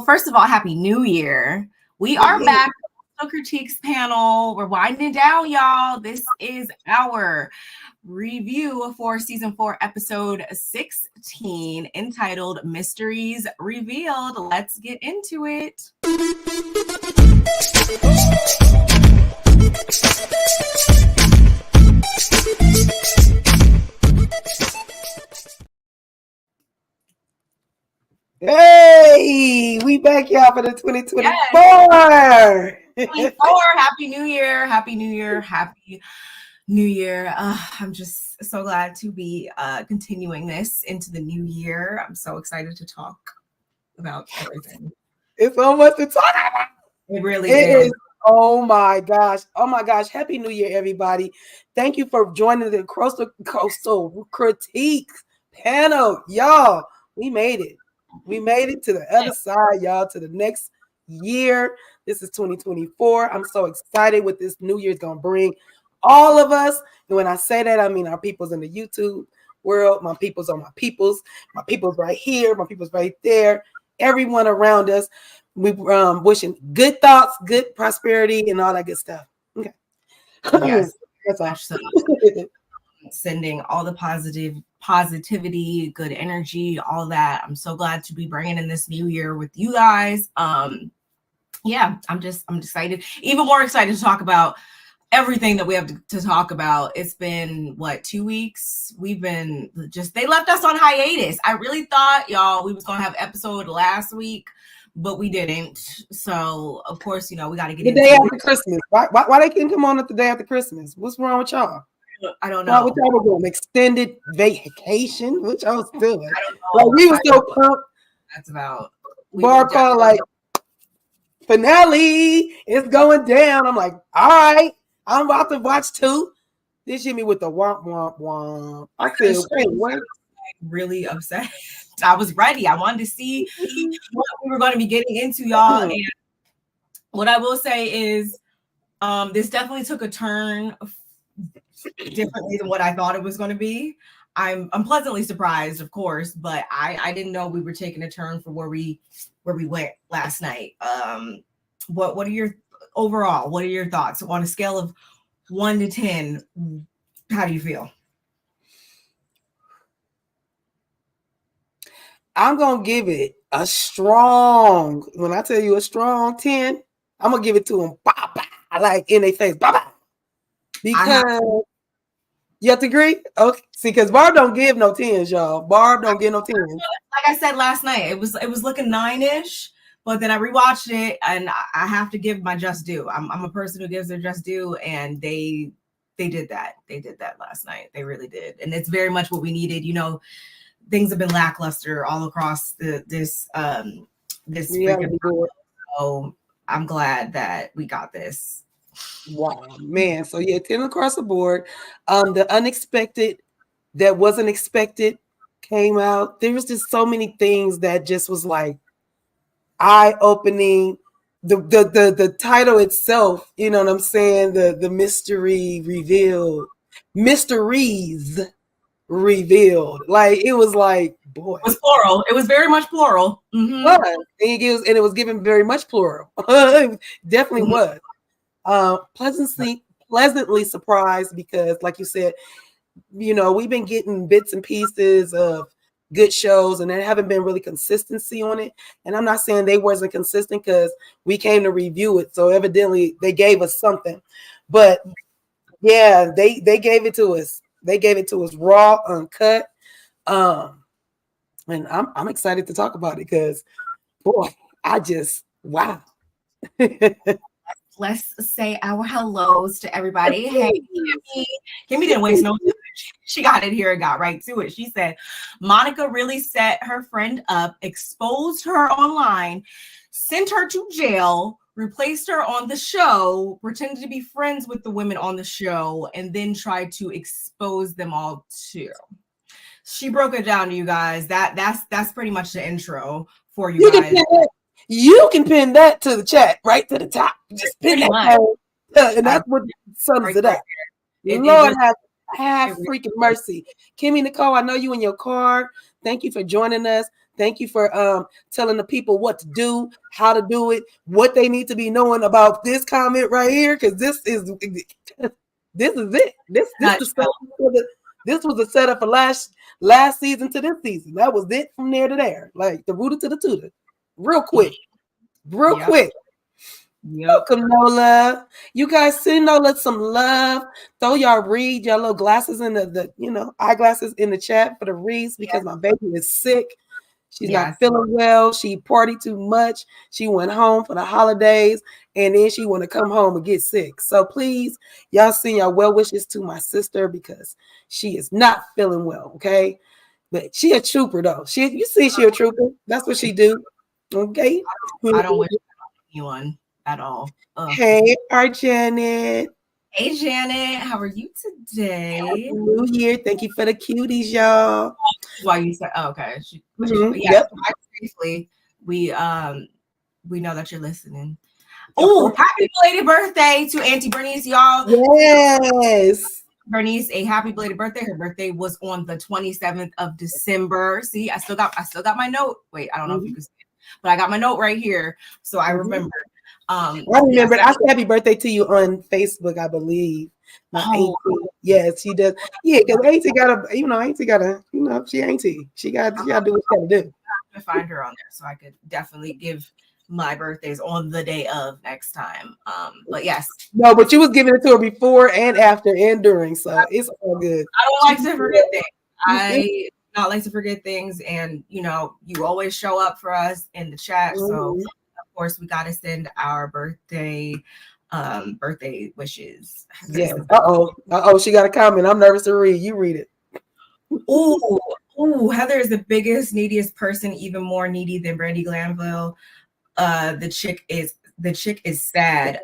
first of all, Happy New Year. We are back. The Critiques panel. We're winding down, y'all. This is our review for season 4, episode 16, entitled Mysteries Revealed. Let's get into it. Hey, we back y'all for the 2024. Yes. 24. Happy New Year. Happy New Year. Happy New Year. I'm just so glad to be continuing this into the new year. I'm so excited to talk about everything. It's so much to talk about. It really is. Oh my gosh. Happy New Year, everybody. Thank you for joining the Coastal Critiques panel. Y'all, we made it. We made it to the other side, y'all, to the next year. This is 2024. I'm so excited what this new year is going to bring all of us. And when I say that, I mean our peoples in the YouTube world, my peoples on my peoples right here, my peoples right there, everyone around us. We wishing good thoughts, good prosperity, and all that good stuff. Okay. Yes. That's awesome. Sending all the positivity, good energy, all that. I'm so glad to be bringing in this new year with you guys. I'm excited, even more excited to talk about everything that we have to talk about. It's been 2 weeks. We've been they left us on hiatus. I really thought, y'all, we was gonna have episode last week, but we didn't. So of course, we got to get the day after Christmas. Why they couldn't come on at the day after Christmas? What's wrong with y'all? I don't know. What y'all were doing? Extended vacation? Which I was doing. I don't know. Like, we were so pumped. That's about. Barb called like finale. It's going down. I'm like, all right. I'm about to watch 2. This hit me with the womp womp womp. I said, wait, what? Really upset. I was ready. I wanted to see what we were going to be getting into, y'all. And what I will say is, this definitely took a turn differently than what I thought it was going to be. I'm pleasantly surprised, of course, but I didn't know we were taking a turn for where we went last night. What are your thoughts on a scale of 1 to 10? How do you feel? I'm gonna give it a strong. When I tell you a strong 10, I'm gonna give it to them. Like in their face, because you have to agree. Okay, see, because Barb don't give no 10s, y'all. Barb don't give no 10s. Like I said last night, it was looking 9-ish, but then I rewatched it, and I have to give my just due. I'm a person who gives their just due, and they did that. They did that last night. They really did, and it's very much what we needed. Things have been lackluster all across this freaking board. So I'm glad that we got this. Wow, man. So yeah, 10 across the board. The unexpected that wasn't expected came out. There was just so many things that just was like eye-opening. The title itself, you know what I'm saying? The mystery revealed. Mysteries revealed. Like, it was like, boy. It was plural. It was very much plural. Mm-hmm. And it was given very much plural. It definitely was. Pleasantly surprised because, like you said, we've been getting bits and pieces of good shows, and there haven't been really consistency on it. And I'm not saying they wasn't consistent because we came to review it, so evidently they gave us something. But yeah, they gave it to us. They gave it to us raw, uncut. And I'm excited to talk about it because, boy, wow. Let's say our hellos to everybody. Hey, Kimmy didn't waste no time. She got in here and got right to it. She said, Monica really set her friend up, exposed her online, sent her to jail, replaced her on the show, pretended to be friends with the women on the show, and then tried to expose them all too. She broke it down to you guys. That's pretty much the intro for you guys. You can pin that to the chat, right to the top. Just pin that, and that's what sums it up. Lord have freaking mercy. Kimmy Nicole, I know you in your car. Thank you for joining us. Thank you for telling the people what to do, how to do it, what they need to be knowing about this comment right here, because this is it. This was the setup for last season to this season. That was it from there to there, like the rooter to the tutor, real quick. Welcome, Nola. You guys send Nola some love. Throw y'all read your little glasses in the eyeglasses in the chat for the reads because my baby is sick. She's not feeling well. She partied too much. She went home for the holidays, and then she want to come home and get sick. So please, y'all send y'all well wishes to my sister because she is not feeling well. Okay, but she a trooper though. You see, she a trooper. That's what she do. Okay. I don't wish anyone at all. Hey, our Janet. Hey, Janet. How are you today? Happy New Year. Thank you for the cuties, y'all. Why you said? Oh, okay. Briefly, we know that you're listening. Oh, happy belated birthday to Auntie Bernice, y'all. Yes. Bernice, a happy belated birthday. Her birthday was on the 27th of December. See, I still got my note. Wait, I don't know if you can see it, but I got my note right here. So I remember. I remember. I said happy birthday to you on Facebook, I believe. My auntie. Yes, she does. Yeah, because auntie gotta, she auntie. She gotta do what she gotta do. To find her on there, so I could definitely give my birthdays on the day of next time. But yes. No, but you was giving it to her before and after and during, so it's all good. I don't like to forget things. I not like to forget things, and you always show up for us in the chat. So of course we gotta send our birthday wishes. Yeah. She got a comment. I'm nervous to read. You read it. Ooh, Heather is the biggest, neediest person, even more needy than Brandy Glanville. The chick is sad.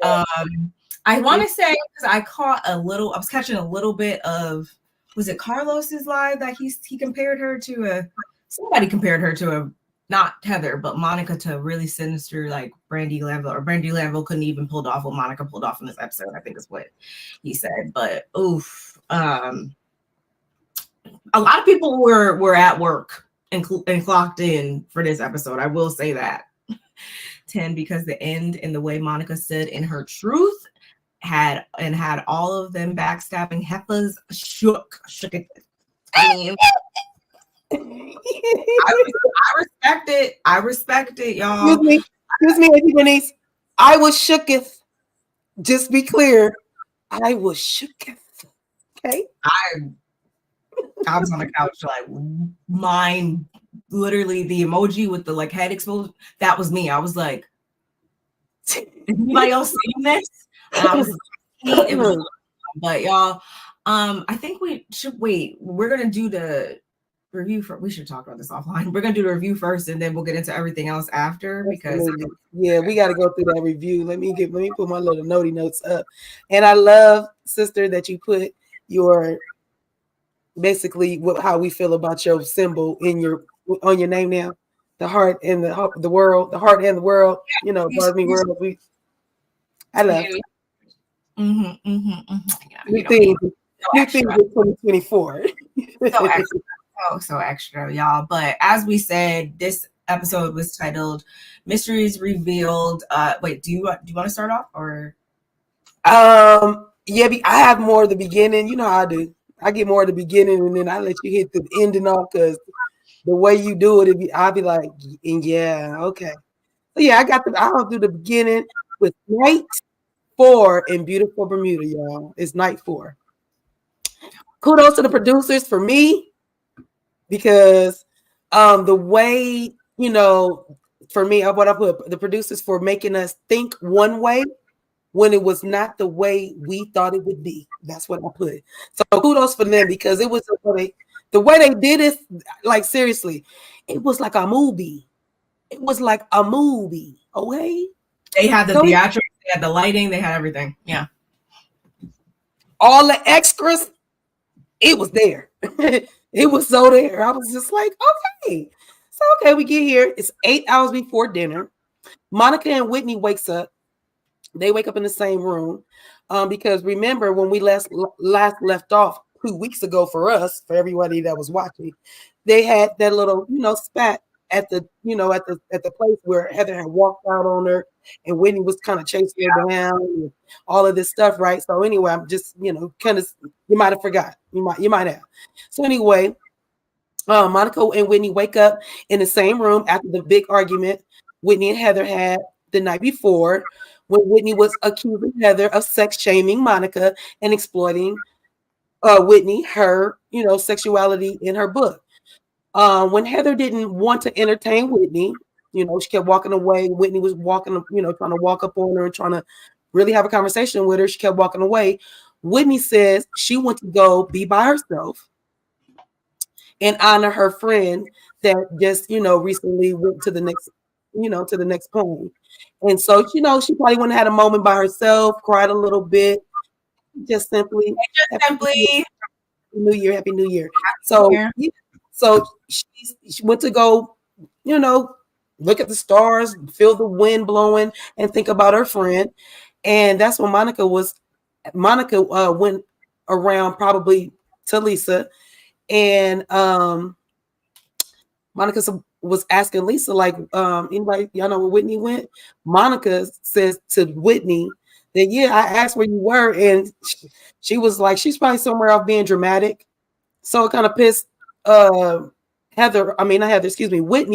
I want to say because I was catching a little bit of, was it Carlos's live that he compared her to somebody compared her to not Heather, but Monica to a really sinister like Brandy Glanville, or Brandy Glanville couldn't even pull off what Monica pulled off in this episode, I think is what he said. But a lot of people were at work and clocked in for this episode. I will say that. 10, because the end and the way Monica said in her truth had all of them backstabbing heifers shook it. I mean, I respect it, y'all. Excuse me, Auntie Bernice. I was shooketh. Just be clear. I was shooketh. Okay. I was on the couch like mine, literally the emoji with the like head exposed. That was me. I was like, is anybody else seeing this? And I was, it was, but y'all, I think we should wait. We're gonna do the review we should talk about this offline. We're gonna do the review first, and then we'll get into everything else after. Because we got to go through that review. Let me put my little notey notes up. And I love, sister, that you put your basically how we feel about your symbol on your name now, the heart and the world, the heart and the world. BarbMeetsWorld. I love it. New things in 2024. So extra, y'all. But as we said, this episode was titled "Mysteries Revealed." Wait, do you want to start off or? I have more at the beginning. You know how I do. I get more at the beginning, and then I let you hit the ending off because the way you do it, I'll be like, yeah, okay. So yeah, I'll do the beginning with night 4 in beautiful Bermuda, y'all. It's night 4. Kudos to the producers for me, because the way, for me, what I put the producers for making us think one way when it was not the way we thought it would be. That's what I put. So kudos for them, because it was the way they did it, like seriously, it was like a movie. It was like a movie, okay? They had the theatrics, they had the lighting, they had everything. Yeah. All the extras, it was there. It was so there. I was just like, okay. So, okay, we get here. It's 8 hours before dinner. Monica and Whitney wakes up. They wake up in the same room because remember when we last left off 2 weeks ago for us, for everybody that was watching, they had that little, spat at the place where Heather had walked out on her and Whitney was kind of chasing her down and all of this stuff, right? So anyway, I'm just kind of, you might have forgot. You might have. So anyway, Monica and Whitney wake up in the same room after the big argument Whitney and Heather had the night before, when Whitney was accusing Heather of sex shaming Monica and exploiting Whitney, her sexuality in her book. When Heather didn't want to entertain Whitney, she kept walking away. Whitney was walking, trying to walk up on her and trying to really have a conversation with her. She kept walking away. Whitney says she wants to go be by herself and honor her friend that just, recently went to the next point. And so, she probably went and had a moment by herself, cried a little bit, just simply, Happy New Year. So, so she went to go, look at the stars, feel the wind blowing, and think about her friend. And that's when Monica went around probably to Lisa. And Monica was asking Lisa, like, anybody, y'all know where Whitney went? Monica says to Whitney that, yeah, I asked where you were. And she was like, she's probably somewhere off being dramatic. So it kind of pissed Whitney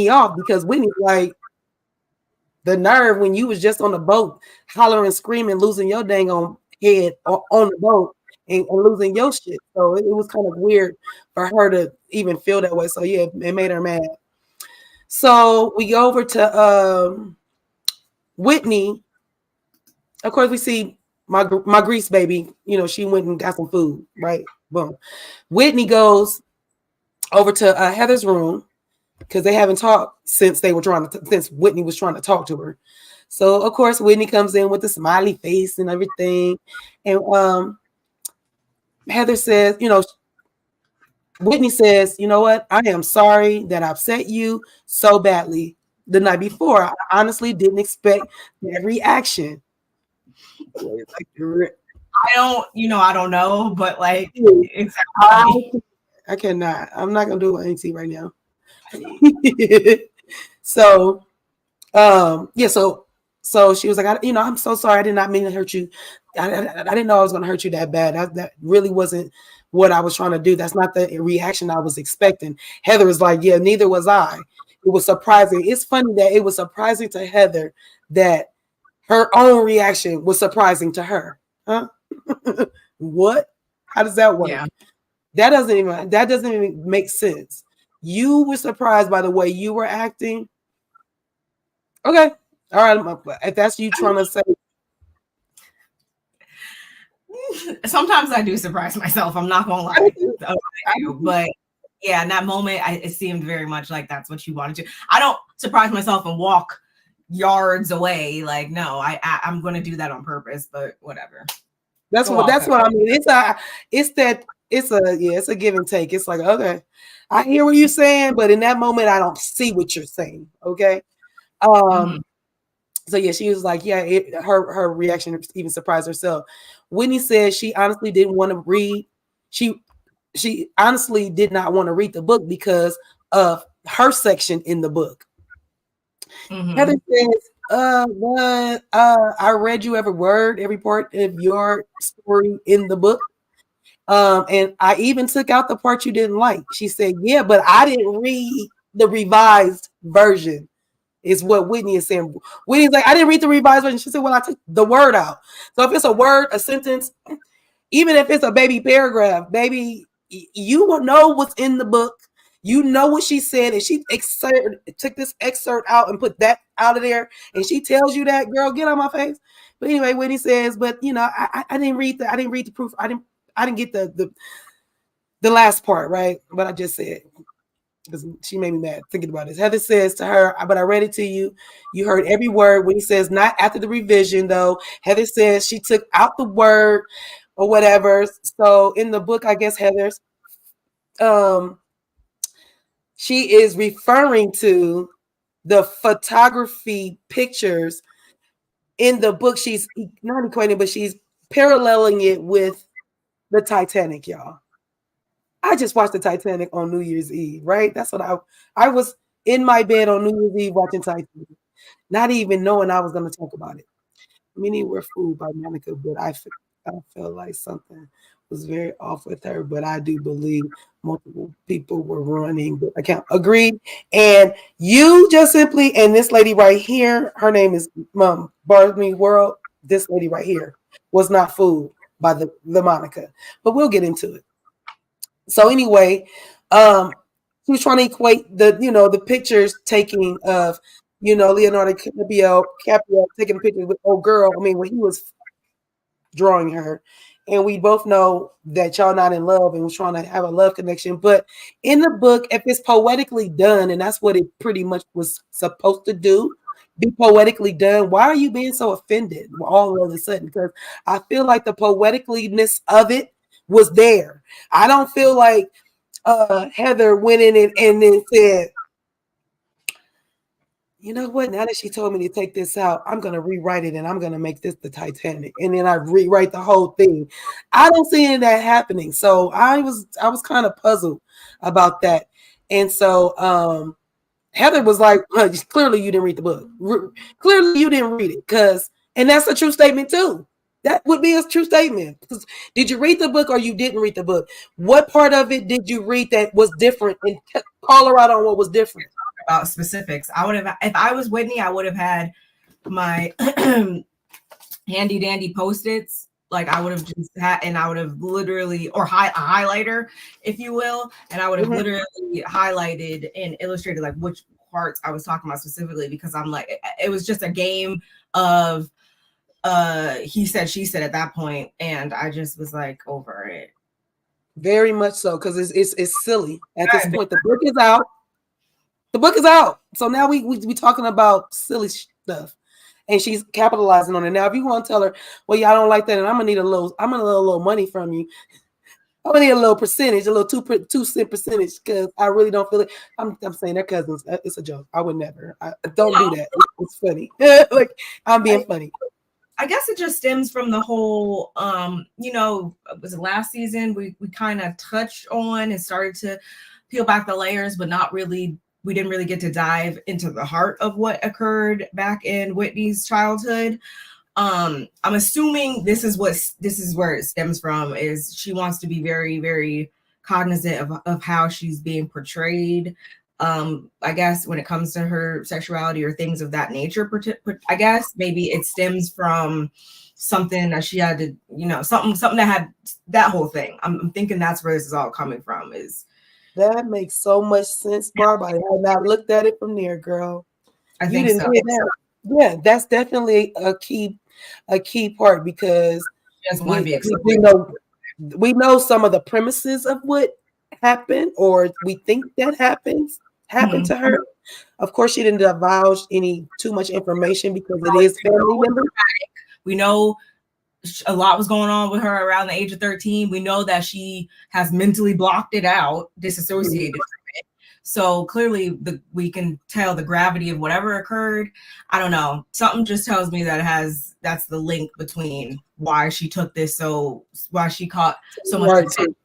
off, because Whitney's like, the nerve when you was just on the boat, hollering, screaming, losing your dang on head on the boat. And losing your shit. So it was kind of weird for her to even feel that way. So yeah, it made her mad. So we go over to Whitney. Of course, we see my grease baby. She went and got some food, right? Boom. Whitney goes over to Heather's room because they haven't talked since since Whitney was trying to talk to her. So of course, Whitney comes in with the smiley face and everything, and Heather says, Whitney says, you know what? I am sorry that I upset you so badly the night before. I honestly didn't expect that reaction. I don't know, but like, I cannot. I'm not gonna do it with NT right now. So, So she was like, I'm so sorry. I did not mean to hurt you. I didn't know I was going to hurt you that bad. That really wasn't what I was trying to do. That's not the reaction I was expecting. Heather was like, yeah, neither was I. It was surprising. It's funny that it was surprising to Heather that her own reaction was surprising to her. Huh? What? How does that work? Yeah. That doesn't even make sense. You were surprised by the way you were acting. Okay. All right, if that's you trying to say. Sometimes I do surprise myself. I'm not gonna lie. I do. But yeah, in that moment, it seemed very much like that's what you wanted to. I don't surprise myself and walk yards away. Like, no, I'm gonna do that on purpose. But whatever. That's what I mean. It's a give and take. It's like, okay, I hear what you're saying, but in that moment, I don't see what you're saying. Okay. So yeah, she was like, yeah, her reaction even surprised herself. Whitney said she honestly didn't want to read. She honestly did not want to read the book because of her section in the book. Heather says, I read you every word, every part of your story in the book. And I even took out the part you didn't like. She said, yeah, but I didn't read the revised version. Is what Whitney is saying. Whitney's like, I didn't read the revised version. She said, well, I took the word out. So if it's a word, a sentence, even if it's a baby paragraph, baby, you will know what's in the book. You know what she said, and she took this excerpt out and put that out of there, and she tells you that, girl, get on my face. But anyway, Whitney says, but I didn't read the proof. I didn't get the last part, right? But I just said, because she made me mad thinking about this. Heather says to her, but I read it to you. You heard every word. When he says not after the revision, though, Heather says she took out the word or whatever. So in the book, I guess Heather's, she is referring to the photography pictures in the book. She's not equating, but she's paralleling it with the Titanic, y'all. I just watched the Titanic on New Year's Eve, right? That's what I was. in my bed on New Year's Eve watching Titanic, not even knowing I was going to talk about it. Many were fooled by Monica, but I felt like something was very off with her. But I do believe multiple people were running the account. Agreed. And you just simply, and this lady right here, her name is BarbMeetsWorld. This lady right here was not fooled by the Monica, but we'll get into it. So anyway, she was trying to equate the pictures taking of Leonardo DiCaprio taking pictures with old girl. I mean, when he was drawing her, and we both know that y'all not in love and was trying to have a love connection. But in the book, if it's poetically done, and that's what it pretty much was supposed to do, be poetically done. Why are you being so offended all of a sudden? Because I feel like the poeticalness of it was there. I don't feel like Heather went in and then said, you know what? Now that she told me to take this out, I'm going to rewrite it and I'm going to make this the Titanic. And then I rewrite the whole thing. I don't see any of that happening. So I was kind of puzzled about that. And so Heather was like, clearly you didn't read the book. Clearly you didn't read it. And that's a true statement too. That would be a true statement. Because did you read the book or you didn't read the book? What part of it did you read that was different? And call her out on what was different. About specifics. I would have, if I was Whitney, I would have had my handy dandy post-its. Like I would have just had, and I would have literally, or a highlighter, if you will, and I would have literally highlighted and illustrated like which parts I was talking about specifically, because I'm like, it was just a game of he said, she said at that point, and I just was like over it. Very much so, because it's silly at this point. The book is out. The book is out. So now we talking about silly stuff. And she's capitalizing on it. Now, if you want to tell her, well, yeah, I don't like that, and I'm gonna need a little money from you. I'm gonna need a little percentage, a little 2% percentage, because I really don't feel it. I'm saying they're cousins. It's a joke. I would never. Don't do that. It's funny. Like I'm being funny. I guess it just stems from the whole, it was last season we kind of touched on and started to peel back the layers, but not really. We didn't really get to dive into the heart of what occurred back in Whitney's childhood. I'm assuming this is where it stems from, is she wants to be very, very cognizant of how she's being portrayed. I guess when it comes to her sexuality or things of that nature, I guess maybe it stems from something that she had to, something that had that whole thing. I'm thinking that's where this is all coming from. That makes so much sense, Barb. I had not looked at it from there, girl. I think so. Yeah, that's definitely a key part, because we know some of the premises of what happened, or we think that happened to her. Of course, she didn't divulge too much information because it is family members. We know a lot was going on with her around the age of 13. We know that she has mentally blocked it out, disassociated from it. So clearly we can tell the gravity of whatever occurred. I don't know. Something just tells me that's the link between why she took this, why she caught so much attention.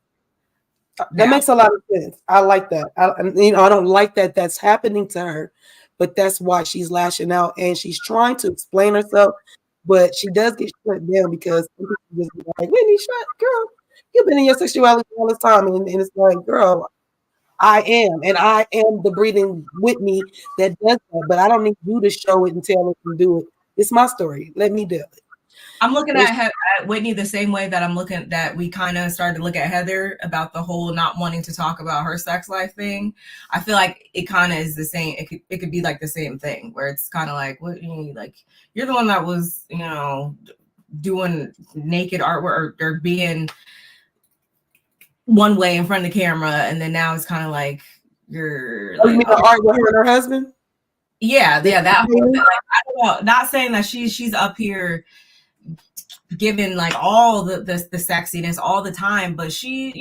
That makes a lot of sense. I like that. I don't like that that's happening to her, but that's why she's lashing out, and she's trying to explain herself. But she does get shut down because people just be like, Whitney, girl, you've been in your sexuality all this time. And it's like, girl, I am the breathing Whitney that does that. But I don't need you to show it and tell it and do it. It's my story. Let me do it. I'm looking at Whitney the same way that we kind of started to look at Heather about the whole not wanting to talk about her sex life thing. I feel like it kind of is the same. It could be like the same thing, where it's kind of like, like you're the one that was, doing naked artwork or being one way in front of the camera, and then now it's kind of like you're. You mean the art with her and her husband? Yeah, that whole thing. Like, I don't know. Not saying that she's up here given like all the sexiness all the time, but she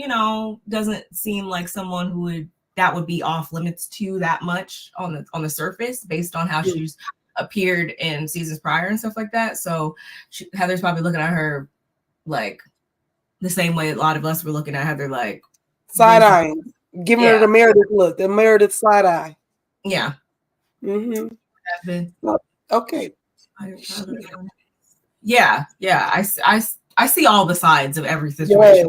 doesn't seem like someone that would be off limits to that much on the surface, based on how she's appeared in seasons prior and stuff like that. So Heather's probably looking at her like the same way a lot of us were looking at Heather, like side eye, giving her the Meredith look, the Meredith side eye. Yeah. Mm-hmm. Okay. Yeah. I see all the sides of every situation. Yes.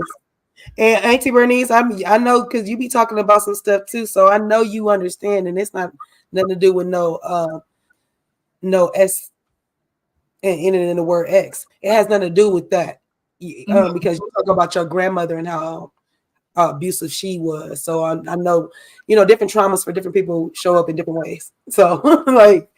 And Auntie Bernice, I know because you be talking about some stuff too, so I know you understand, and it's not nothing to do with no S in the word X. It has nothing to do with that, because you talk about your grandmother and how abusive she was. So I know, different traumas for different people show up in different ways. So like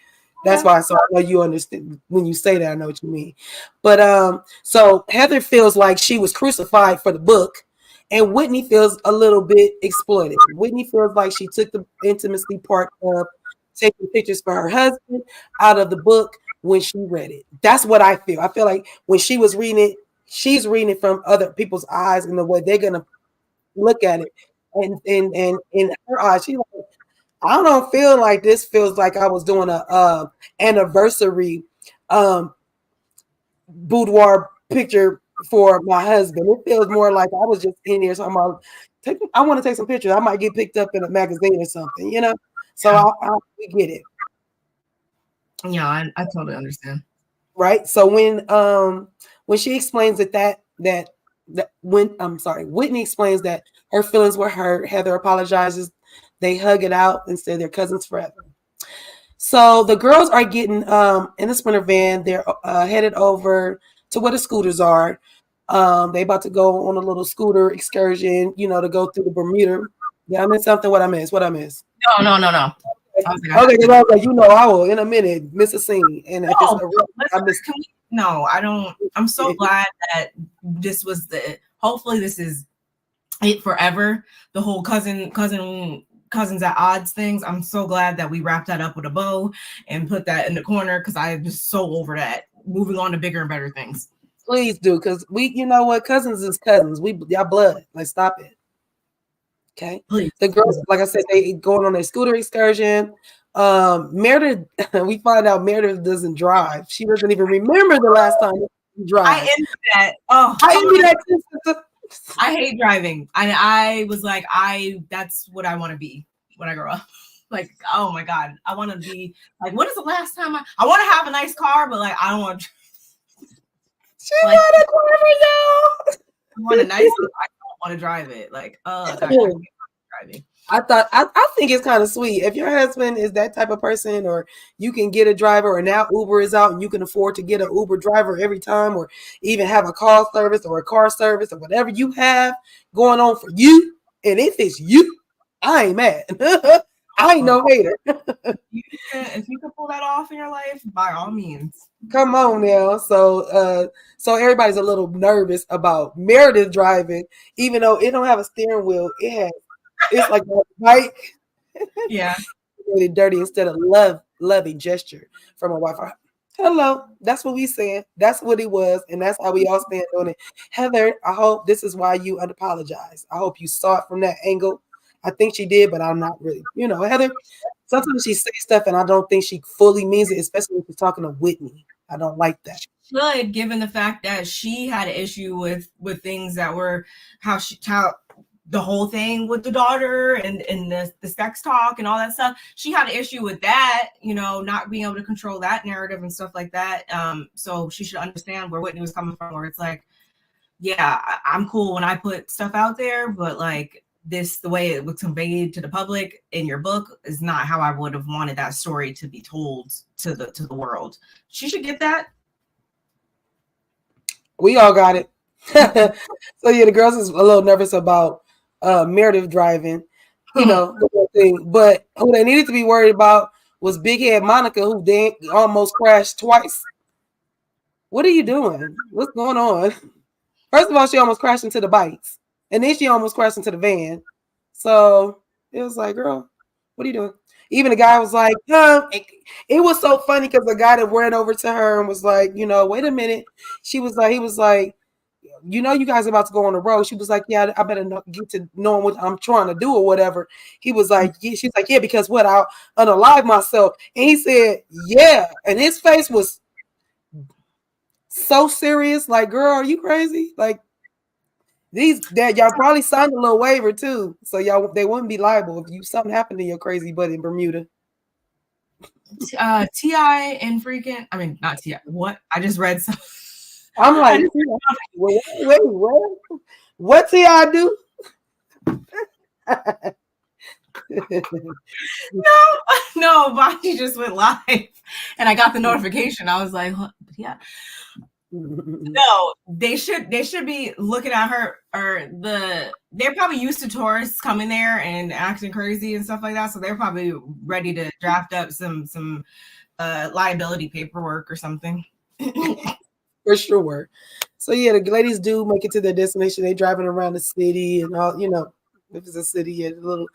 that's why. So I know you understand when you say that. I know what you mean. But so Heather feels like she was crucified for the book, and Whitney feels a little bit exploited. Whitney feels like she took the intimacy part of taking pictures for her husband out of the book when she read it. That's what I feel. I feel like when she was reading it, she's reading it from other people's eyes and the way they're gonna look at it. And in her eyes, she's like, I don't feel like this feels like I was doing a anniversary boudoir picture for my husband. It feels more like I was just in there talking about, I want to take some pictures. I might get picked up in a magazine or something, So we get it. Yeah, I totally understand. Right. So when she explains that Whitney explains that her feelings were hurt, Heather apologizes, they hug it out and say they're cousins forever. So the girls are getting in the Sprinter van. They're headed over to where the scooters are. They about to go on a little scooter excursion, to go through the Bermuda. Yeah, I missed something. What I miss? No. Okay, I was like, I will in a minute miss a scene, and if I miss. No, I don't. I'm so glad that this was hopefully this is it forever. The whole cousins at odds things. I'm so glad that we wrapped that up with a bow and put that in the corner because I'm just so over that. Moving on to bigger and better things. Please do, because cousins is cousins. Y'all blood. Like, stop it. Okay. Please. The girls, like I said, they going on their scooter excursion. Meredith, we find out Meredith doesn't drive. She doesn't even remember the last time she drive. I envy that. Oh, I envy that too. I hate driving. I was like, that's what I want to be when I grow up. Like, oh my God, I want to be like, when is the last time I want to have a nice car, but like, I don't want. She like, want a car, y'all. I want a nice car. I don't want to drive it. Like, driving. I think it's kind of sweet if your husband is that type of person, or you can get a driver, or now Uber is out and you can afford to get an Uber driver every time, or even have a call service or a car service or whatever you have going on for you. And if it's you, I ain't mad. I ain't no hater. If you can pull that off in your life, by all means. Come on now. So everybody's a little nervous about Meredith driving, even though it don't have a steering wheel. It's like a bike. Yeah. Really dirty instead of loving gesture from a wife. Hello. That's what we saying. That's what it was. And that's how we all stand on it. Heather, I hope this is why you apologize. I hope you saw it from that angle. I think she did, but I'm not really. Heather, sometimes she says stuff and I don't think she fully means it, especially if she's talking to Whitney. I don't like that. She should, given the fact that she had an issue with things that were how the whole thing with the daughter and the sex talk and all that stuff. She had an issue with that, not being able to control that narrative and stuff like that. So she should understand where Whitney was coming from, where it's like, yeah, I'm cool when I put stuff out there, but like the way it was conveyed to the public in your book is not how I would have wanted that story to be told to the world. She should get that. We all got it. So yeah, the girls is a little nervous about Meredith driving, the whole thing. But who they needed to be worried about was Big Head Monica, who almost crashed twice. What are you doing? What's going on? First of all, she almost crashed into the bikes, and then she almost crashed into the van. So it was like, girl, what are you doing? Even the guy was like, it was so funny because the guy that ran over to her and was like, wait a minute. He was like, you guys are about to go on the road. She was like, yeah, I better get to knowing what I'm trying to do or whatever. He was like, yeah. She's like, yeah, because what? I'll unalive myself. And he said, yeah. And his face was so serious. Like, girl, are you crazy? Like, y'all probably signed a little waiver too. So they wouldn't be liable if something happened to your crazy buddy in Bermuda. T.I. and freaking, I mean, not T.I. What? I just read some. I'm like, wait, what T.I. do? No, Bonnie just went live, and I got the notification. I was like, yeah. No, they should be looking at her, or they're probably used to tourists coming there and acting crazy and stuff like that. So they're probably ready to draft up some liability paperwork or something. For sure. So yeah, the ladies do make it to their destination. They driving around the city and all, if it's a city, they're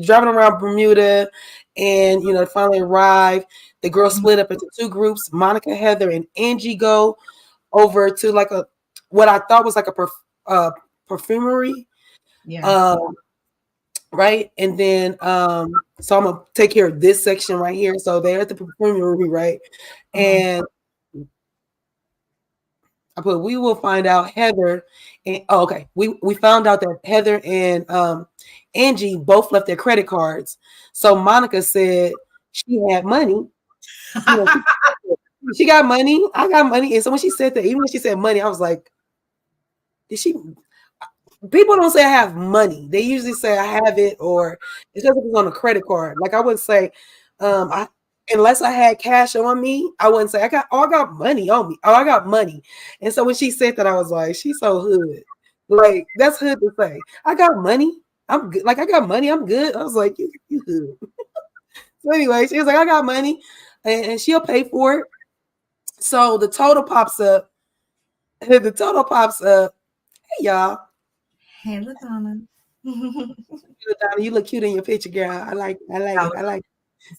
driving around Bermuda, and finally arrive. The girls split up into two groups. Monica, Heather, and Angie go over to like what I thought was like a perfumery. Yeah. Right. And then so I'm gonna take care of this section right here. So they're at the perfumery, right? And I put, we will find out Heather and okay. We found out that Heather and Angie both left their credit cards. So Monica said she had money. She got money. I got money. And so when she said that, even when she said money, I was like, did she? People don't say I have money. They usually say I have it, or it's just on a credit card. Like I would say, unless I had cash on me, I wouldn't say I got money on me. Oh, I got money. And so when she said that, I was like, she's so hood. Like that's hood to say. I got money. I'm good. Like I got money. I'm good. I was like, you hood. So anyway, she was like, I got money, and she'll pay for it. So the total pops up. Hey y'all. Hey, look, Donna. Donna, you look cute in your picture, girl. I like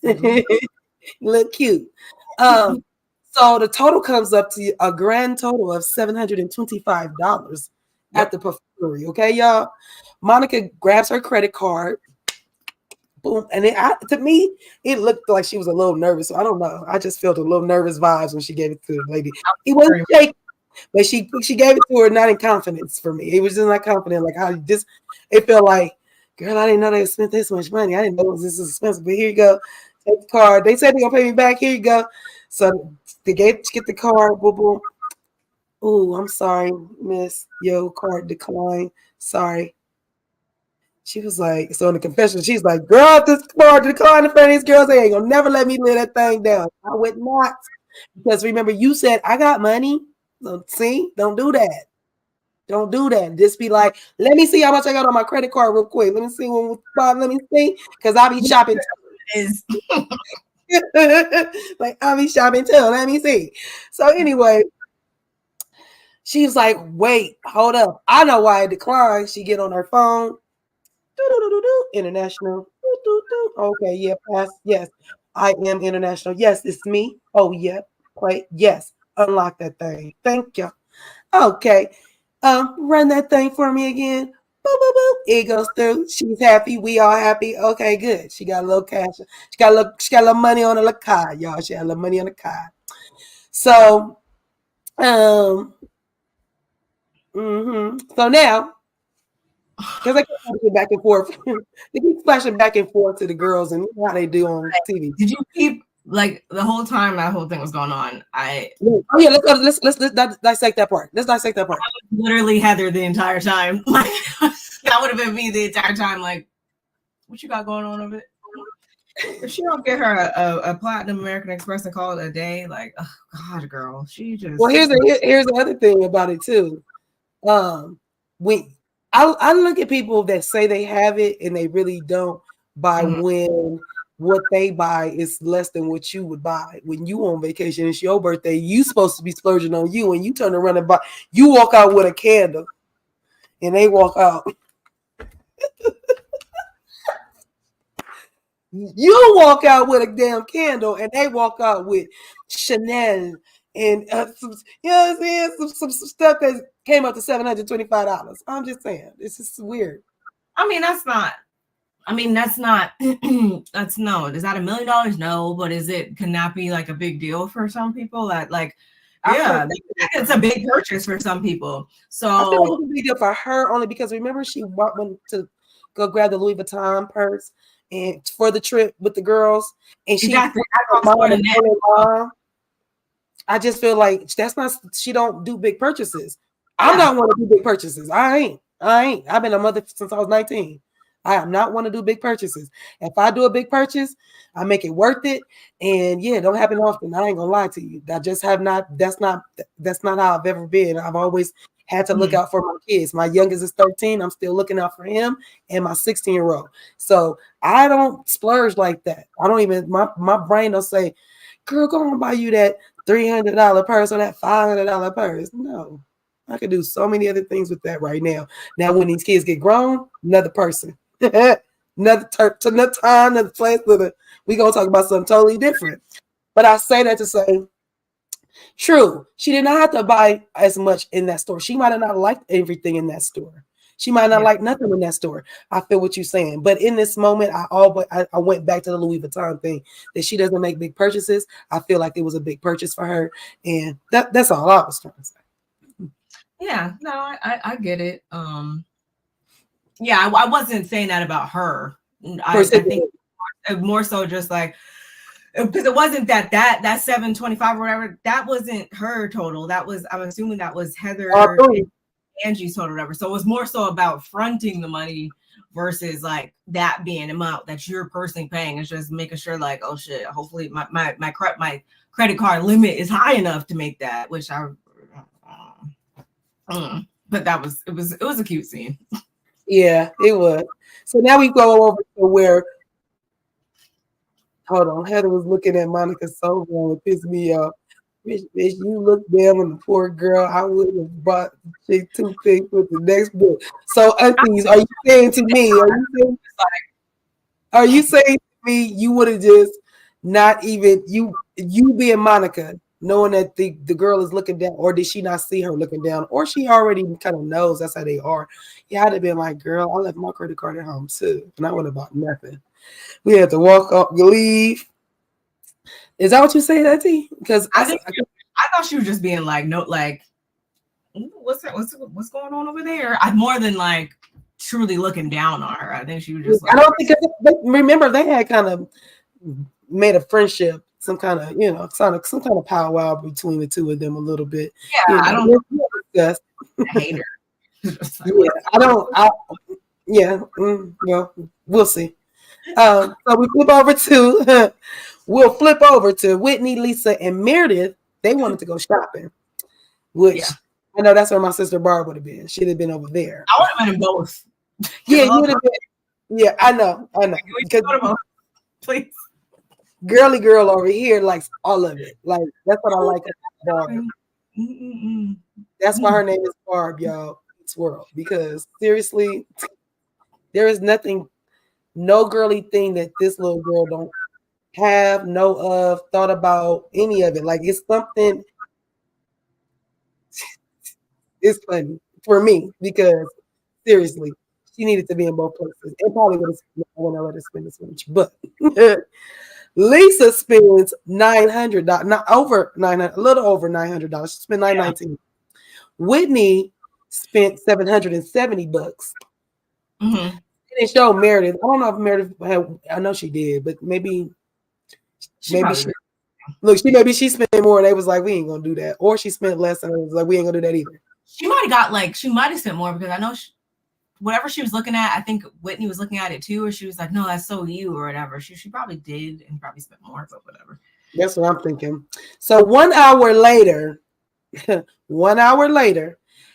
it. You look cute. So the total comes up to a grand total of $725 at the perfumery. Okay, y'all. Monica grabs her credit card. Boom. And to me, it looked like she was a little nervous. So I don't know. I just felt a little nervous vibes when she gave it to the lady. He wasn't shaking, but she gave it to her not in confidence for me. It was just not confident. Like how it felt like, girl, I didn't know they spent this much money. I didn't know this was expensive. But here you go. Take the card. They said they're gonna pay me back. Here you go. So they get the card. Boom, boom. Oh, I'm sorry, miss. Your card declined. Sorry. She was like, so in the confession, she's like, girl, this card declined in front of these girls. They ain't gonna never let me lay that thing down. I would not. Because remember, you said I got money. So see, don't do that. Don't do that. Just be like, let me see how much I got on my credit card real quick. Let me see let me see. Because I'll be shopping. Like I'll be shopping too. Let me see. So anyway, she was like, wait, hold up. I know why it declined. She get on her phone. International. Okay, yeah, pass. Yes, I am international. Yes, it's me. Oh, yeah. Wait, yes. Unlock that thing. Thank you. Okay. Run that thing for me again. Boop, boop, boop. It goes through. She's happy. We all happy. Okay, good. She got a little cash. She got a little money on the card, y'all. She had a little money on the card. So, so now, because I keep flashing back and forth. They keep flashing back and forth to the girls and how they do on TV. Did you keep like the whole time that whole thing was going on? Let's dissect that part. Let's dissect that part. I was literally Heather the entire time. Like that would have been me the entire time. Like, what you got going on over there? If she don't get her a platinum American Express and call it a day, like, oh God, girl, she just. Well, here's the other thing about it too. When I look at people that say they have it and they really don't buy when what they buy is less than what you would buy. When you on vacation, it's your birthday, you supposed to be splurging on you, and you turn around and buy. You walk out with a candle, and they walk out. You walk out with a damn candle, and they walk out with Chanel and some, you know what I'm saying, some stuff that came up to $725. I'm just saying, it's just weird. I mean, that's not. That's no. Is that $1 million? No, but can that be like a big deal for some people? That like, yeah, it's a big purchase for some people. So I feel like it's a big deal for her only because remember she went to go grab the Louis Vuitton purse. and for the trip with the girls, and she Exactly. That I just feel like that's not. She don't do big purchases. I'm Yeah. not one to do big purchases. I ain't. I've been a mother since I was 19. I am not one to do big purchases. If I do a big purchase, I make it worth it. And yeah, it don't happen often. I ain't gonna lie to you. I just have not. That's not how I've ever been. I've always had to look out for my kids. My youngest is 13. I'm still looking out for him and my 16-year-old. So I don't splurge like that. I don't even. My brain don't say, "Girl, go on buy you that $300 purse or that $500 purse." No, I could do so many other things with that right now. Now, when these kids get grown, another person, another time, another place. We gonna talk about something totally different. But I say that to say, true, she did not have to buy as much in that store. She might have not liked everything in that store. She might not like nothing in that store. I feel what you're saying. But in this moment, I went back to the Louis Vuitton thing, that she doesn't make big purchases. I feel like it was a big purchase for her. And that's all I was trying to say. Yeah, no, I get it. Yeah, I wasn't saying that about her. I think more so just like, because it wasn't that 725 or whatever, that wasn't her total. That was, I'm assuming that was Heather and Angie's total, whatever. So it was more so about fronting the money versus like that being an amount that you're personally paying. It's just making sure like, oh shit, hopefully my credit card limit is high enough to make that, which but it was a cute scene. Yeah, it was. So now we go over to where, hold on, Heather was looking at Monica so wrong, it pissed me off. Bitch, you look down on the poor girl. I would have bought the toothpick with the next book. So, aunties, are you saying to me? Are you saying to me you would have just not even you being Monica, knowing that the girl is looking down, or did she not see her looking down, or she already kind of knows that's how they are? Yeah, I'd have been like, girl, I left my credit card at home too, and I would have bought nothing. We had to walk up, leave. Is that what you say, Auntie? Because I thought she was just being like, no, like, what's going on over there? I'm more than like truly looking down on her. I think she was just like, I don't think remember they had kind of made a friendship, some kind of some kind of powwow between the two of them a little bit. Yeah, I don't know. I hate her. Yeah, I don't. Well, we'll see. So we'll flip over to Whitney, Lisa, and Meredith. They wanted to go shopping, which I know that's where my sister Barb would have been. She'd have been over there. I would have been in both. Yeah, you would have been. Yeah, I know. Because please, girly girl over here likes all of it. Like that's what I like about Barb. That's why her name is Barb, y'all. It's world, because seriously, there is nothing, no girly thing that this little girl don't have, know of, thought about, any of it. Like it's something. It's funny for me because seriously, she needed to be in both places. And probably would have when I let her spend this much. But Lisa spends $900, not over $900, a little over $900. She spent $919. Whitney spent $770. Mm-hmm. Didn't show Meredith. I don't know if Meredith had. I know she did, but maybe she spent more. And they was like, we ain't gonna do that, or she spent less, and it was like, we ain't gonna do that either. She might have spent more, because I know whatever she was looking at, I think Whitney was looking at it too, or she was like, no, that's so you, or whatever. She probably did and probably spent more, but whatever. That's what I'm thinking. So 1 hour later,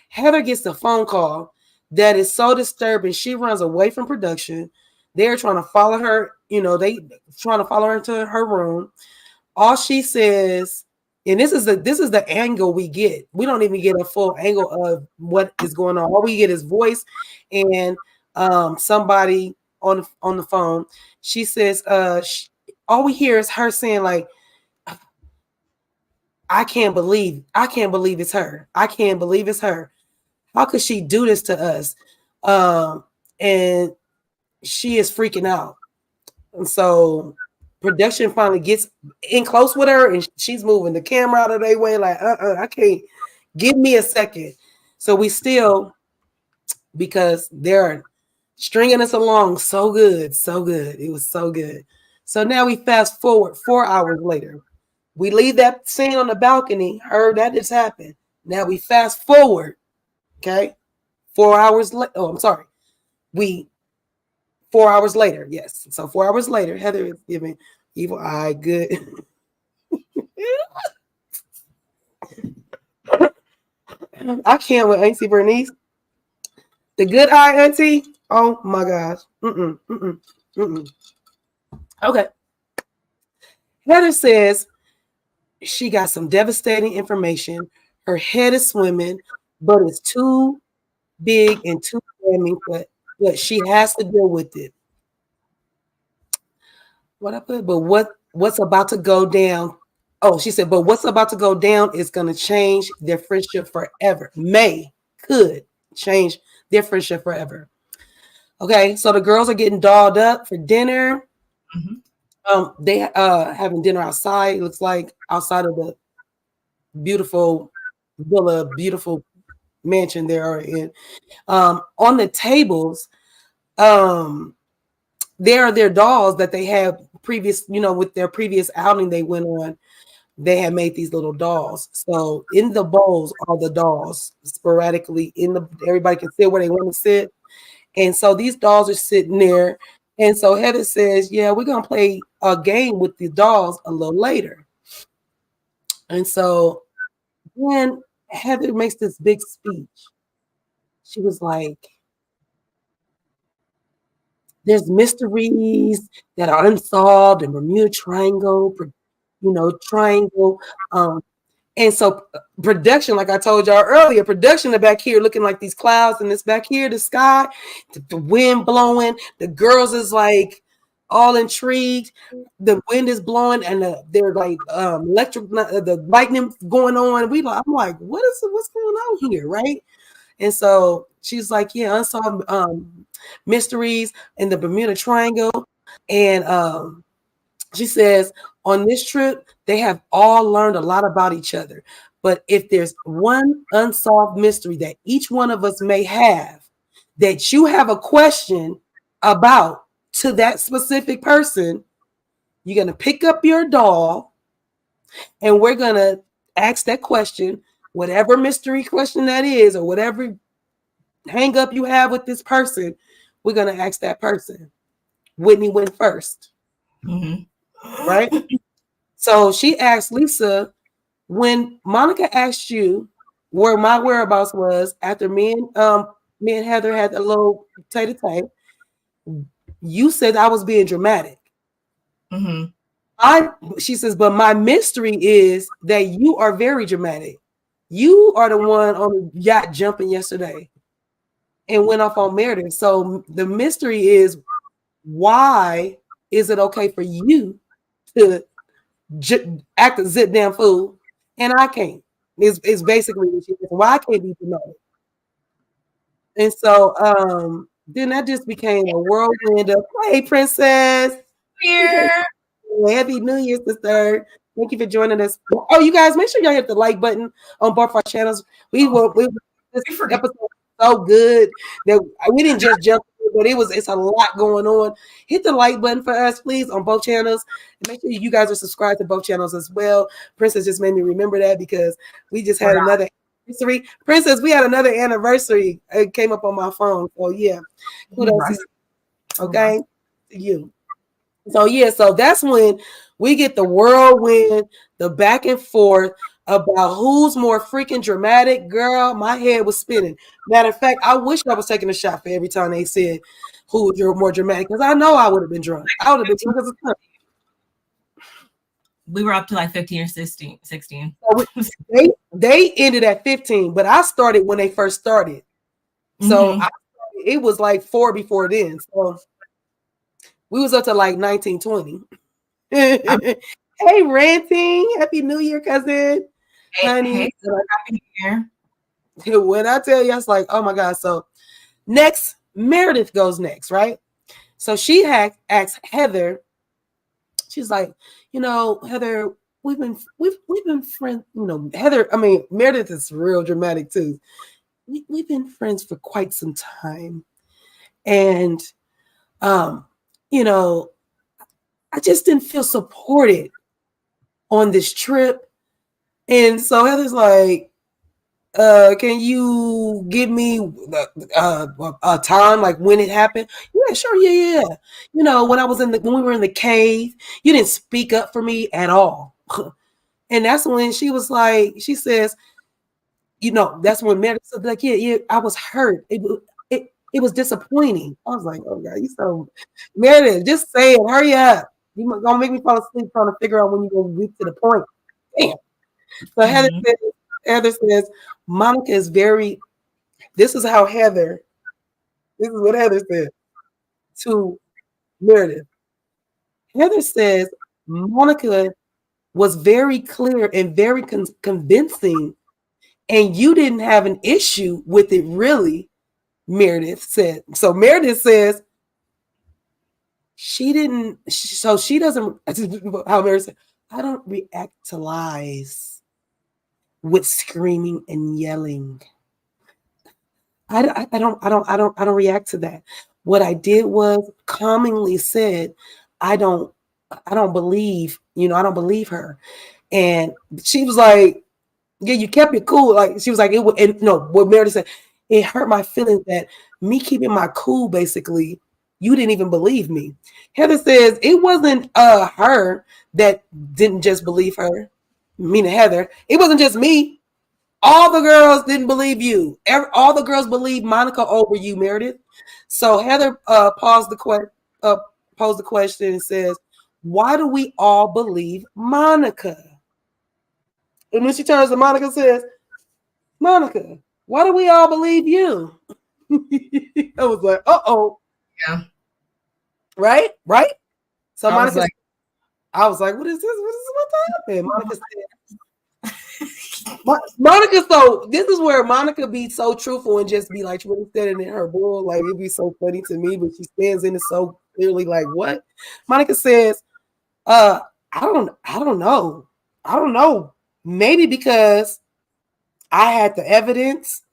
Heather gets a phone call that is so disturbing. She runs away from production. They're trying to follow her. They trying to follow her into her room. All she says, and this is the angle we get. We don't even get a full angle of what is going on. All we get is voice and somebody on the phone. She says, all we hear is her saying like, I can't believe it's her. I can't believe it's her. How could she do this to us? And she is freaking out. And so production finally gets in close with her, and she's moving the camera out of their way like, I can't. Give me a second. So we still, because they're stringing us along so good, so good. It was so good. So now we fast forward 4 hours later. We leave that scene on the balcony. Heard that just happened. Now we fast forward. Okay. 4 hours later. Oh, I'm sorry. 4 hours later. Yes. So 4 hours later, Heather is giving evil eye good. I can't with Auntie Bernice. The good eye, Auntie. Oh my gosh. Okay. Heather says she got some devastating information. Her head is swimming, but it's too big and too damning, but she has to deal with it. What I put, but what's about to go down? Oh, she said, but what's about to go down is going to change their friendship forever. Could change their friendship forever. Okay, so the girls are getting dolled up for dinner. They having dinner outside. It looks like outside of the beautiful villa, beautiful mansion they are in. On the tables, there are their dolls that they have previous, with their previous outing they went on. They had made these little dolls. So in the bowls are the dolls sporadically everybody can sit where they want to sit. And so these dolls are sitting there. And so Heather says, yeah, we're going to play a game with the dolls a little later. And so then Heather makes this big speech. She was like, there's mysteries that are unsolved and Bermuda Triangle, triangle. And so production, like I told y'all earlier, production back here looking like these clouds, and this back here, the sky, the wind blowing, the girls is like all intrigued. The wind is blowing, and they're like electric, the lightning going on. I'm like, what's going on here, right? And so she's like, yeah, unsolved mysteries in the Bermuda Triangle, and she says, on this trip, they have all learned a lot about each other. But if there's one unsolved mystery that each one of us may have, that you have a question about to that specific person, you're going to pick up your doll and we're going to ask that question, whatever mystery question that is, or whatever hang up you have with this person, we're going to ask that person. Whitney went first. Right? So she asked Lisa, when Monica asked you where my whereabouts was after me and Heather had a little tete-a-tete, you said I was being dramatic. She says, but my mystery is that you are very dramatic. You are the one on the yacht jumping yesterday and went off on Meredith. So the mystery is, why is it okay for you to act a zip damn fool and I can't? It's basically what she said. Why I can't be promoted? And so then that just became a whirlwind of, hey, princess. Here. Happy New Year's, sister. Thank you for joining us. Oh, you guys, make sure y'all hit the like button on both our channels. This episode was so good that we didn't just jump, but it's a lot going on. Hit the like button for us, please, on both channels. And make sure you guys are subscribed to both channels as well. Princess just made me remember that because we just had another anniversary. Princess, we had another anniversary. It came up on my phone. So yeah, kudos. Okay, to you. So yeah, so that's when we get the whirlwind, the back and forth about who's more freaking dramatic. Girl, my head was spinning. Matter of fact, I wish I was taking a shot for every time they said who was more dramatic, because I know I would have been drunk. I would have been drunk as a ton. We were up to like 15 or 16. So they ended at 15, but I started when they first started. So it was like 4 before then. So we was up to like 1920. Hey, Ranting. Happy New Year, cousin. Honey. Happy New Year. When I tell you, I was like, oh my God. So next, Meredith goes next, right? So she asked Heather, she's like, Heather, we've been friends, Meredith is real dramatic too. We've been friends for quite some time. And you know, I just didn't feel supported on this trip. And so Heather's like, can you give me a time, like when it happened? Yeah, sure, yeah. You know, when we were in the cave, you didn't speak up for me at all. And that's when she was like, she says, you know, that's when Meredith said, like, yeah, I was hurt. It was disappointing. I was like, oh God, you so Meredith, just say it, hurry up. You're gonna make me fall asleep trying to figure out when you're gonna get to the point. Damn. So Heather says, Monica is very, this is what Heather said to Meredith. Heather says, Monica was very clear and very convincing, and you didn't have an issue with it, really, Meredith said. So Meredith says, she doesn't, how Meredith said, I don't react to lies with screaming and yelling. I don't react to that. What I did was calmingly said, I don't believe, I don't believe her. And she was like, yeah, you kept it cool. Like she was like, it would, and no, what Meredith said, it hurt my feelings that me keeping my cool, basically, you didn't even believe me. Heather says it wasn't her that didn't just believe her, meaning Heather. It wasn't just me. All the girls didn't believe you. All the girls believed Monica over you, Meredith. So Heather posed the question and says, why do we all believe Monica? And when she turns to Monica and says, Monica, why do we all believe you? I was like, uh-oh. Yeah. Right? So Monica, I was like, what is this? What's happening? Monica said, Monica, so this is where Monica be so truthful and just be like really standing in her bull. Like it'd be so funny to me, but she stands in it so clearly, like, what? Monica says, I don't know. Maybe because I had the evidence,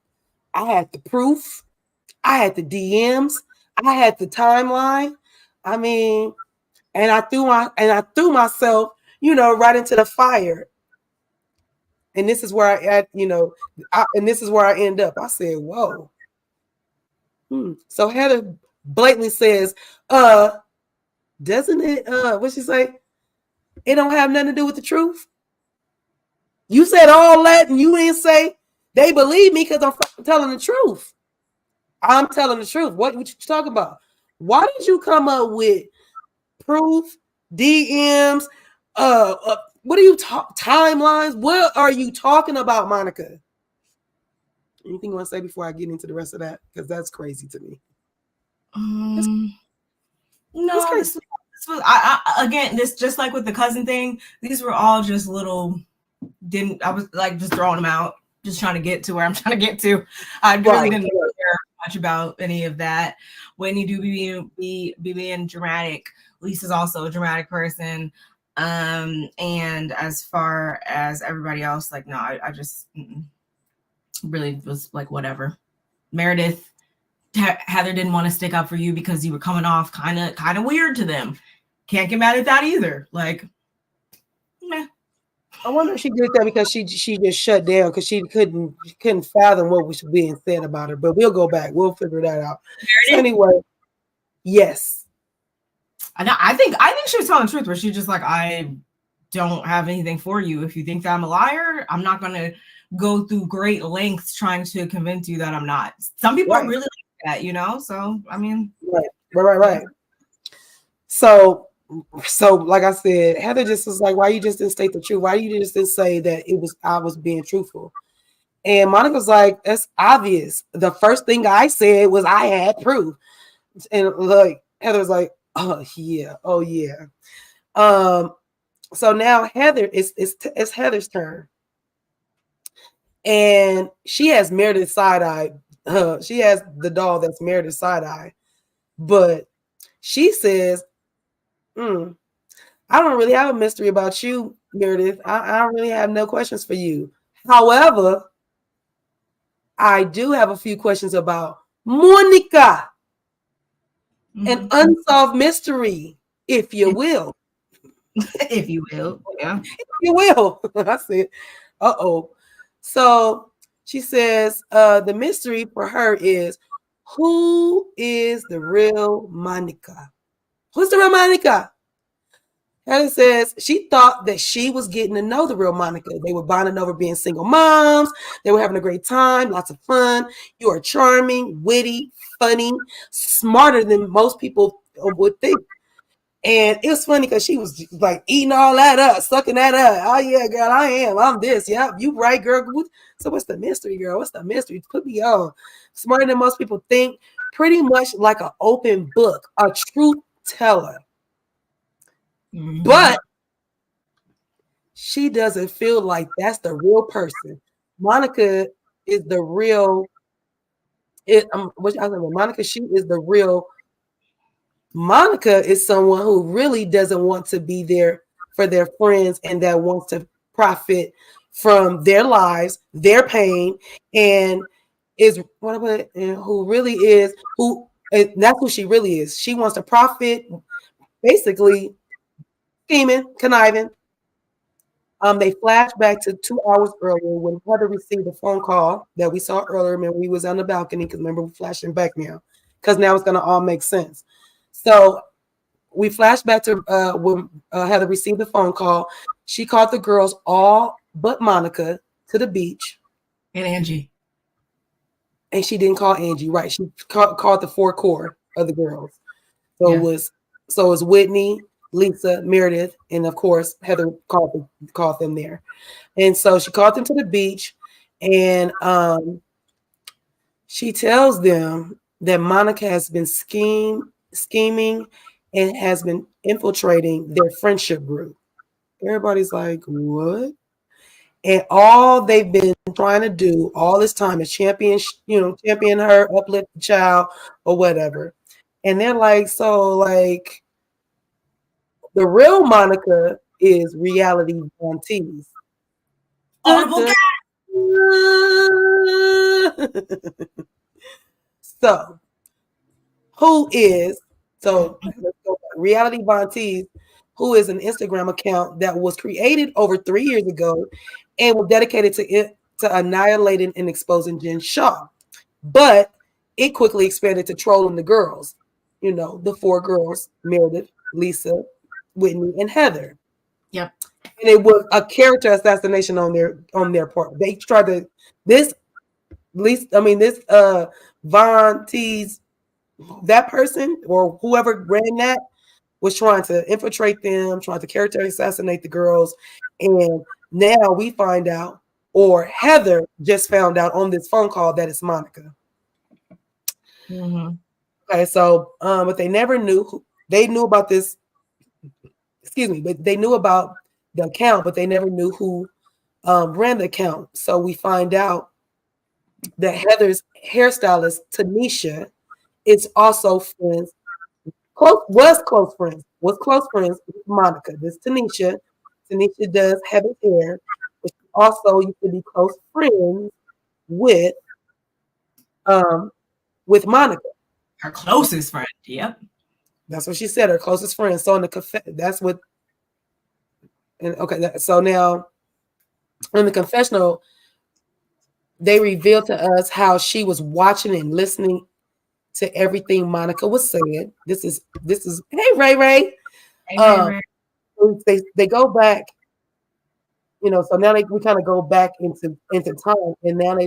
I had the proof, I had the DMs, I had the timeline. I mean, and I threw myself, right into the fire. And this is where this is where I end up. I said, whoa. So Heather blatantly says, doesn't it, what'd she say? It don't have nothing to do with the truth. You said all that and you didn't say they believe me because I'm telling the truth. I'm telling the truth. What you talking about? Why did you come up with proof, DMs, what are you timelines? What are you talking about, Monica? Anything you want to say before I get into the rest of that? Because that's crazy to me. No, this was again, this just like with the cousin thing, these were all just little, I was like just throwing them out, just trying to get to where I'm trying to get to. I really didn't care much about any of that. Whitney do be being dramatic. Lisa's also a dramatic person. And as far as everybody else, like, no, I just really was like, whatever. Meredith, Heather didn't want to stick up for you because you were coming off kind of weird to them. Can't get mad at that either. Like, meh. I wonder if she did that because she just shut down because she couldn't fathom what was being said about her. But we'll go back. We'll figure that out. So anyway, yes. I think she was telling the truth where she's just like, I don't have anything for you. If you think that I'm a liar, I'm not going to go through great lengths trying to convince you that I'm not. Some people are really like that, So, I mean. Right. So like I said, Heather just was like, why you just didn't state the truth? Why you just didn't say that I was being truthful? And Monica's like, that's obvious. The first thing I said was I had proof. And like Heather's like, oh yeah. So now Heather, it's Heather's turn. And she has Meredith side-eye. She has the doll that's Meredith side-eye. But she says, I don't really have a mystery about you, Meredith. I don't really have no questions for you. However, I do have a few questions about Monica. an unsolved mystery, if you will. If you will. Yeah. If you will. I said, uh-oh. So she says the mystery for her is, who is the real Monica? Who's the real Monica? Helen says she thought that she was getting to know the real Monica. They were bonding over being single moms. They were having a great time, lots of fun. You are charming, witty, funny, smarter than most people would think. And it was funny because she was like eating all that up, sucking that up. Oh yeah, girl, I am. I'm this. Yep, you right, girl. So what's the mystery, girl? What's the mystery? Put me on. Smarter than most people think. Pretty much like an open book, a truth teller. But she doesn't feel like that's the real person. Monica is the real. Monica, she is the real. Monica is someone who really doesn't want to be there for their friends and that wants to profit from their lives, their pain, and is who really is who. And that's who she really is. She wants to profit, basically scheming, conniving. They flash back to 2 hours earlier when Heather received a phone call that we saw earlier when we was on the balcony, because remember, we're flashing back now because now it's going to all make sense. So we flash back to when Heather received the phone call. She called the girls, all but Monica, to the beach. And Angie. And she didn't call Angie, right? She called the 4 core of the girls. So it was Whitney, Lisa, Meredith, and of course Heather called them there. And so she called them to the beach, and she tells them that Monica has been scheming and has been infiltrating their friendship group. Everybody's like, what? And all they've been trying to do all this time is champion her, uplift the child or whatever. And they're like, so like, the real Monica is reality on tease. So, who is Reality Von Tease, who is an Instagram account that was created over 3 years ago and was dedicated to annihilating and exposing Jen Shaw. But it quickly expanded to trolling the girls, the 4 girls, Meredith, Lisa, Whitney, and Heather. Yep. And it was a character assassination on their part. They tried to this Von Tease, that person or whoever ran that was trying to infiltrate them, trying to character assassinate the girls. And now we find out, or Heather just found out on this phone call, that it's Monica. Mm-hmm. Okay, so but they never knew. They knew about this. Excuse me, but they knew about the account, but they never knew who ran the account. So we find out that Heather's hairstylist, Tanisha, is also was close friends with Monica. This Tanisha does Heather's hair, but she also used to be close friends with Monica. Her closest friend. Yep. That's what she said, her closest friend. So in the that's what. And okay, so now in the confessional, they revealed to us how she was watching and listening to everything Monica was saying. This is hey Ray. Hey, Ray. They go back, so now we kind of go back into time, and now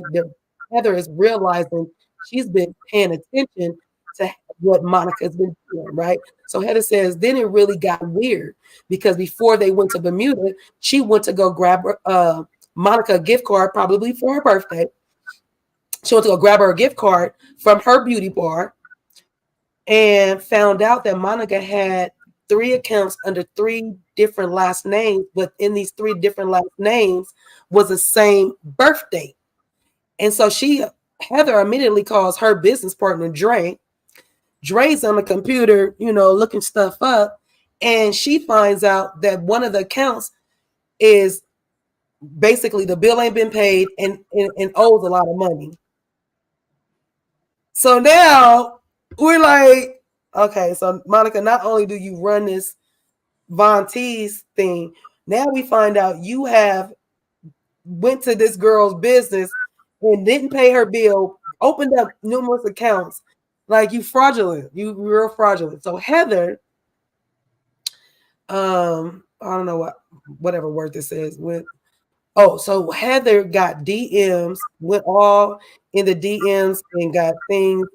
Heather is realizing she's been paying attention to what Monica's been doing, right? So Heather says, then it really got weird because before they went to Bermuda, she went to go grab Monica a gift card, probably for her birthday. She went to go grab her a gift card from her beauty bar and found out that Monica had 3 accounts under 3 different last names, but in these 3 different last names was the same birthday. And so Heather immediately calls her business partner, Dre. Dre's on the computer, looking stuff up, and she finds out that one of the accounts is basically the bill ain't been paid and owes a lot of money. So now we're like, Okay, so Monica, not only do you run this Von Teese thing, now we find out you have went to this girl's business and didn't pay her bill, opened up numerous accounts. Like you fraudulent. You real fraudulent. So Heather, I don't know whatever word this is, went. Oh, so Heather got DMs, went all in the DMs and got things.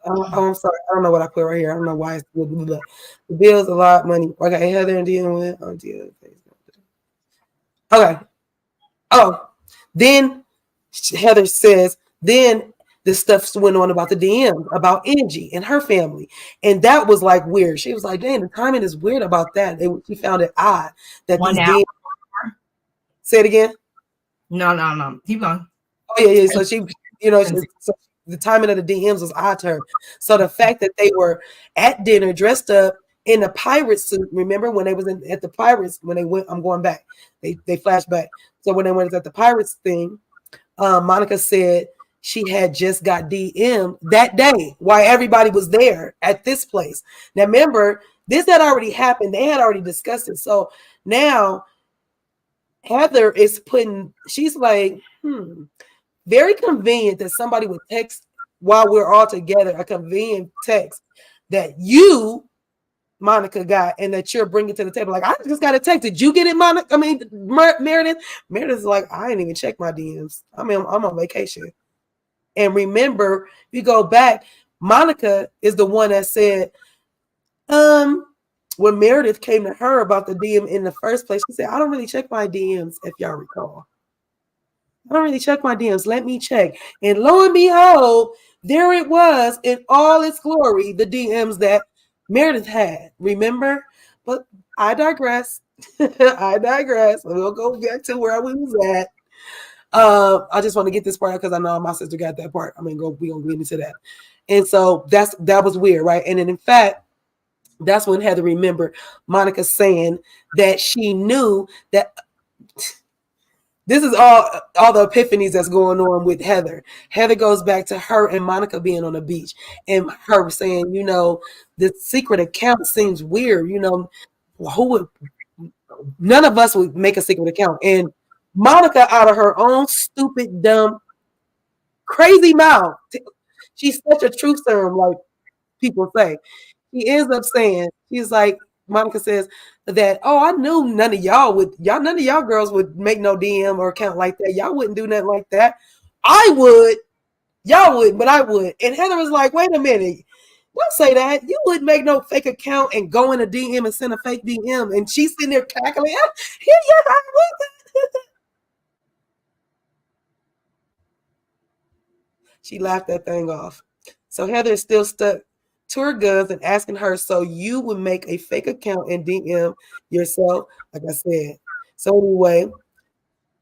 I'm sorry. I don't know what I put right here. I don't know why it's blah, blah, blah. The bill's a lot of money. Okay, Heather and DM went on DM. Okay. Oh, then Heather says, then the stuff went on about the DM, about Angie and her family. And that was like weird. She was like, dang, the timing is weird about that. She found it odd that these DMs. Say it again. No. Keep going. Oh, yeah. So she, so the timing of the DMs was odd to her. So the fact that they were at dinner dressed up in a pirate suit, remember when they was at the Pirates, when they went, I'm going back, they flashed back. So when they went at the Pirates thing, Monica said she had just got DM that day while everybody was there at this place. Now remember, this had already happened. They had already discussed it. So now Heather is she's like, very convenient that somebody would text while we're all together, a convenient text that you, Monica, got and that you're bringing to the table. Like, I just got a text. Did you get it, Monica? I mean, Meredith? Meredith's like, I didn't even check my DMs. I mean, I'm on vacation. And remember, if you go back, Monica is the one that said, when Meredith came to her about the DM in the first place, she said, I don't really check my DMs, if y'all recall. I don't really check my DMs. Let me check. And lo and behold, there it was in all its glory, the DMs that Meredith had. Remember? But I digress. I digress. We'll go back to where we was at. I just want to get this part because I know my sister got that part. We're gonna get into that. And so that was weird, right? And then in fact, that's when Heather remembered Monica saying that she knew that this is all the epiphanies that's going on with Heather. Heather goes back to her and Monica being on the beach and her saying, the secret account seems weird. None of us would make a secret account. And Monica, out of her own stupid, dumb, crazy mouth, she's such a truth serum, like people say. She ends up saying, she's like, Monica says that, I knew none of y'all girls would make no DM or account like that. Y'all wouldn't do nothing like that. I would. Y'all wouldn't, but I would. And Heather was like, wait a minute. Don't say that. You wouldn't make no fake account and go in a DM and send a fake DM. And she's sitting there cackling. She laughed that thing off. So Heather is still stuck to her guns and asking her, so you would make a fake account and DM yourself, like I said. So anyway,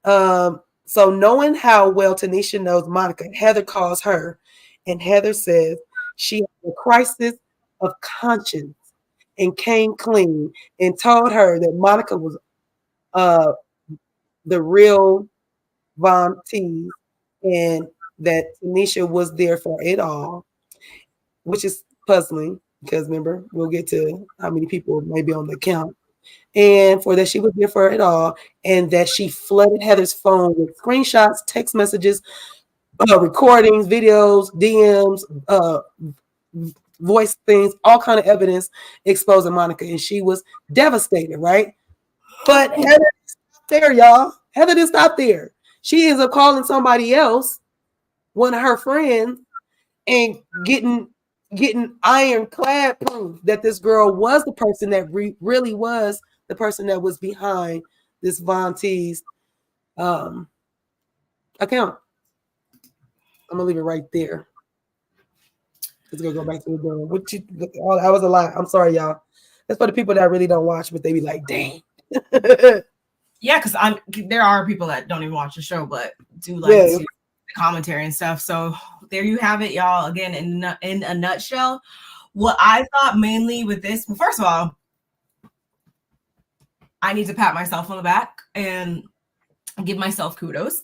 so knowing how well Tanisha knows Monica, Heather calls her, and Heather says she had a crisis of conscience and came clean and told her that Monica was the real Von Teese and that Tanisha was there for it all, which is puzzling because remember, we'll get to how many people may be on the account, and for that she was there for it all, and that she flooded Heather's phone with screenshots, text messages, recordings, videos, DMs, voice things, all kind of evidence exposing Monica, and she was devastated, right? But Heather didn't stop there, y'all. Heather didn't stop there. She ends up calling somebody else, one of her friends, and getting ironclad proof that this girl was the person that really was the person that was behind this Von Teese account. I'm gonna leave it right there. Let's go back to the door. That was a lot. I'm sorry, y'all. That's for the people that really don't watch, but they be like, dang. Yeah, because there are people that don't even watch the show, but do like the commentary and stuff. So there you have it, y'all. Again, in a nutshell, what I thought mainly with this, well, first of all, I need to pat myself on the back and give myself kudos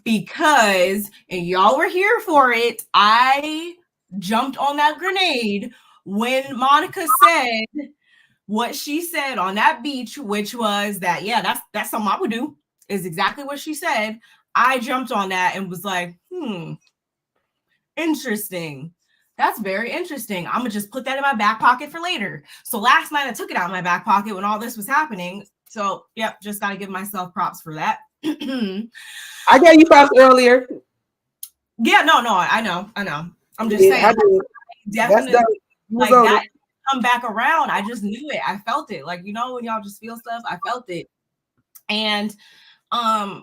because, and y'all were here for it, I jumped on that grenade when Monica said what she said on that beach, which was that, yeah, that's something I would do, is exactly what she said. I jumped on that and was like, interesting. That's very interesting. I'm gonna just put that in my back pocket for later. So last night I took it out of my back pocket when all this was happening. So yep, just gotta give myself props for that. I gave you props earlier. Yeah, no, I know. I'm just saying, definitely like that come back around. I just knew it. I felt it. Like, you know, when y'all just feel stuff, I felt it. And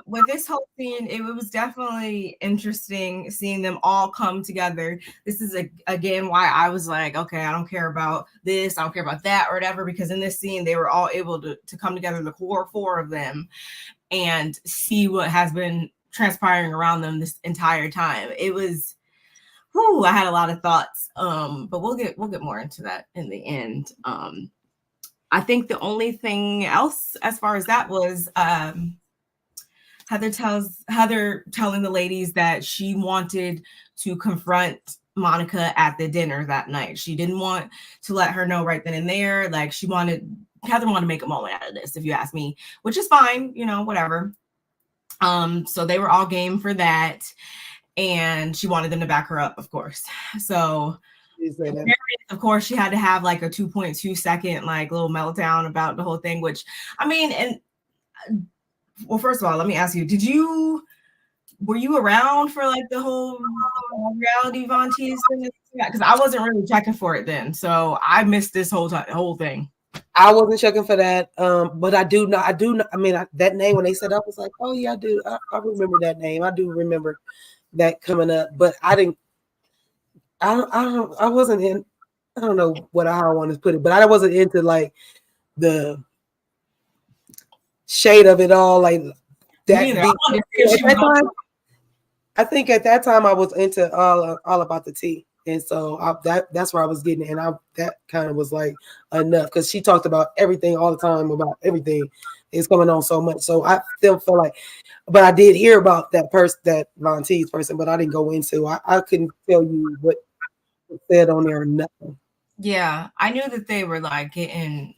with this whole scene, it was definitely interesting seeing them all come together. This is again why I was like, okay, I don't care about this, I don't care about that or whatever, because in this scene they were all able to come together, the core four of them, and see what has been transpiring around them this entire time. It was I had a lot of thoughts, but we'll get more into that in the end. I think the only thing else as far as that was Heather telling the ladies that she wanted to confront Monica at the dinner that night. She didn't want to let her know right then and there. Like, Heather wanted to make a moment out of this, if you ask me, which is fine, you know, whatever. So they were all game for that. And she wanted them to back her up, of course. So of course, she had to have like a 2.2 second like little meltdown about the whole thing, which, I mean, and well, first of all, let me ask you, were you around for like the whole reality Von Teese thing? Because I wasn't really checking for it then. So I missed this whole thing. I wasn't checking for that. But I do know, I mean, that name, when they said up, I was like, oh yeah, I do. I remember that name. I do remember that coming up, but I wasn't in, I don't know how I want to put it, but I wasn't into like the shade of it all, like that. I think at that time I was into all about the tea, and so that's where I was getting it, and that kind of was like enough, because she talked about everything all the time, about everything is going on so much. So I still feel like, but I did hear about that person, that Von Teese person, but I didn't go into. I couldn't tell you what was said on there or nothing. Yeah, I knew that they were like getting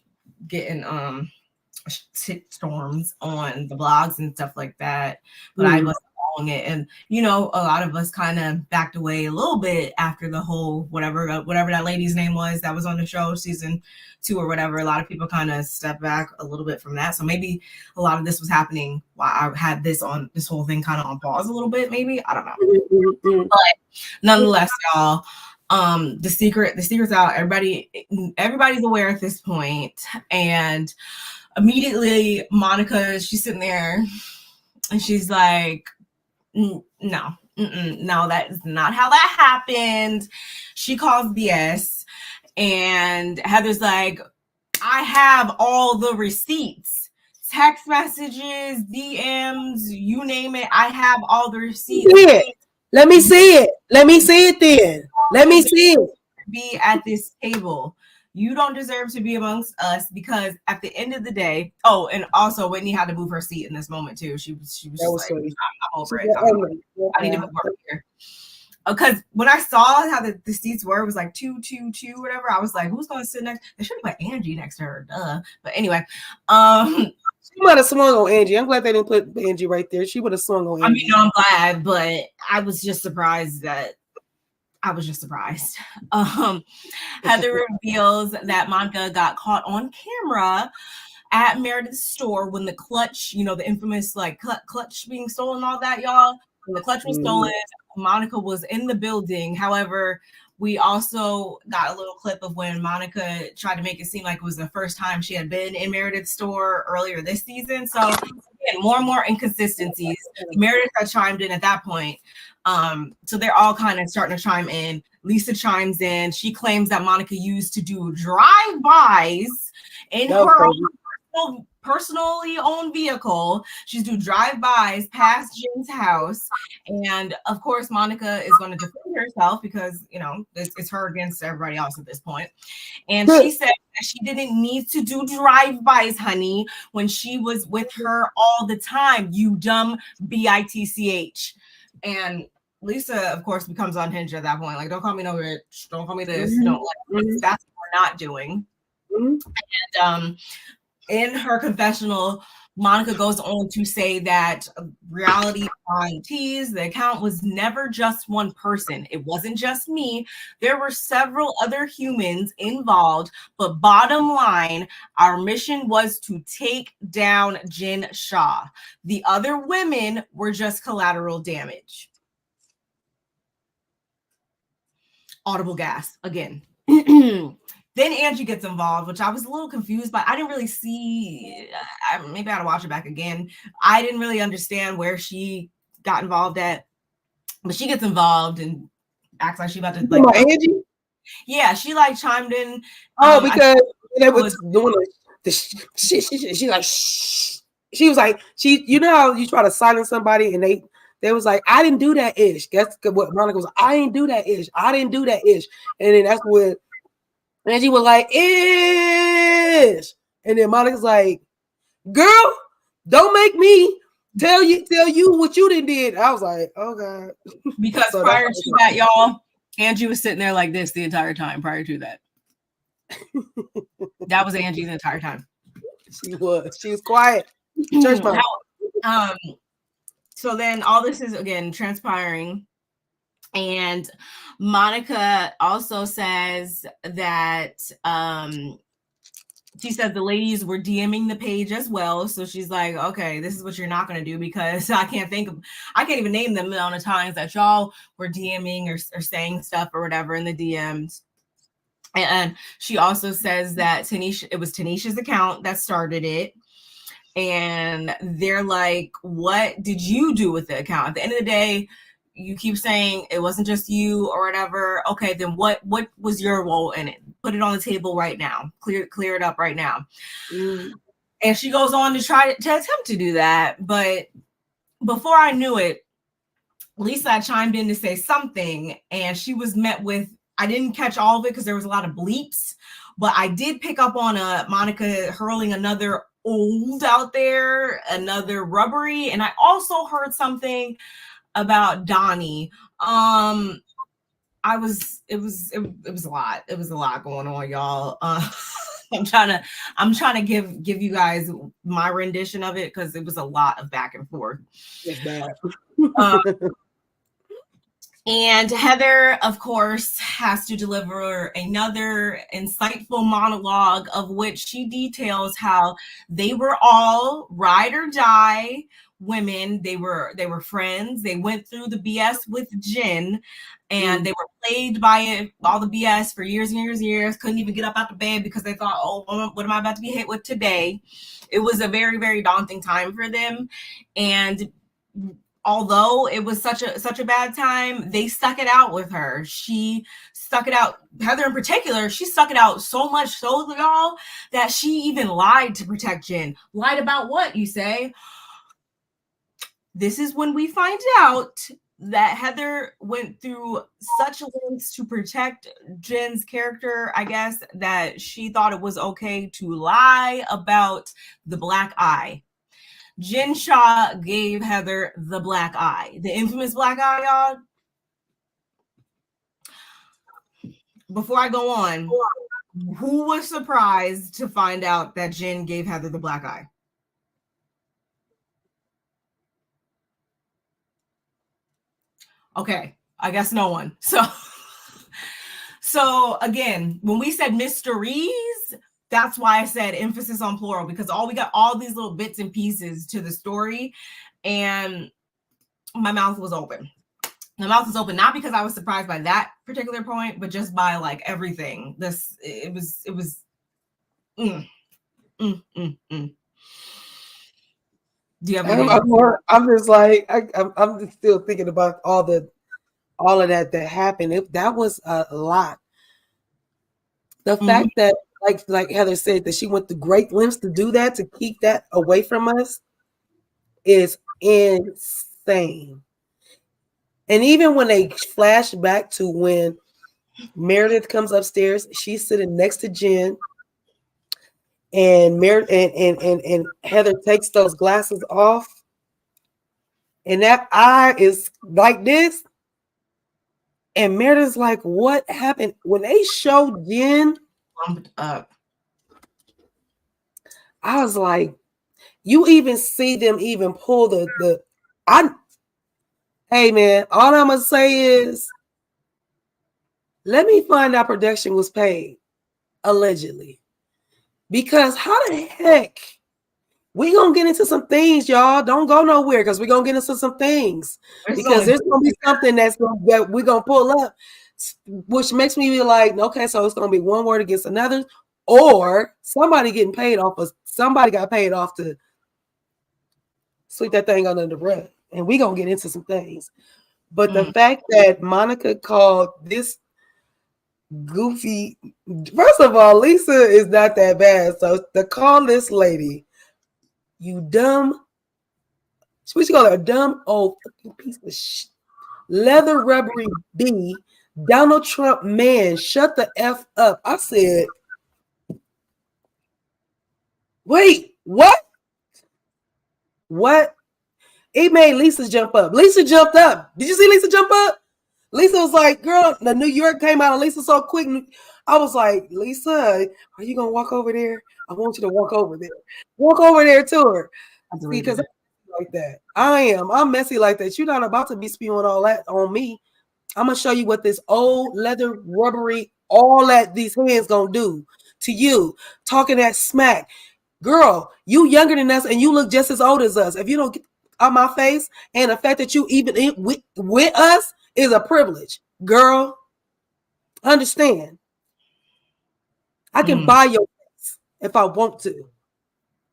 storms on the blogs and stuff like that, but I wasn't following it. And you know, a lot of us kind of backed away a little bit after the whole whatever that lady's name was that was on the show season 2 or whatever. A lot of people kind of stepped back a little bit from that. So maybe a lot of this was happening while I had this whole thing kind of on pause a little bit. Maybe, I don't know. But nonetheless, y'all. The secret's out. Everybody's aware at this point, and immediately Monica, she's sitting there and she's like, no, that is not how that happened. She calls BS, and Heather's like, I have all the receipts, text messages, DMs, you name it. I have all the receipts. Yeah. Let me see it. Let me see it then. Let me see it. Be at this table. You don't deserve to be amongst us, because at the end of the day, and also Whitney had to move her seat in this moment too. She was just like, I'm over it. I need to move over here. Because when I saw how the seats were, it was like 2, 2, 2, whatever. I was like, who's going to sit next? They should have put Angie next to her, duh. But anyway, she might have swung on Angie. I'm glad they didn't put Angie right there. She would have swung on Angie. I mean, no, I'm glad, but I was just surprised. Heather reveals that Monica got caught on camera at Meredith's store when the clutch, you know, the infamous like clutch being stolen, all that, y'all. When the clutch was stolen, Monica was in the building. However, we also got a little clip of when Monica tried to make it seem like it was the first time she had been in Meredith's store earlier this season. So again, more and more inconsistencies. Meredith had chimed in at that point. So they're all kind of starting to chime in. Lisa chimes in. She claims that Monica used to do drive-bys in her personally owned vehicle. She's do drive-bys past Jim's house, and of course Monica is going to defend herself because, you know, it's her against everybody else at this point. And she said that she didn't need to do drive-bys, honey, when she was with her all the time, you dumb bitch. And Lisa, of course, becomes unhinged at that point. Like, don't call me no bitch. Don't call me this. Mm-hmm. Don't. Like, that's what we're not doing. Mm-hmm. And in her confessional, Monica goes on to say that reality tease, the account was never just one person. It wasn't just me. There were several other humans involved, but bottom line, our mission was to take down Jen Shah. The other women were just collateral damage. Audible gas again. Then Angie gets involved, which I was a little confused by. I didn't really see. Maybe I gotta watch it back again. I didn't really understand where she got involved at, but she gets involved and acts like she about to like. Angie? Yeah, she like chimed in. Oh, because they was doing the she like shh. She was like you know how you try to silence somebody and they was like, I didn't do that ish. That's what Monica was. I didn't do that ish. I didn't do that ish. And then that's what Angie was like, ish. And then Monica's like, girl, don't make me tell you what you did. I was like, oh God. Because so prior to that, y'all, Angie was sitting there like this the entire time prior to that. That was Angie the entire time. She was quiet. Church so then all this is again transpiring. And Monica also says that she said the ladies were DMing the page as well. So she's like, okay, this is what you're not going to do, because I can't even name the amount of times that y'all were DMing or saying stuff or whatever in the DMs. And she also says that it was Tanisha's account that started it. And they're like, what did you do with the account? At the end of the day, you keep saying it wasn't just you or whatever. Okay, then what was your role in it? Put it on the table right now. Clear it up right now. And she goes on to try to attempt to do that. But before I knew it, Lisa chimed in to say something, and she was met with, I didn't catch all of it because there was a lot of bleeps, but I did pick up on Monica hurling another old out there, another rubbery, and I also heard something about Donnie. It was a lot. It was a lot going on, y'all. I'm trying to give you guys my rendition of it because it was a lot of back and forth. It's bad. And Heather, of course, has to deliver another insightful monologue of which she details how they were all ride or die women. They were friends. They went through the BS with Jen, and they were plagued by it, all the BS for years and years and years. Couldn't even get up out of bed because they thought, oh, what am I about to be hit with today? It was a very, very daunting time for them. And although it was such a bad time, they stuck it out with her. She stuck it out. Heather in particular, she stuck it out so much so, y'all, that she even lied to protect Jen. Lied about what, you say? This is when we find out that Heather went through such lengths to protect Jen's character, I guess, that she thought it was okay to lie about the black eye. Jen Shah gave Heather the black eye, the infamous black eye, y'all. Before I go on, who was surprised to find out that Jen gave Heather the black eye? Okay, I guess no one. So again, when we said mysteries, that's why I said emphasis on plural, because we got all these little bits and pieces to the story, and my mouth was open. My mouth was open, not because I was surprised by that particular point, but just by like everything. It was. Do you have I'm just like I'm just still thinking about all of that happened. That was a lot. The fact that like Heather said, that she went to great lengths to do that, to keep that away from us, is insane. And even when they flash back to when Meredith comes upstairs, she's sitting next to Jen, and and Heather takes those glasses off, and that eye is like this. And Meredith's like, what happened? When they showed Jen, Bumped up. I was like, you even see them even pull hey man, all I'm gonna say is let me find out production was paid, allegedly. Because how the heck we gonna get into some things, y'all. Don't go nowhere because we're gonna get into some things. Because there's gonna be something that we're gonna pull up, which makes me be like, okay, so it's gonna be one word against another, or somebody getting paid off of somebody got paid off to sweep that thing under the rug. And we gonna get into some things. But the fact that Monica called this goofy, first of all, Lisa is not that bad. So to call this lady, you dumb, we should call her a dumb old fucking piece of shit. Leather rubbery B, Donald Trump man, shut the F up. I said, wait, what? What? It made Lisa jump up. Lisa jumped up. Did you see Lisa jump up? Lisa was like, girl, the New York came out and Lisa so quick. I was like, Lisa, are you going to walk over there? I want you to walk over there. Walk over there to her. Because I'm like that. I'm messy like that. You're not about to be spewing all that on me. I'm going to show you what this old leather rubbery, all that these hands going to do to you. Talking that smack. Girl, you younger than us and you look just as old as us. If you don't get on my face, and the fact that you even with us is a privilege. Girl, understand. I can buy your face if I want to.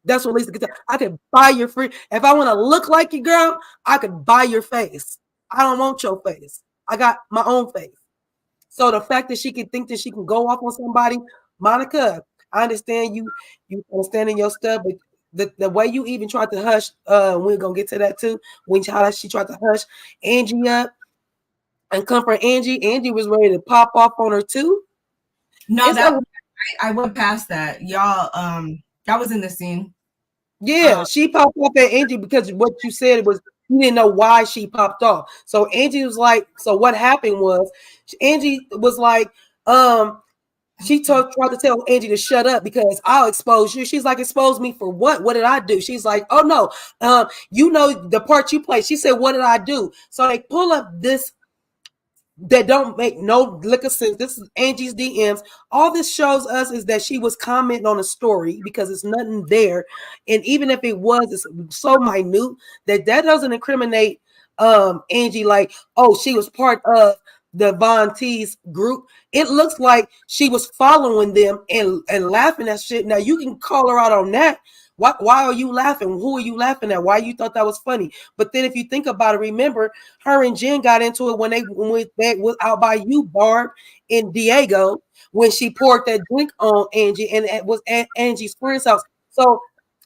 That's what Lisa can tell. I can buy your free. If I want to look like you, girl, I could buy your face. I don't want your face. I got my own face. So the fact that she can think that she can go off on somebody, Monica, I understand you understanding your stuff, but the way you even tried to hush, we're gonna get to that too. When she tried to hush Angie up and comfort Angie was ready to pop off on her too. No, I went past that. Y'all, that was in the scene. Yeah, she popped off at Angie because what you said was you didn't know why she popped off. So Angie was like, so what happened was Angie was like, she tried to tell Angie to shut up because I'll expose you. She's like, expose me for what? What did I do? She's like, oh no, you know the part you play. She said, what did I do? So they pull up this that don't make no lick of sense. This is Angie's DMs. All this shows us is that she was commenting on a story because it's nothing there. And even if it was, it's so minute that doesn't incriminate Angie like, oh, she was part of the Von T's group. It looks like she was following them and laughing at shit. Now you can call her out on that. Why are you laughing? Who are you laughing at? Why you thought that was funny? But then if you think about it, remember her and Jen got into it when they was out by you, Barb, in Diego, when she poured that drink on Angie and it was at Angie's friend's house. So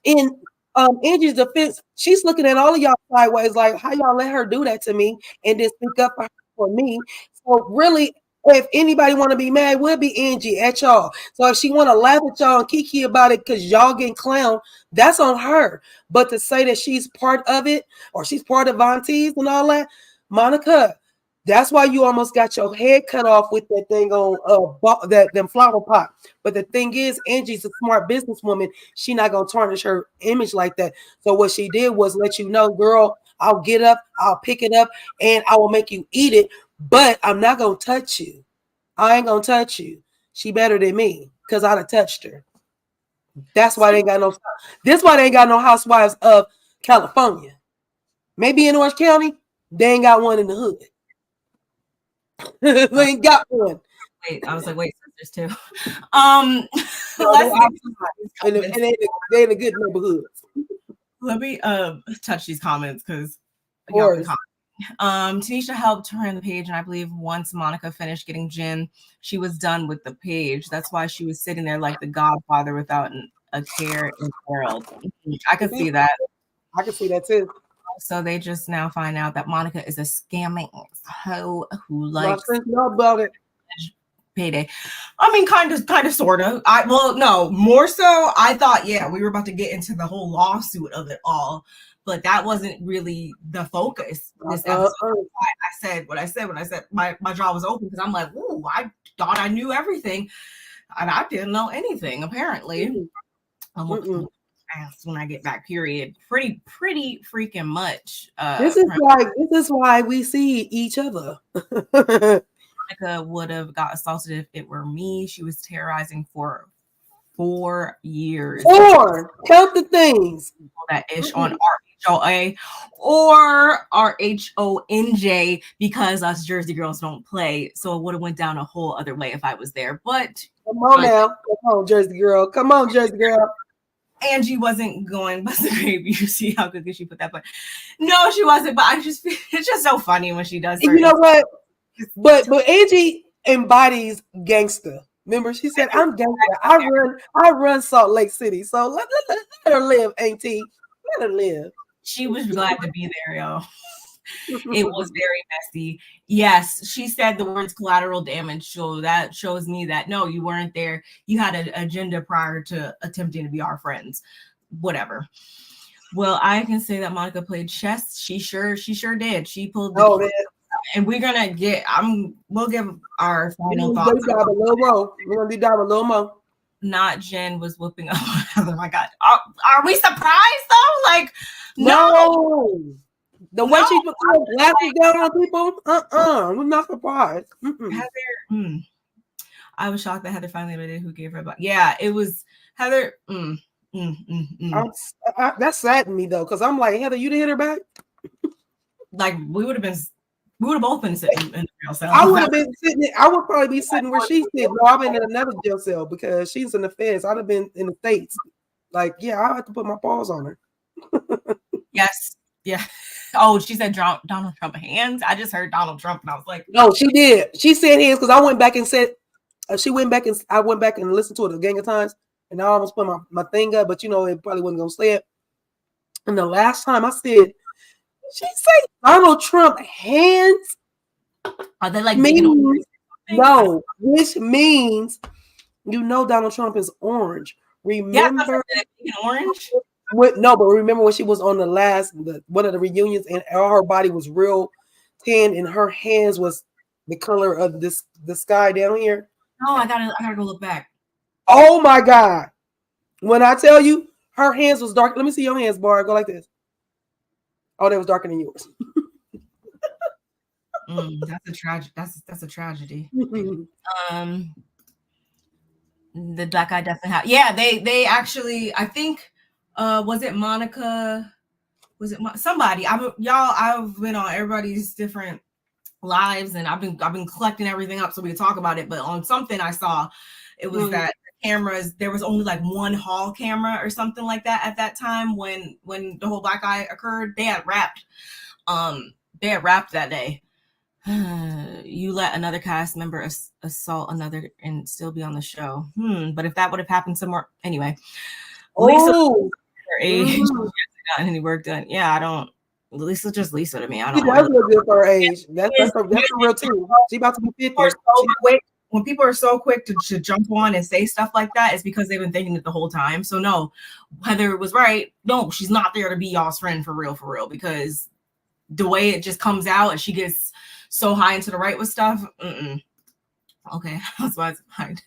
in Angie's defense, she's looking at all of y'all sideways like, how y'all let her do that to me and then speak up for me. So really, if anybody want to be mad, we'll be Angie at y'all. So if she want to laugh at y'all and kiki about it because y'all getting clown, that's on her. But to say that she's part of it or she's part of Von T's and all that, Monica, that's why you almost got your head cut off with that thing on them flower pot. But the thing is, Angie's a smart businesswoman. She not gonna tarnish her image like that. So what she did was let you know, girl, I'll get up, I'll pick it up, and I will make you eat it. But I'm not gonna touch you. I ain't gonna touch you. She better than me because I'd have touched her. That's why they ain't got no. This why they ain't got no Housewives of California. Maybe in Orange County, they ain't got one in the hood. They ain't got one. Wait, I was like, wait, sisters too. They in a good neighborhood. Let me touch these comments because y'all can comment. Tanisha helped her in the page, and I believe once Monica finished getting Jen, she was done with the page. That's why she was sitting there like the Godfather without a care in the world. I could see that. I can see that too. So they just now find out that Monica is a scamming hoe who likes know about it. Payday. I mean, kind of, sort of. No, more so. I thought, yeah, we were about to get into the whole lawsuit of it all. But that wasn't really the focus this episode. I said what I said when I said my jaw was open, because I'm like, ooh, I thought I knew everything, and I didn't know anything apparently. When I get back, period. Pretty freaking much. This is why we see each other. Monica would have got assaulted if it were me. She was terrorizing for 4 years. 4. Count the things. That ish on RHOA or RHONJ, because us Jersey girls don't play. So it would have went down a whole other way if I was there. But come on now. Come on, Jersey girl. Come on, Jersey girl. Angie wasn't going bust the grape. You see how good she put that, but no, she wasn't. But it's just so funny when she does. You know what? But Angie embodies gangster. Remember, she said, "I'm gangster. I run Salt Lake City. So let her live, Auntie. Let her live." She was glad to be there, yo. It was very messy. Yes, she said the words collateral damage, so that shows me that no, you weren't there. You had an agenda prior to attempting to be our friends. Whatever. Well, I can say that Monica played chess. She sure did. She pulled the and we're gonna get we'll give our final thoughts. We're gonna do that a little more. Not Jen was whooping up. Oh my God. Are we surprised though? Like, no. The way she put laughing down on people, we're not surprised. Heather, I was shocked that Heather finally admitted who gave her back. Yeah, it was Heather. That saddened me though, because I'm like, Heather, you didn't hit her back. Like we would have both been sitting in the jail cell. I would probably be sitting where she's sitting. No, I've been in another jail cell because she's in the feds. I'd have been in the States. Like, yeah, I have to put my paws on her. Yes. Yeah. Oh, she said Donald Trump hands. I just heard Donald Trump, and I was like, no, she did. She said hands because I went back and said I went back and listened to it a gang of times, and I almost put my thing up, but it probably wasn't gonna say it. And the last time I said, she said Donald Trump hands. Are they like no, which means Donald Trump is orange. Remember orange? No, but remember when she was on one of the reunions and all her body was real tan and her hands was the color of the sky down here? No, I gotta go look back. Oh my God. When I tell you her hands was dark. Let me see your hands, Barb. Go like this. Oh, they was darker than yours. That's a tragedy. That's a tragedy. The black guy definitely had. Yeah, they actually, I think, was it Monica? Was it somebody? I've been on everybody's different lives, and I've been collecting everything up so we can talk about it. But on something I saw, it was that cameras, there was only like one hall camera or something like that at that time when the whole black eye occurred. They had wrapped that day. You let another cast member assault another and still be on the show. But if that would have happened somewhere anyway. Lisa, her age, she hasn't gotten any work done. Yeah, I don't. Lisa's just Lisa to me. I don't. She does look good for her age. That's a real team. She about to be 50. When people are so quick to jump on and say stuff like that, it's because they've been thinking it the whole time. So no, Heather was right. No, she's not there to be y'all's friend for real, because the way it just comes out and she gets so high into the right with stuff. Okay, that's why it's fine.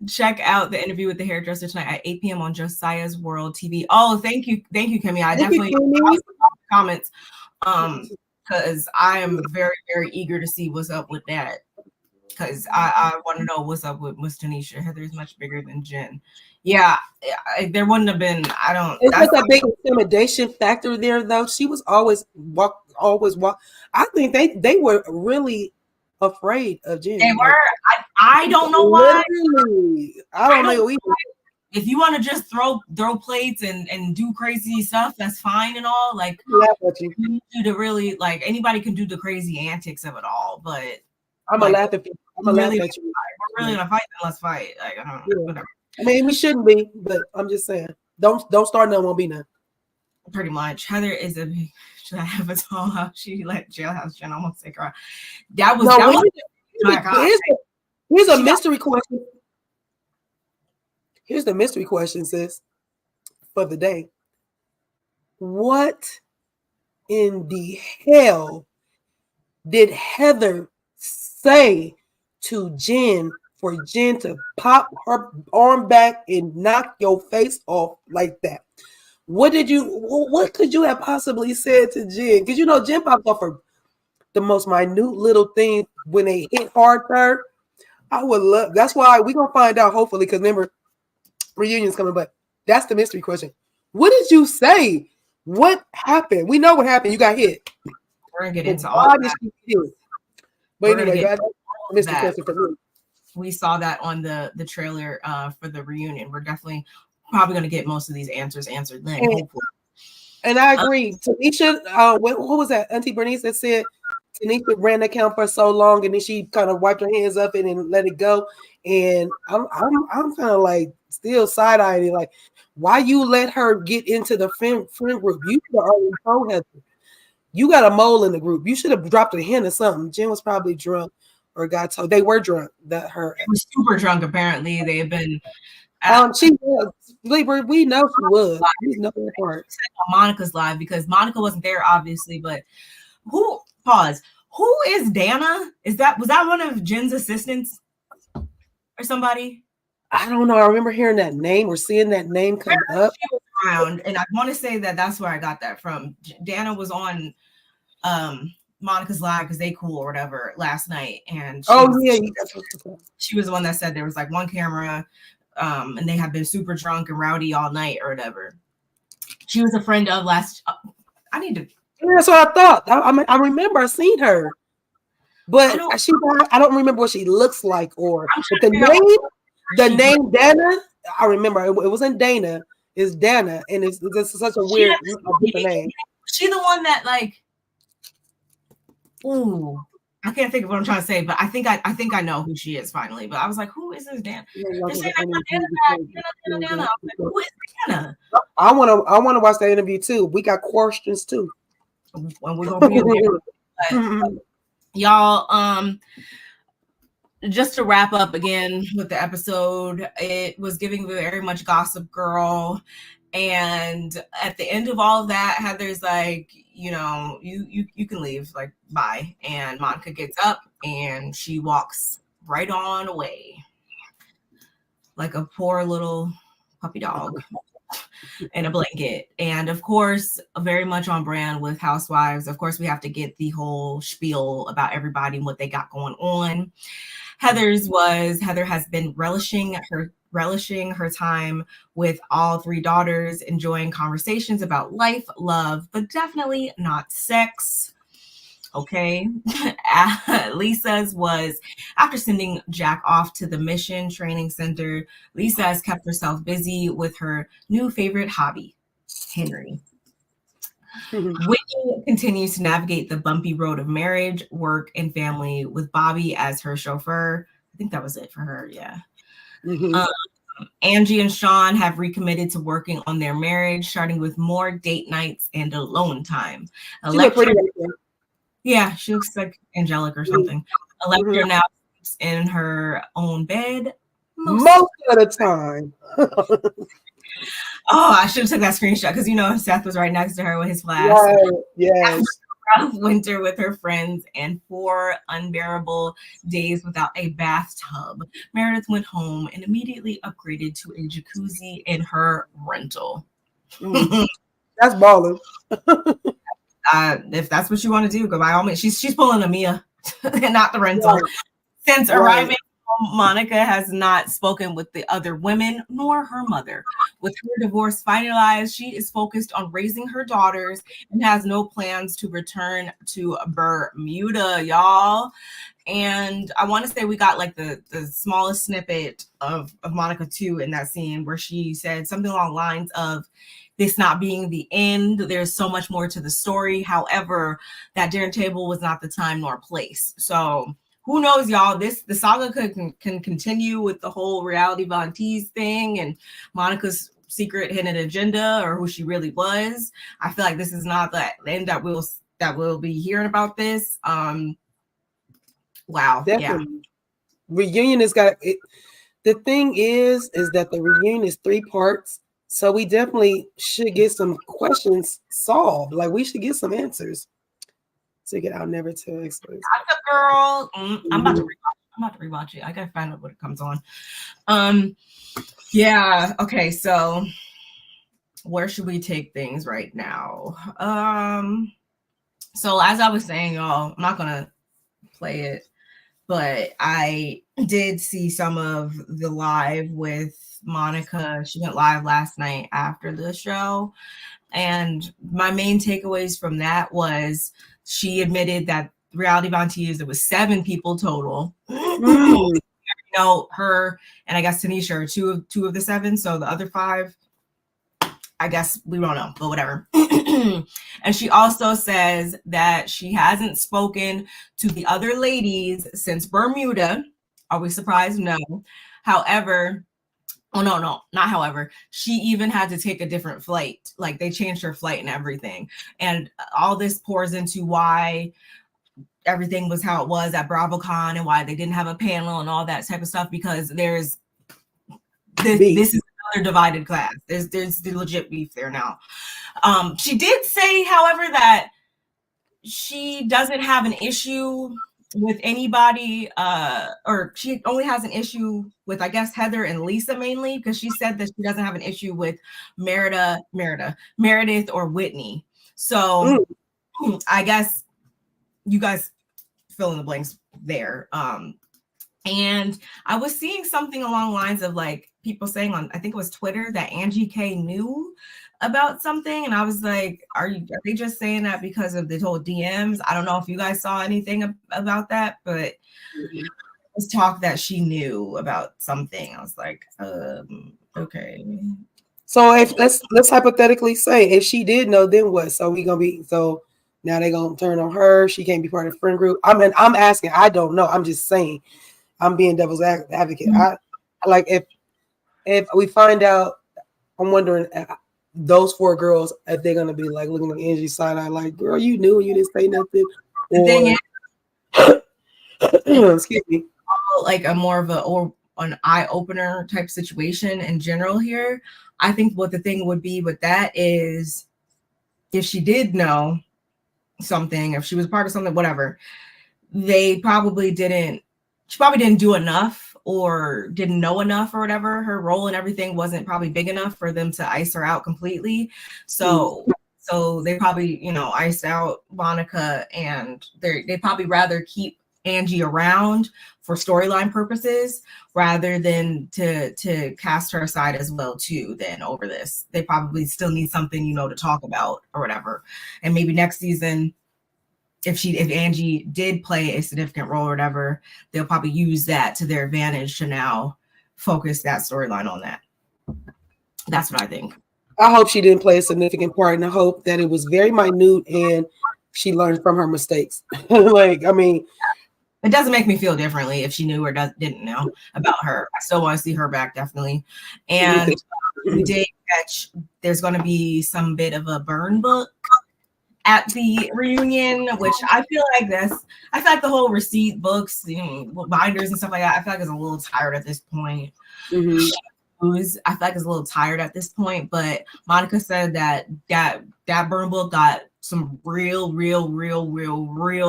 Check out the interview with the hairdresser tonight at 8 p.m. on Josiah's World TV. Oh, thank you, Kimmy. I definitely comments because I am very, very eager to see what's up with that. Because I want to know what's up with Miss Tanisha. Heather's much bigger than Jen. Yeah, there wouldn't have been. I don't. It's like a big intimidation factor there, though. She was always walk. I think they were really afraid of Jen. They were. I don't know why. I don't know either. If you want to just throw plates and do crazy stuff, that's fine and all. Like, you need to really, like, anybody can do the crazy antics of it all, but I'm gonna laugh at you. We're really gonna fight, then let's fight. Like, I don't know. Whatever. I mean, we shouldn't be, but I'm just saying, don't start none, won't be none. Pretty much. Heather is a big. Should I have a tall house? She let Jailhouse Jen almost take her. That was. Here's a mystery question. Here's the mystery question, sis, for the day. What in the hell did Heather say to Jen for Jen to pop her arm back and knock your face off like that? What could you have possibly said to Jen? Because you know Jen popped off her the most minute little thing when they hit hard third. I would love. That's why we're gonna find out hopefully. Because remember, reunion's coming, but that's the mystery question. What did you say? What happened? We know what happened. You got hit. We're gonna get into all that. But anyway, that's the mystery question for me. We saw that on the trailer for the reunion. We're definitely probably gonna get most of these answers answered then, hopefully. And I agree. Tanisha, what was that? Auntie Bernice that said Tanisha ran the account for so long, and then she kind of wiped her hands up and let it go. And I'm kind of like still side eyeing, like, why you let her get into the friend group? You should have already told Heather. You got a mole in the group. You should have dropped a hint or something. Jen was probably drunk or got told. They were drunk. That her was super drunk. Apparently, they had been. She was. We know she was. We know that part. Monica's live because Monica wasn't there, obviously. But who is Dana? Was that one of Jen's assistants or somebody? I don't know. I remember hearing that name or seeing that name come up. She was around, and I want to say that's where I got that from. Dana was on Monica's live because they cool or whatever last night, and she was the one that said there was like one camera. And they have been super drunk and rowdy all night or whatever. She was a friend of last. I need to. Yeah, that's what I thought. I remember I seen her, but I don't remember what she looks like or the name Dana. I remember it wasn't Dana. It's Dana, and it's such a weird different name. She the one that like. Ooh. I can't think of what I'm trying to say, but I think I know who she is finally. But I was like, who is this Dana? They're saying Dana. Who is Dana? I want to watch that interview too. We got questions too. When we're gonna be in there. Y'all, just to wrap up again with the episode, it was giving very much Gossip Girl. And at the end of all of that, Heather's like, you know, you can leave, like, bye. And Monica gets up and she walks right on away like a poor little puppy dog in a blanket. And of course, very much on brand with Housewives. Of course, we have to get the whole spiel about everybody and what they got going on. Heather has been relishing her time with all three daughters, enjoying conversations about life, love, but definitely not sex. Okay. Lisa's was, after sending Jack off to the Mission Training Center, Lisa has kept herself busy with her new favorite hobby, Henry. Whitney continues to navigate the bumpy road of marriage, work, and family with Bobby as her chauffeur. I think that was it for her. Yeah. Angie and Sean have recommitted to working on their marriage, starting with more date nights and alone time. Yeah, she looks like angelic or something. Electra now sleeps in her own bed most of the time. Oh, I should have took that screenshot because you know Seth was right next to her with his flask. Yes. Rough winter with her friends and 4 unbearable days without a bathtub, Meredith went home and immediately upgraded to a jacuzzi in her rental. That's baller. If that's what you want to do, go by all means. She's pulling a Mia and not the rental. Right. Since arriving home, Monica has not spoken with the other women nor her mother. With her divorce finalized, she is focused on raising her daughters and has no plans to return to Bermuda, y'all. And I want to say we got like the smallest snippet of Monica too in that scene where she said something along the lines of this not being the end. There's so much more to the story. However, that dinner table was not the time nor place. So who knows, y'all? The saga can continue with the whole reality Von Teese thing and Monica's secret hidden agenda or who she really was. I feel like this is not the end that we'll be hearing about this. Wow. Definitely. Yeah. Reunion has got it. The thing is that the reunion is 3 parts. So we definitely should get some questions solved. Like we should get some answers. ticket. I'll never tell. Girl, I'm about to rewatch it. I gotta find out when it comes on. Yeah. Okay. So, where should we take things right now? So as I was saying, y'all, I'm not gonna play it, but I did see some of the live with Monica. She went live last night after the show, and my main takeaways from that was she admitted that reality volunteers, there was 7 people total. Her and I guess Tanisha are two of the 7, so the other 5, I guess we don't know, but whatever. And she also says that she hasn't spoken to the other ladies since Bermuda. Are we surprised? No. However, not however, she even had to take a different flight. Like, they changed her flight and everything. And all this pours into why everything was how it was at BravoCon and why they didn't have a panel and all that type of stuff, because this is another divided class. There's the legit beef there now. She did say, however, that she doesn't have an issue with anybody, or she only has an issue with, I guess, Heather and Lisa mainly, because she said that she doesn't have an issue with Meredith or Whitney. So I guess you guys fill in the blanks there. And I was seeing something along the lines of like people saying on, I think it was Twitter, that Angie K knew about something. And I was like, are they just saying that because of the whole DMs? I don't know if you guys saw anything about that, but it was talk that she knew about something. I was like, okay. So if let's hypothetically say if she did know, then what? So now they're gonna turn on her. She can't be part of the friend group. I mean, I'm asking. I don't know. I'm just saying. I'm being devil's advocate. I like if we find out. I'm wondering those 4 girls, if they're gonna be like looking at Angie's side eye, like, girl, you knew and you didn't say nothing. Excuse me. Like a more of an eye opener type situation in general here. I think what the thing would be with that is if she did know something, if she was part of something, whatever, she probably didn't do enough or didn't know enough or whatever. Her role and everything wasn't probably big enough for them to ice her out completely. So they probably, iced out Monica, and they probably rather keep Angie around for storyline purposes rather than to cast her aside as well too. Then over this, they probably still need something, to talk about or whatever. And maybe next season, if Angie did play a significant role or whatever, they'll probably use that to their advantage to now focus that storyline on that. That's what I think. I hope she didn't play a significant part, and I hope that it was very minute and she learned from her mistakes. Like, I mean, it doesn't make me feel differently if she knew or didn't know about her. I still want to see her back, definitely. And we did catch there's going to be some bit of a burn book at the reunion, which I feel like the whole receipt books, binders and stuff like that, I feel like it's a little tired at this point. I feel like it's a little tired at this point, but Monica said that burn book got some real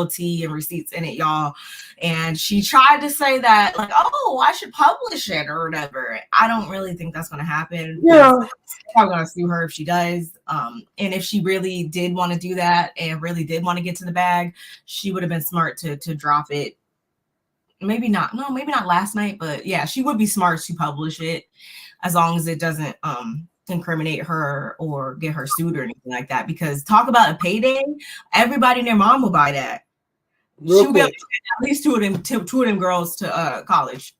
tea and receipts in it, y'all. And she tried to say that, like, oh, I should publish it or whatever. I don't really think that's going to happen. Yeah. I'm going to sue her if she does. And if she really did want to do that and really did want to get to the bag, she would have been smart to drop it. Maybe not last night, but yeah, she would be smart to publish it as long as it doesn't incriminate her or get her sued or anything like that. Because talk about a payday, everybody and their mom will buy that. She would be able to send at least two of them girls to college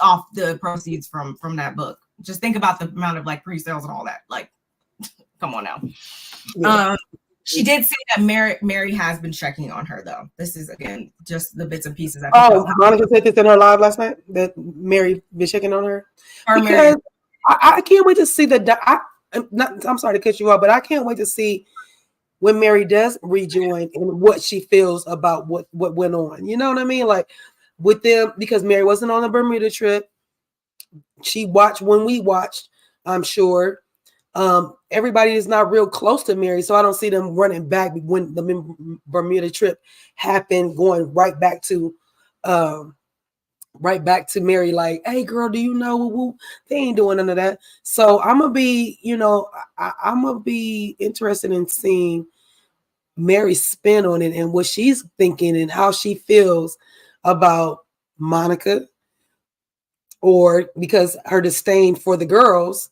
off the proceeds from that book. Just think about the amount of like pre-sales and all that. Like, come on now. Yeah. She did say that Mary has been checking on her, though. This is, again, just the bits and pieces. Monica said this in her live last night, that Mary been checking on her. Because I can't wait to see I'm sorry to cut you off, but I can't wait to see when Mary does rejoin and what she feels about what went on. You know what I mean? Like with them, because Mary wasn't on the Bermuda trip. She watched when we watched, I'm sure. Everybody is not real close to Mary, so I don't see them running back when the Bermuda trip happened, going right back to Mary, like, hey girl, do you know they ain't doing none of that. So I'm gonna be, I'm gonna be interested in seeing Mary's spin on it and what she's thinking and how she feels about Monica, or because her disdain for the girls,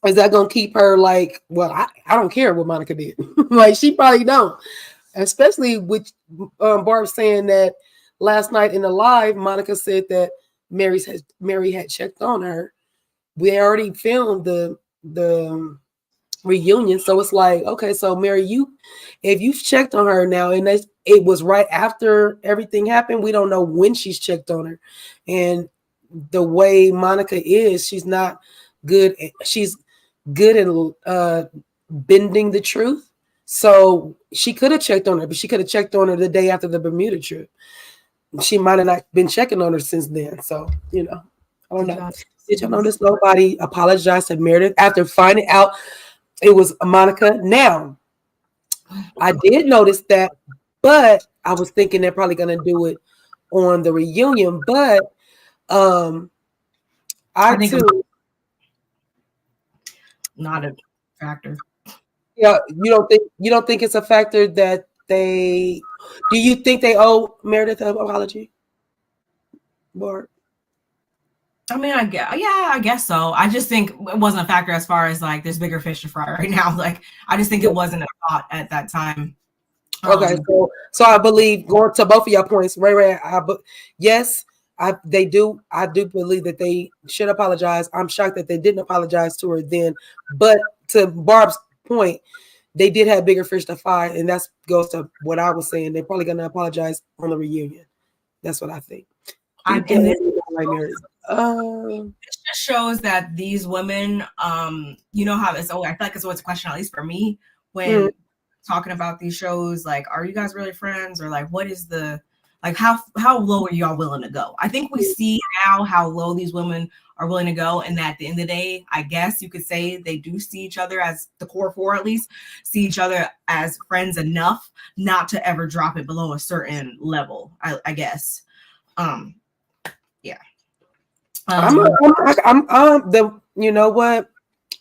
is that gonna keep her like, well, I don't care what Monica did. Like, she probably don't, especially with Barb saying that last night in the live, Monica said that Mary had checked on her. We already filmed the reunion, so it's like, okay, so Mary, if you've checked on her now, and it was right after everything happened, we don't know when she's checked on her. And the way Monica is, she's not good. She's good at bending the truth. So she could have checked on her, but she could have checked on her the day after the Bermuda trip. She might have not been checking on her since then. So, I don't know. Did y'all notice nobody apologized to Meredith after finding out it was Monica? Now, I did notice that, but I was thinking they're probably going to do it on the reunion. But I think too, not a factor. Yeah, you don't think it's a factor that they? Do you think they owe Meredith an apology, Barb? I mean, I guess so. I just think it wasn't a factor as far as like there's bigger fish to fry right now. Like, I just think it wasn't a thought at that time. Okay, so I believe, going to both of your points, Ray, yes, they do. I do believe that they should apologize. I'm shocked that they didn't apologize to her then. But to Barb's point, they did have bigger fish to fry, and that goes to what I was saying. They're probably going to apologize on the reunion. That's what I think. This just shows that these women, you know how it's always, I feel like it's always a question, at least for me, when talking about these shows, like, are you guys really friends, or like, what is the, like, how low are y'all willing to go? I think we see now how low these women are willing to go, and that at the end of the day, I guess you could say they do see each other as the core four, at least see each other as friends enough not to ever drop it below a certain level, I guess. Yeah. You know what?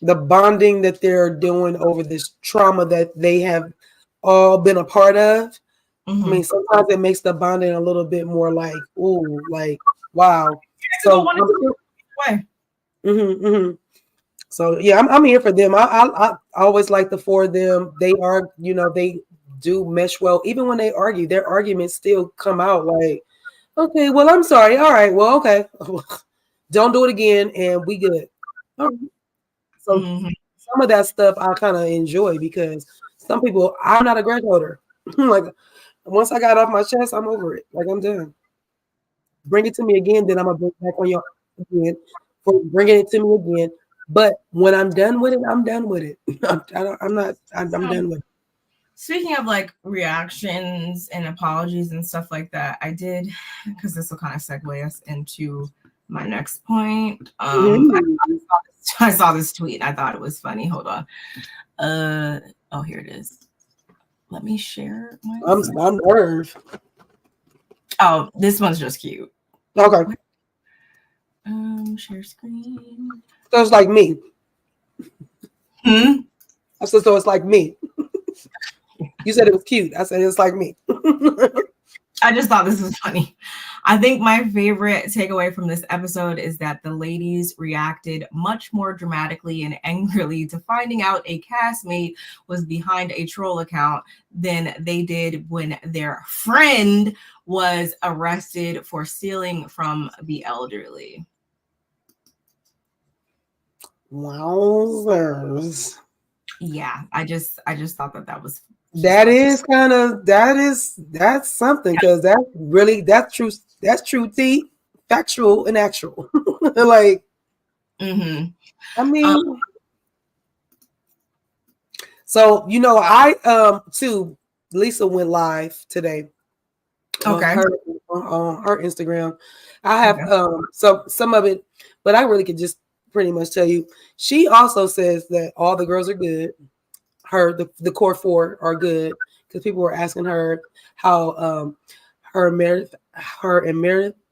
The bonding that they're doing over this trauma that they have all been a part of. I mean, sometimes it makes the bonding a little bit more like, ooh, like, wow. So, so yeah, I'm here for them. I always like the four of them. They are, they do mesh well. Even when they argue, their arguments still come out like, okay, well, I'm sorry. All right, well, okay. Don't do it again, and we good. So some of that stuff I kind of enjoy, because some people, I'm not a grudge holder. Like, once I got off my chest, I'm over it. Like, I'm done. Bring it to me again, then I'm gonna bring it back on your again for bringing it to me again. But when I'm done with it, I'm done with it. I'm done with it. Speaking of like reactions and apologies and stuff like that, I did, because this will kind of segue us into my next point. I saw this tweet. I thought it was funny. Hold on. Oh, here it is. Let me share. I'm nervous. Oh, this one's just cute. Okay. Share screen. So it's like me. I said, so it's like me. You said it was cute. I said it's like me. I just thought this was funny. I think my favorite takeaway from this episode is that the ladies reacted much more dramatically and angrily to finding out a castmate was behind a troll account than they did when their friend was arrested for stealing from the elderly. Wowzers. Yeah, I just thought that was that's something, because that's true tea, factual and actual. Like, I mean, so I too, Lisa went live today. Okay. On her Instagram. I have some of it, but I really could just pretty much tell you. She also says that all the girls are good. The core four are good because people were asking her how her and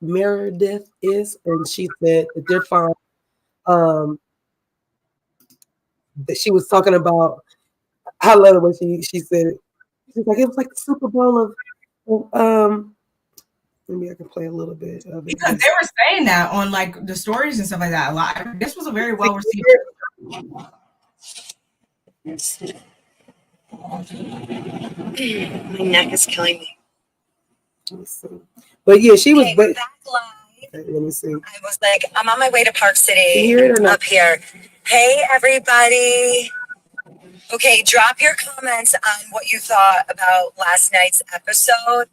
Meredith is, and she said that they're fine. That she was talking about. I love it when she said it. She's like, it was like the Super Bowl of maybe I can play a little bit of it. Because they were saying that on like the stories and stuff like that a lot. This was a very well received. My neck is killing me. Let me see. But yeah, she was. Okay, But back live. okay, let me see. I was like, I'm on my way to Park City. Can you hear it or not? Up here. Hey, everybody. Okay, drop your comments on what you thought about last night's episode.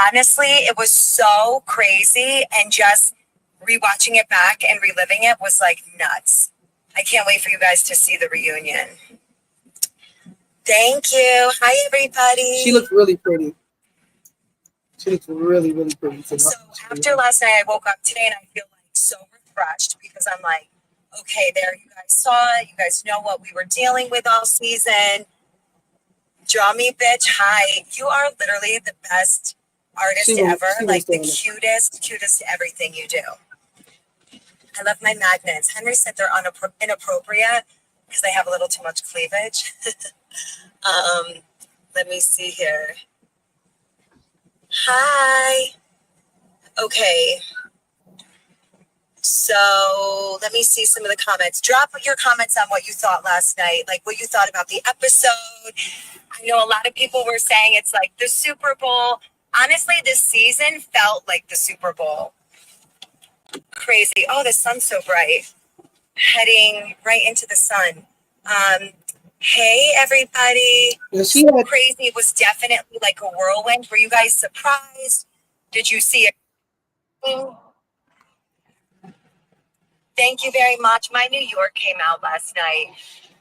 Honestly, it was so crazy, and just rewatching it back and reliving it was like nuts. I can't wait for you guys to see the reunion. Thank you. Hi, everybody. She looks really pretty. She looks really, really pretty. So after last night, I woke up today and I feel like so refreshed because I'm like, okay, there, you guys saw it. You guys know what we were dealing with all season. Draw me, bitch. Hi. You are literally the best artist ever. Like the cutest everything you do. I love my magnets. Henry said they're inappropriate because they have a little too much cleavage. Let me see here. Hi. Okay. So let me see some of the comments. Drop your comments on what you thought last night, like what you thought about the episode. I know a lot of people were saying it's like the Super Bowl. Honestly, this season felt like the Super Bowl. Crazy. Oh, the sun's so bright. Heading right into the sun. Hey, everybody. So crazy. It was definitely like a whirlwind. Were you guys surprised? Did you see it? Thank you very much. My New York came out last night.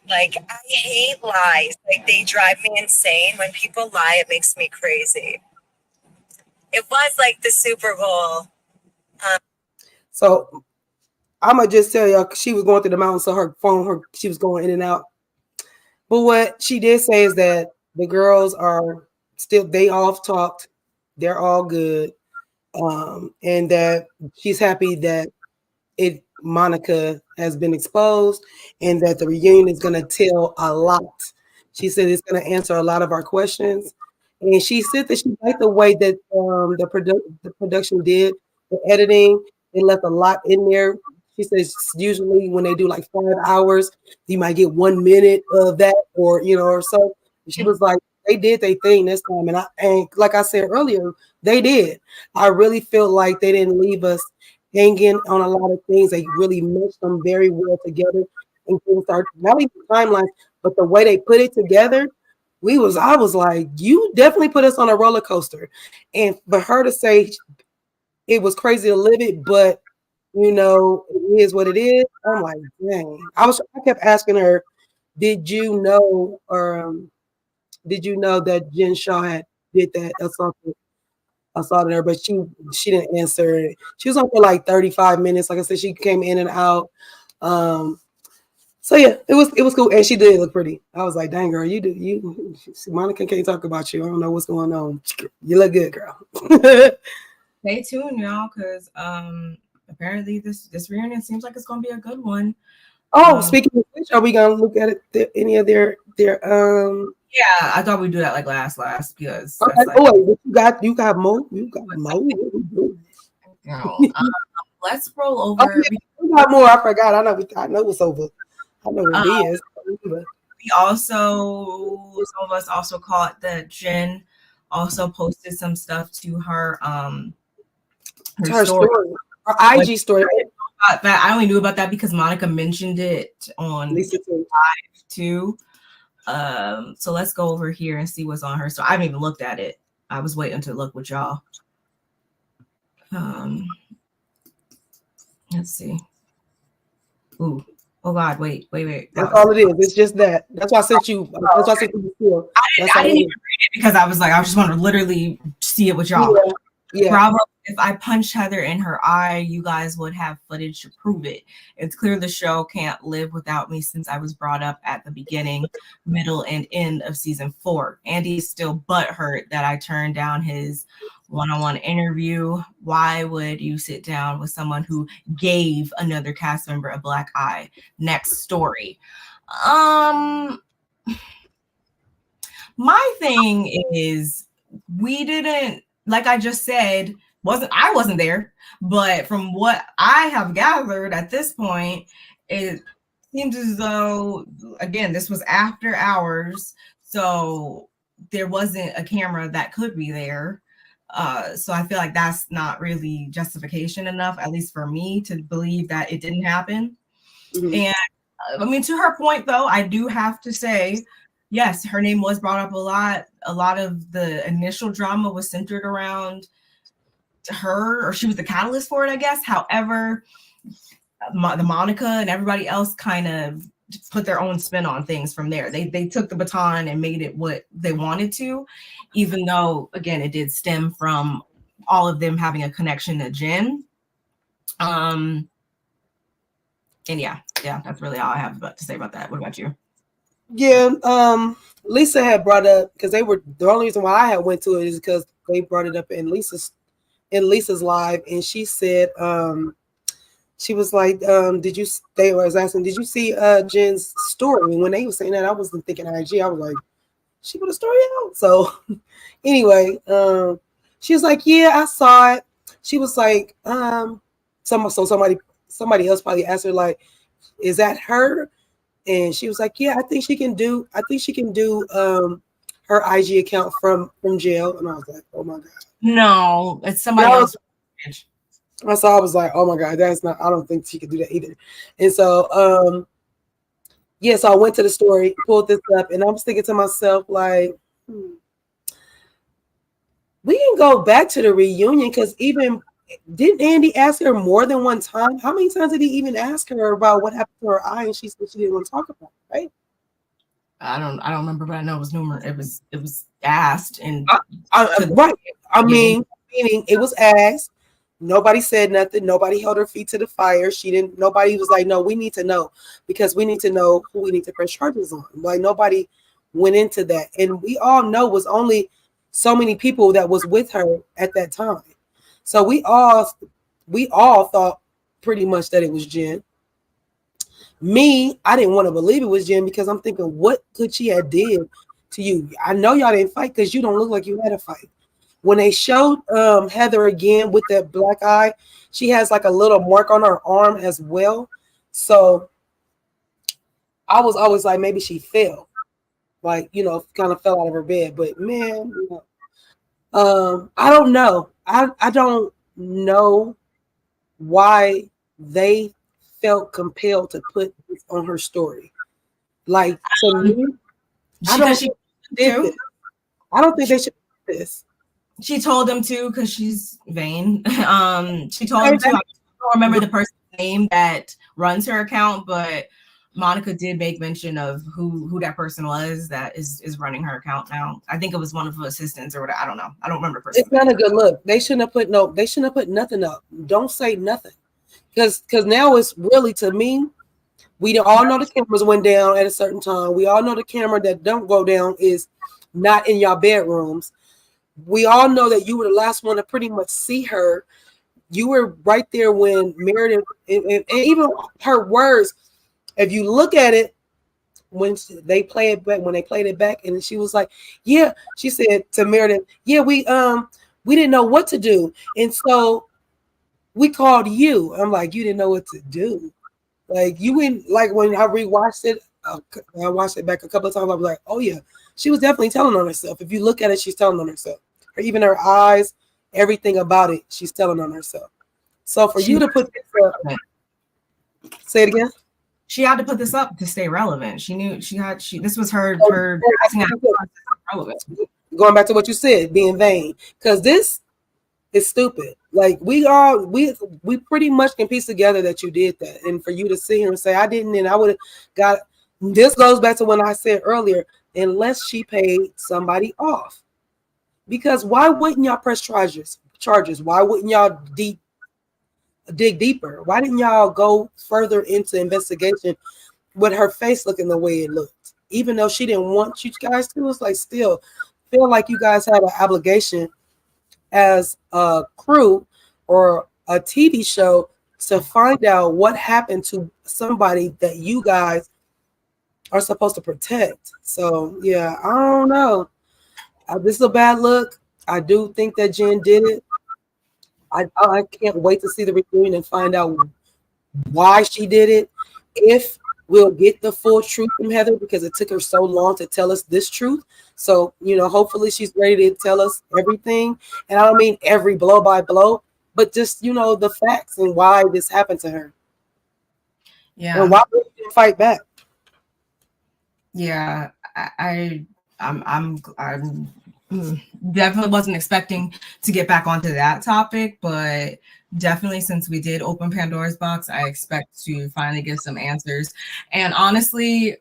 Like, I hate lies. Like, they drive me insane. When people lie, it makes me crazy. It was like the Super Bowl. So I'm going to just tell y'all, she was going through the mountains, so her phone, she was going in and out. But what she did say is that the girls are still, they all talked. They're all good. And that she's happy that Monica has been exposed and that the reunion is going to tell a lot. She said it's going to answer a lot of our questions. And she said that she liked the way that the production did, the editing. They left a lot in there. She says usually when they do like 5 hours, you might get 1 minute of that or, or so. She was like, they did their thing this time. And like I said earlier, they did. I really feel like they didn't leave us hanging on a lot of things. They really meshed them very well together. And things started, not even timelines, but the way they put it together, I was like, you definitely put us on a roller coaster. And for her to say it was crazy to live it, but it is what it is. I'm like, dang. I kept asking her, did you know that Jen Shaw did that assaulted her? But she didn't answer. She was on for like 35 minutes. Like I said, she came in and out. So yeah, it was cool, and she did look pretty. I was like, dang girl, Monica can't talk about you. I don't know what's going on. You look good, girl. Stay tuned, y'all, because apparently this reunion seems like it's gonna be a good one. Oh, speaking of which, are we gonna look at it? Any of their Yeah, I thought we'd do that like last because. Okay. Like, you got more. You got more. Let's roll over. Okay, we got more. I forgot. I know it's over. I know it is. We also, some of us also caught that Jen also posted some stuff to her story. Her IG story. I only knew about that because Monica mentioned it on Live too. So let's go over here and see what's on her. So I haven't even looked at it. I was waiting to look with y'all. Let's see. Ooh. Oh God, wait. That's all it is. It's just that. That's why I sent you. That's why I sent you the I didn't even read it because I was like, I just want to literally see it with y'all. Yeah. Bravo if I punched Heather in her eye, you guys would have footage to prove it. It's clear the show can't live without me since I was brought up at the beginning, middle, and end of season 4. Andy is still butthurt that I turned down his one-on-one interview. Why would you sit down with someone who gave another cast member a black eye? Next story. My thing is, we didn't, like I just said, I wasn't there, but from what I have gathered at this point, it seems as though, again, this was after hours, so there wasn't a camera that could be there. So I feel like that's not really justification enough, at least for me, to believe that it didn't happen. Mm-hmm. And I mean, to her point, though, I do have to say, yes, her name was brought up a lot. A lot of the initial drama was centered around her, or she was the catalyst for it, I guess. However, the Monica and everybody else kind of put their own spin on things from there. They took the baton and made it what they wanted to, even though, again, it did stem from all of them having a connection to Jen. And yeah, that's really all I have to say about that. What about you? Yeah, Lisa had brought up, because they were, the only reason why I had went to it is because they brought it up in Lisa's live, and she said, she was like, they was asking, did you see Jen's story? And when they were saying that, I wasn't thinking IG. I was like, she put a story out. So anyway, she was like, yeah, I saw it. She was like, somebody else probably asked her, like, is that her? And she was like, yeah, I think she can do her IG account from jail. And I was like, oh my God. No, it's somebody else. So I was like, oh my God, I don't think she could do that either. And so, so I went to the story, pulled this up, and I was thinking to myself, like, we can go back to the reunion, because didn't Andy ask her more than one time? How many times did he even ask her about what happened to her eye? And she said she didn't want to talk about it, right? I don't remember, but I know it was numerous. It was asked, and right. Meaning it was asked. Nobody said nothing. Nobody held her feet to the fire. Nobody was like, no, we need to know, because we need to know who we need to press charges on. Like, nobody went into that. And we all know was only so many people that was with her at that time. So we all thought pretty much that it was Jen. Me, I didn't want to believe it was Jen, because I'm thinking, what could she have did to you? I know y'all didn't fight, because you don't look like you had a fight. When they showed Heather again with that black eye, she has like a little mark on her arm as well. So I was always like, maybe she fell, like, kind of fell out of her bed. But man, I don't know. I don't know why they felt compelled to put this on her story. Like, to me, I don't think they should do this. She told them to, because she's vain. She told them to. I don't remember the person's name that runs her account, but Monica did make mention of who that person was that is running her account now. I think it was one of her assistants or whatever. I don't know. I don't remember the person. It's not a good look. They shouldn't have put nothing up. Don't say nothing. Because now it's really, to me, we all know the cameras went down at a certain time. We all know the camera that don't go down is not in your bedrooms. We all know that you were the last one to pretty much see her. You were right there when Meredith, and even her words, if you look at it, when they played it back, and she was like, yeah, she said to Meredith, yeah, we didn't know what to do. And so we called you. I'm like, you didn't know what to do. Like, you went, like, when I rewatched it, I watched it back a couple of times. I was like, oh yeah, she was definitely telling on herself. If you look at it, she's telling on herself. Or even her eyes, everything about it, she's telling on herself. So for you to put this up, say it again. She had to put this up to stay relevant. She knew this was her relevant. Going back to what you said, being vain, because this is stupid. Like, we pretty much can piece together that you did that, and for you to sit here and say I didn't, and I would have got. This goes back to when I said earlier, unless she paid somebody off. Because why wouldn't y'all press charges? charges? Why wouldn't y'all dig deeper? Why didn't y'all go further into investigation with her face looking the way it looked? Even though she didn't want you guys to, it's like still feel like you guys had an obligation as a crew or a TV show to find out what happened to somebody that you guys are supposed to protect. So yeah, I don't know. This is a bad look. I do think that Jen did it. I can't wait to see the reunion and find out why she did it. If we'll get the full truth from Heather, because it took her so long to tell us this truth. So, hopefully she's ready to tell us everything. And I don't mean every blow by blow, but just, the facts and why this happened to her. Yeah. And why we didn't fight back. Yeah. I'm definitely wasn't expecting to get back onto that topic, but definitely since we did open Pandora's box, I expect to finally get some answers. And honestly,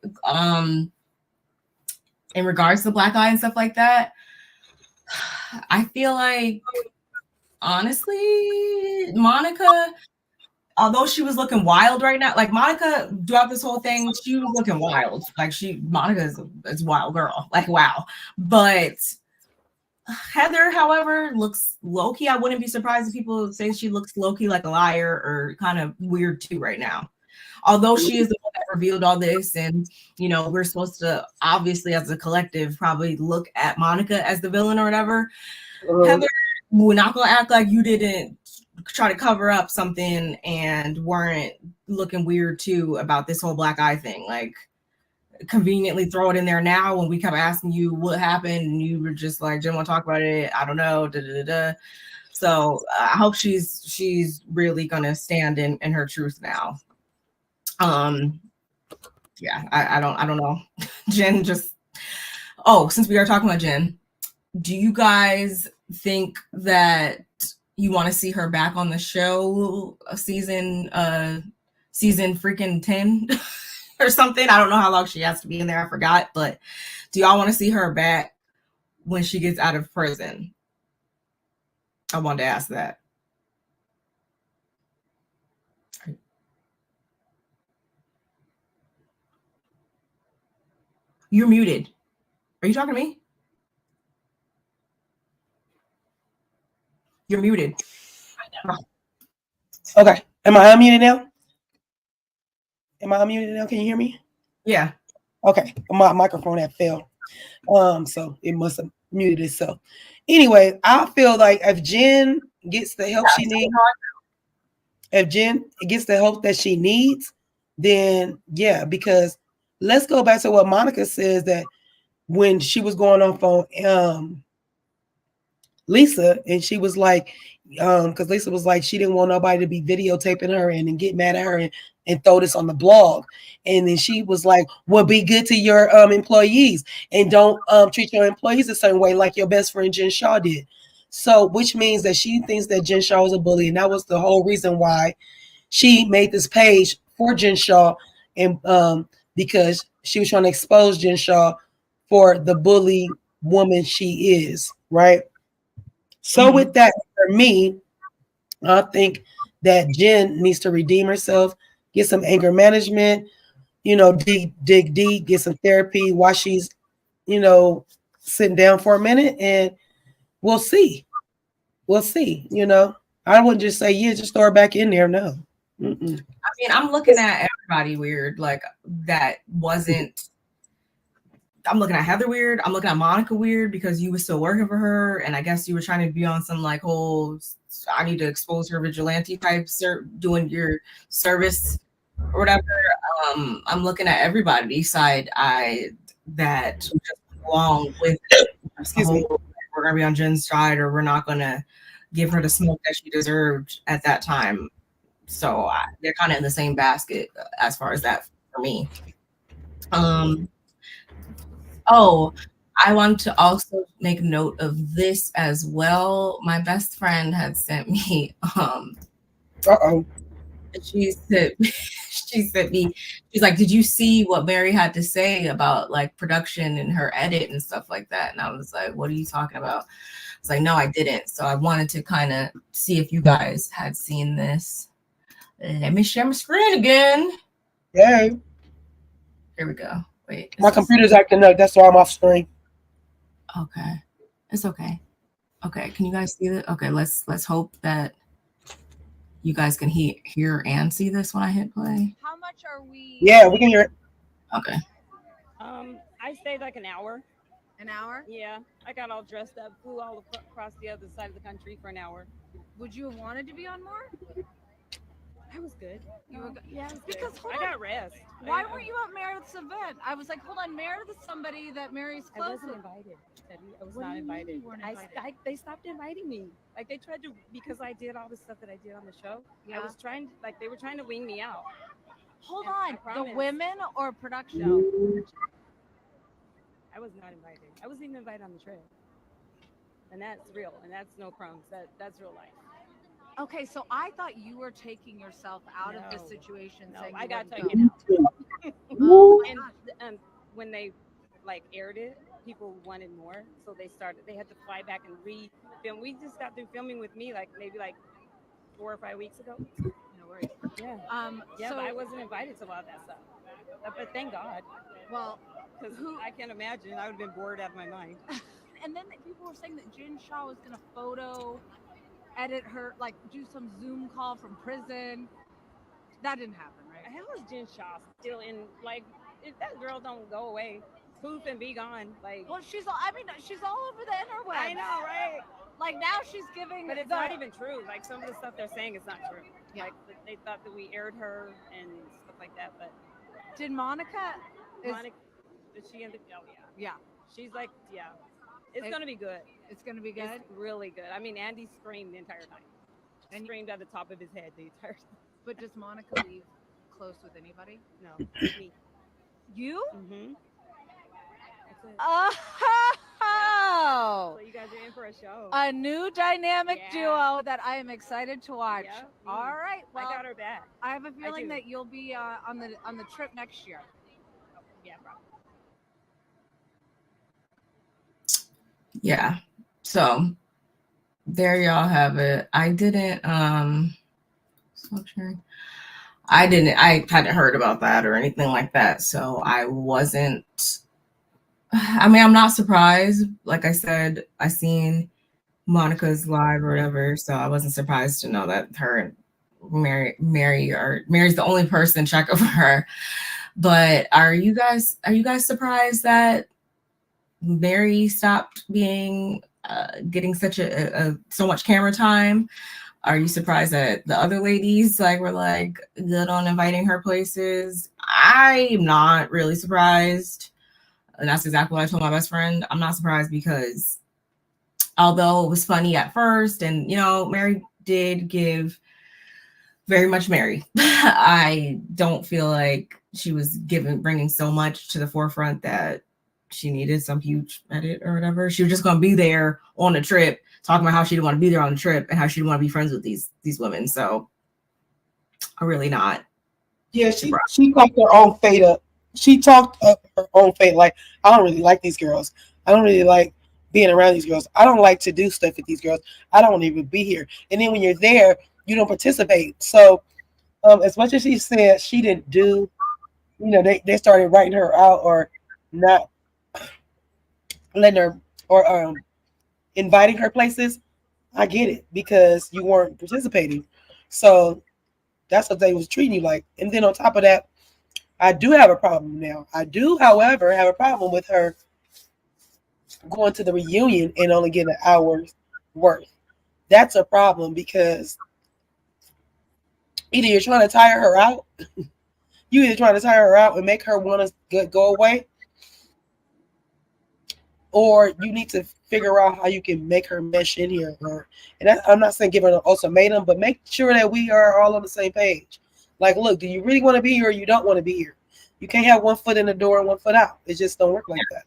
in regards to Black Eye and stuff like that, I feel like honestly, Monica, although she was looking wild right now, like Monica throughout this whole thing, she was looking wild. Like Monica is a wild girl. Like wow. But Heather, however, looks low-key. I wouldn't be surprised if people say she looks low-key like a liar or kind of weird too right now. Although she is the one that revealed all this, and we're supposed to obviously as a collective probably look at Monica as the villain or whatever. Heather, we're not gonna act like you didn't try to cover up something and weren't looking weird too about this whole Black Eye thing. Like conveniently throw it in there now when we kept asking you what happened and you were just like, didn't want to talk about it. I don't know. So I hope she's really gonna stand in her truth now. Yeah, I don't know. Jen since we are talking about Jen, do you guys think that you want to see her back on the show season freaking 10 or something? I don't know how long she has to be in there. I forgot, but do y'all want to see her back when she gets out of prison? I wanted to ask that. You're muted. Are you talking to me? You're muted. Okay. Am I unmuted now? Can you hear me? Yeah. Okay. My microphone had failed. So it must have muted itself. Anyway, I feel like if Jen gets the help she needs, then yeah, because let's go back to what Monica says, that when she was going off on Lisa, and she was like, because Lisa was like, she didn't want nobody to be videotaping her and get mad at her and throw this on the blog. And then she was like, well, be good to your employees and don't treat your employees a certain way like your best friend Jen Shaw did. So which means that she thinks that Jen Shaw was a bully, and that was the whole reason why she made this page for Jen Shaw, and because she was trying to expose Jen Shaw for the bully woman she is, right? So with that, for me, I think that Jen needs to redeem herself, get some anger management, dig deep, get some therapy while she's, sitting down for a minute, and we'll see. I wouldn't just say, yeah, just throw her back in there. No. Mm-mm. I mean, I'm looking at everybody weird. Like that wasn't. I'm looking at Heather weird. I'm looking at Monica weird because you were still working for her, and I guess you were trying to be on some like whole I need to expose her vigilante type, doing your service or whatever. I'm looking at everybody's side that just along with we're gonna be on Jen's side, or we're not gonna give her the smoke that she deserved at that time. So they're kind of in the same basket as far as that for me. Oh, I want to also make note of this as well. My best friend had sent me she sent me, she's like, did you see what Mary had to say about like production and her edit and stuff like that? And I was like, what are you talking about? was like, no, I didn't. So I wanted to kind of see if you guys had seen this. Let me share my screen again. Yeah. Here we go. Wait. My computer's acting up. That's why I'm off screen. Okay. It's okay. Okay. Can you guys see it? Okay. Let's hope that you guys can hear and see this when I hit play. How much are we? Yeah, we can hear it. Okay. I stayed like an hour. An hour? Yeah, I got all dressed up, flew all across the other side of the country for an hour. Would you have wanted to be on more? I was good. You were good. Yeah, I was Because good. hold I on. got rest. Why weren't you at Meredith's event? I was like, hold on, Meredith is somebody that Mary's I close wasn't with. invited. Teddy. I was What do not you mean invited. you weren't invited? They stopped inviting me. Like they tried to, because I did all the stuff that I did on the show. Yeah. I was trying, like they were trying to wing me out. Hold And I on, the promise. women or production? No. I was not invited. I wasn't even invited on the trip. And that's real. And that's no crumbs. That's real life. Okay, so I thought you were taking yourself out of No. this situation. No, saying I you got wouldn't taken go. out. Oh my gosh. And when they like aired it, people wanted more, so they had to fly back and re-film. We just got through filming with me maybe 4 or 5 weeks ago. No worries. Yeah, So but I wasn't invited to a lot of that stuff. But thank God, well, because Who- I can't imagine I would have been bored out of my mind. and then people were saying that Jen Shaw was gonna photo edit her, like do some Zoom call from prison. That didn't happen, right? How is Jen Shaw still in? Like, if that girl don't go away, poof and be gone. Like, Well, she's all over the interwebs. I know, right? Like now she's giving. But it's not even true. Like some of the stuff they're saying is not true. Yeah. Like they thought that we aired her and stuff like that, but Did Monica? Monica, did she end up? Oh yeah, Yeah, she's like, yeah, it's gonna be good. it's gonna be good. It's really good. I mean, Andy screamed the entire time. And- Screamed at the top of his head the entire time. But does Monica leave close with anybody? No, me. You? Mm-hmm. That's it. Oh, So you guys are in for a show. a new dynamic Yeah. duo that I am excited to watch. Yeah. All right. Well, I got her back. I have a feeling do. that you'll be on the trip next year. Yeah, probably. Yeah. So there y'all have it. I hadn't heard about that or anything like that. So I wasn't, I mean, I'm not surprised. Like I said, I seen Monica's live or whatever. So I wasn't surprised to know that her and Mary's the only person check over her. But are you guys surprised that Mary stopped being getting such so much camera time? Are you surprised that the other ladies were good on inviting her places? I'm not really surprised. And that's exactly what I told my best friend. I'm not surprised because although it was funny at first, and Mary did give very much Mary, I don't feel like she was bringing so much to the forefront that she needed some huge edit or whatever. She was just going to be there on a trip, talking about how she didn't want to be there on the trip and how she didn't want to be friends with these women. So I'm really not. Yeah, she talked her own fate up. She talked up her own fate. Like, I don't really like these girls. I don't really like being around these girls. I don't like to do stuff with these girls. I don't want to even be here. And then when you're there, you don't participate. So as much as she said she didn't do, they started writing her out or not letting her or inviting her places. I get it because you weren't participating. So that's what they was treating you like. And then on top of that, I do have a problem now. I do, however, have a problem with her going to the reunion and only getting an hour's worth. That's a problem because either you're trying to tire her out, and make her want to go away, or you need to figure out how you can make her mesh in here. I'm not saying give her an ultimatum, but make sure that we are all on the same page. Like, look, do you really want to be here or you don't want to be here? You can't have one foot in the door and one foot out. It just don't work like that.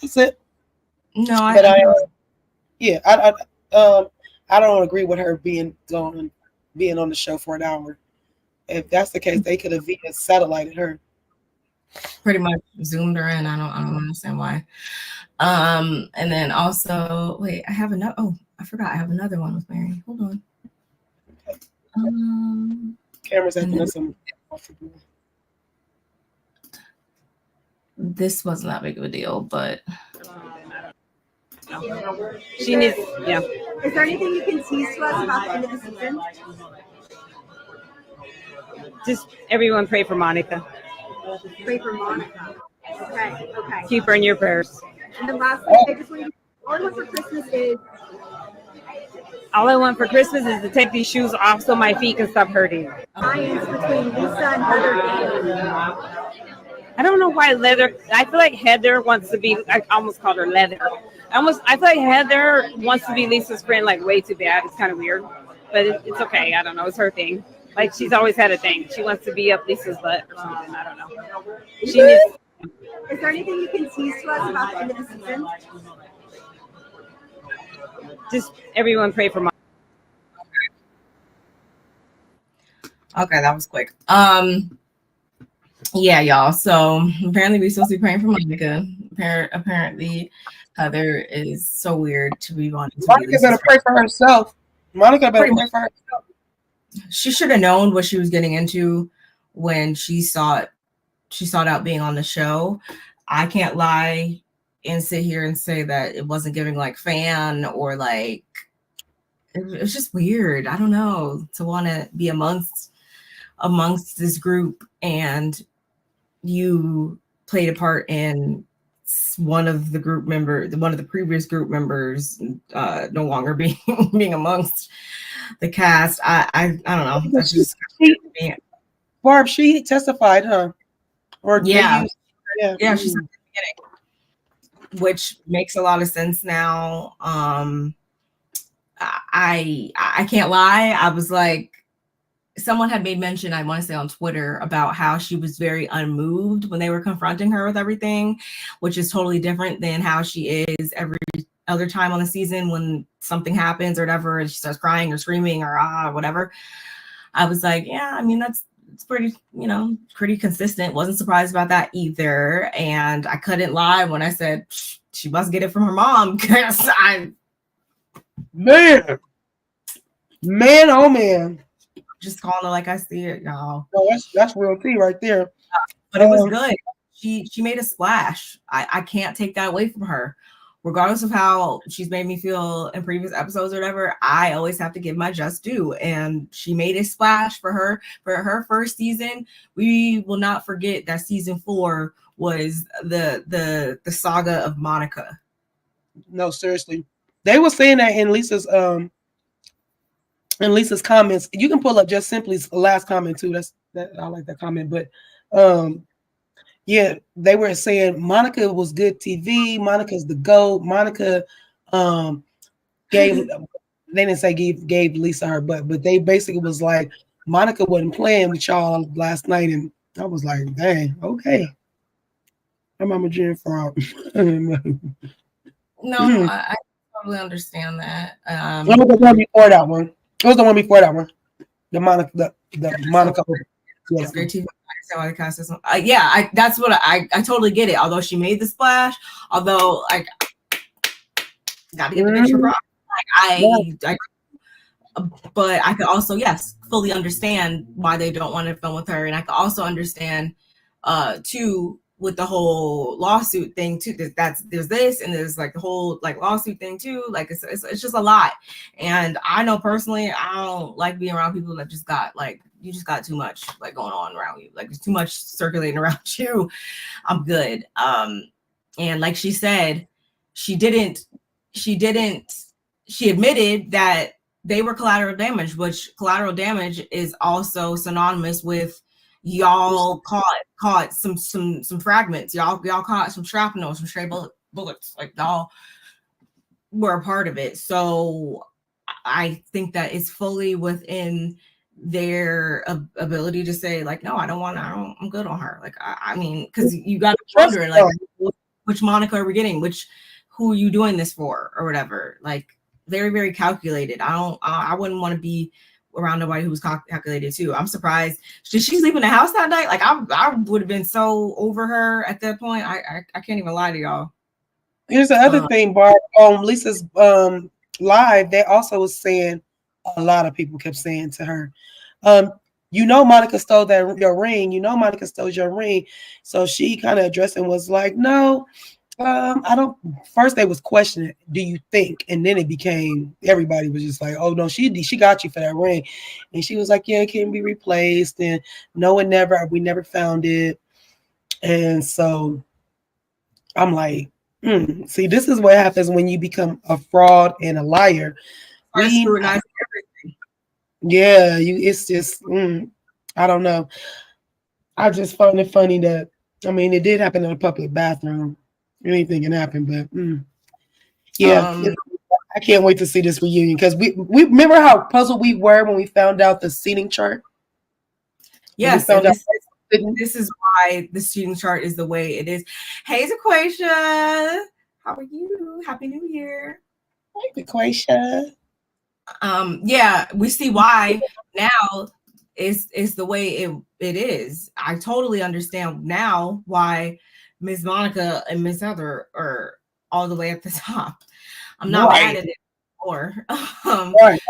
That's it. No, I don't agree with her being on the show for an hour. If that's the case, they could have via satellited her. pretty much zoomed her in. I don't understand why. And then also, wait, I have another. Oh, I forgot. I have another one with Mary. Hold on. Camera's acting up some. This wasn't that big of a deal, but She needs, yeah. Is there anything you can tease to us about the end of the season? Just everyone pray for Monica. Pray for Monica. Okay. Keep her in your prayers. And then lastly, I just want to, all I want for Christmas is. All I want for Christmas is to take these shoes off so my feet can stop hurting. Alliance between Lisa and Heather. I don't know why Leather. I feel like Heather wants to be. I almost called her Leather. I feel like Heather wants to be Lisa's friend like way too bad. It's kind of weird, but it's okay. I don't know. It's her thing. Like she's always had a thing. She wants to be up Lisa's butt or something. I don't know. She needs. Is there anything you can tease to us about the end of the season? Just everyone pray for Monica. okay, that was quick. Yeah, y'all. So apparently we're supposed to be praying for Monica. Apparently, Heather is so weird to be wanting to. Monica better pray for herself. Monica better pray for herself. She should have known what she was getting into when she sought out being on the show. I can't lie and sit here and say that it wasn't giving like fan or like it's just weird. I don't know, to want to be amongst this group and you played a part in one of the previous group members no longer being amongst the cast. I don't know. That's just Barb, she testified, huh? Or yeah, yeah. She's at the beginning, which makes a lot of sense now. I can't lie. I was like, someone had made mention, I want to say on Twitter, about how she was very unmoved when they were confronting her with everything, which is totally different than how she is every other time on the season when something happens or whatever, and she starts crying or screaming or whatever. I was like, yeah, I mean, it's pretty, pretty consistent. Wasn't surprised about that either. And I couldn't lie when I said she must get it from her mom, because man, oh man. Just calling it like I see it, y'all. No, that's real tea right there. But it was good. She made a splash. I can't take that away from her. Regardless of how she's made me feel in previous episodes or whatever, I always have to give my just due. And she made a splash for her first season. We will not forget that season 4 was the saga of Monica. No, seriously. They were saying that in Lisa's comments. You can pull up Just Simply's last comment too. I like that comment. But yeah, they were saying Monica was good TV. Monica's the GOAT. Monica gave they didn't say gave Lisa her butt, but they basically was like Monica wasn't playing with y'all last night, and I was like, dang, okay. I'm a Jen Frog. No, I totally understand that. What was the one before that one? What was the one before that one? The Monica. It's great TV. Yeah, that's what I totally get it. Although she made the splash, although I got to get the picture proper. But I could also, yes, fully understand why they don't want to film with her, and I could also understand, too, with the whole lawsuit thing too. There's this, and there's like the whole like lawsuit thing too. Like it's just a lot, and I know personally I don't like being around people that just got like. You just got too much like going on around you. Like there's too much circulating around you. I'm good. And like she said, she admitted that they were collateral damage, which collateral damage is also synonymous with y'all caught some fragments. Y'all caught some shrapnel, some stray bullets. Like y'all were a part of it. So I think that it's fully within their ability to say like, no, I'm good on her. Like, I mean, because you got to wonder like, which Monica are we getting? Who are you doing this for or whatever? Like very, very calculated. I wouldn't want to be around nobody who was calculated too. I'm surprised. She's leaving the house that night. Like I would have been so over her at that point. I can't even lie to y'all. Here's the other thing, Barb. Lisa's live, they also was saying, a lot of people kept saying to her, Monica stole your ring. Monica stole your ring. So she kind of addressed and was like, no, I don't. First they was questioning, do you think? And then it became, everybody was just like, oh no, she got you for that ring. And she was like, yeah, it can be replaced. And no, we never found it. And so I'm like, see, this is what happens when you become a fraud and a liar. Scrutinizing everything. Yeah, it's just, I don't know. I just find it funny that, I mean, it did happen in a public bathroom. Anything can happen, but yeah, I can't wait to see this reunion because we remember how puzzled we were when we found out the seating chart. Yes, this is why the seating chart is the way it is. Hey, Zaquasia, how are you? Happy New Year. Hey, Zaquasia. Yeah, we see why now is the way it is. I totally understand now why Miss Monica and Miss Heather are all the way at the top. I'm not mad at it anymore. Right.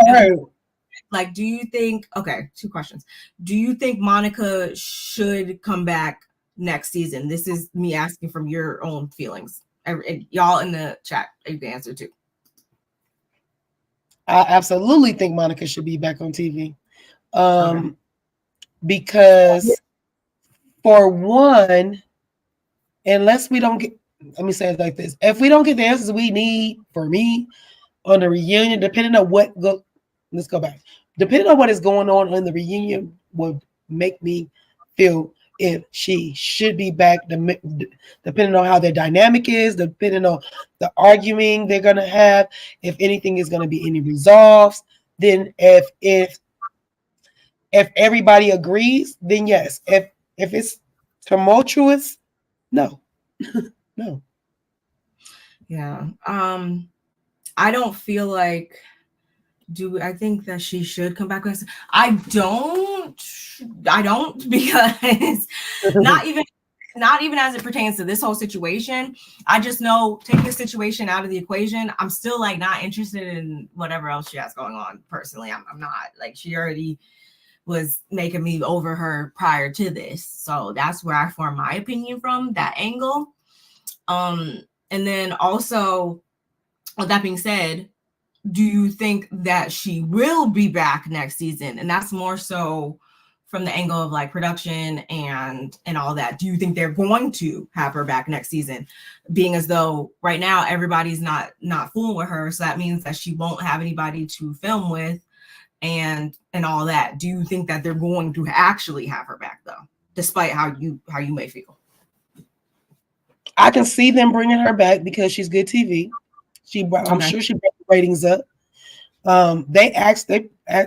Like, do you think, okay, 2 questions. Do you think Monica should come back next season? This is me asking from your own feelings. Y'all in the chat, you can answer too. I absolutely think Monica should be back on TV. Because for one, unless we don't get, let me say it like this. If we don't get the answers we need, for me, on the reunion, depending on let's go back. Depending on what is going on in the reunion would make me feel if she should be back, depending on how their dynamic is, depending on the arguing they're going to have, if anything is going to be any resolves, then if everybody agrees, then yes. If it's tumultuous, no. No. Yeah. I don't feel like I think that she should come back. I don't because not even as it pertains to this whole situation. I just know, take this situation out of the equation, I'm still like not interested in whatever else she has going on personally. I'm not, like, she already was making me over her prior to this. So that's where I form my opinion from, that angle. And then also, with that being said, do you think that she will be back next season? And that's more so from the angle of like production and all that. Do you think they're going to have her back next season? Being as though right now everybody's not fooling with her, so that means that she won't have anybody to film with and all that. Do you think that they're going to actually have her back though, despite how you may feel? I can see them bringing her back because she's good TV. I'm sure she brought the ratings up.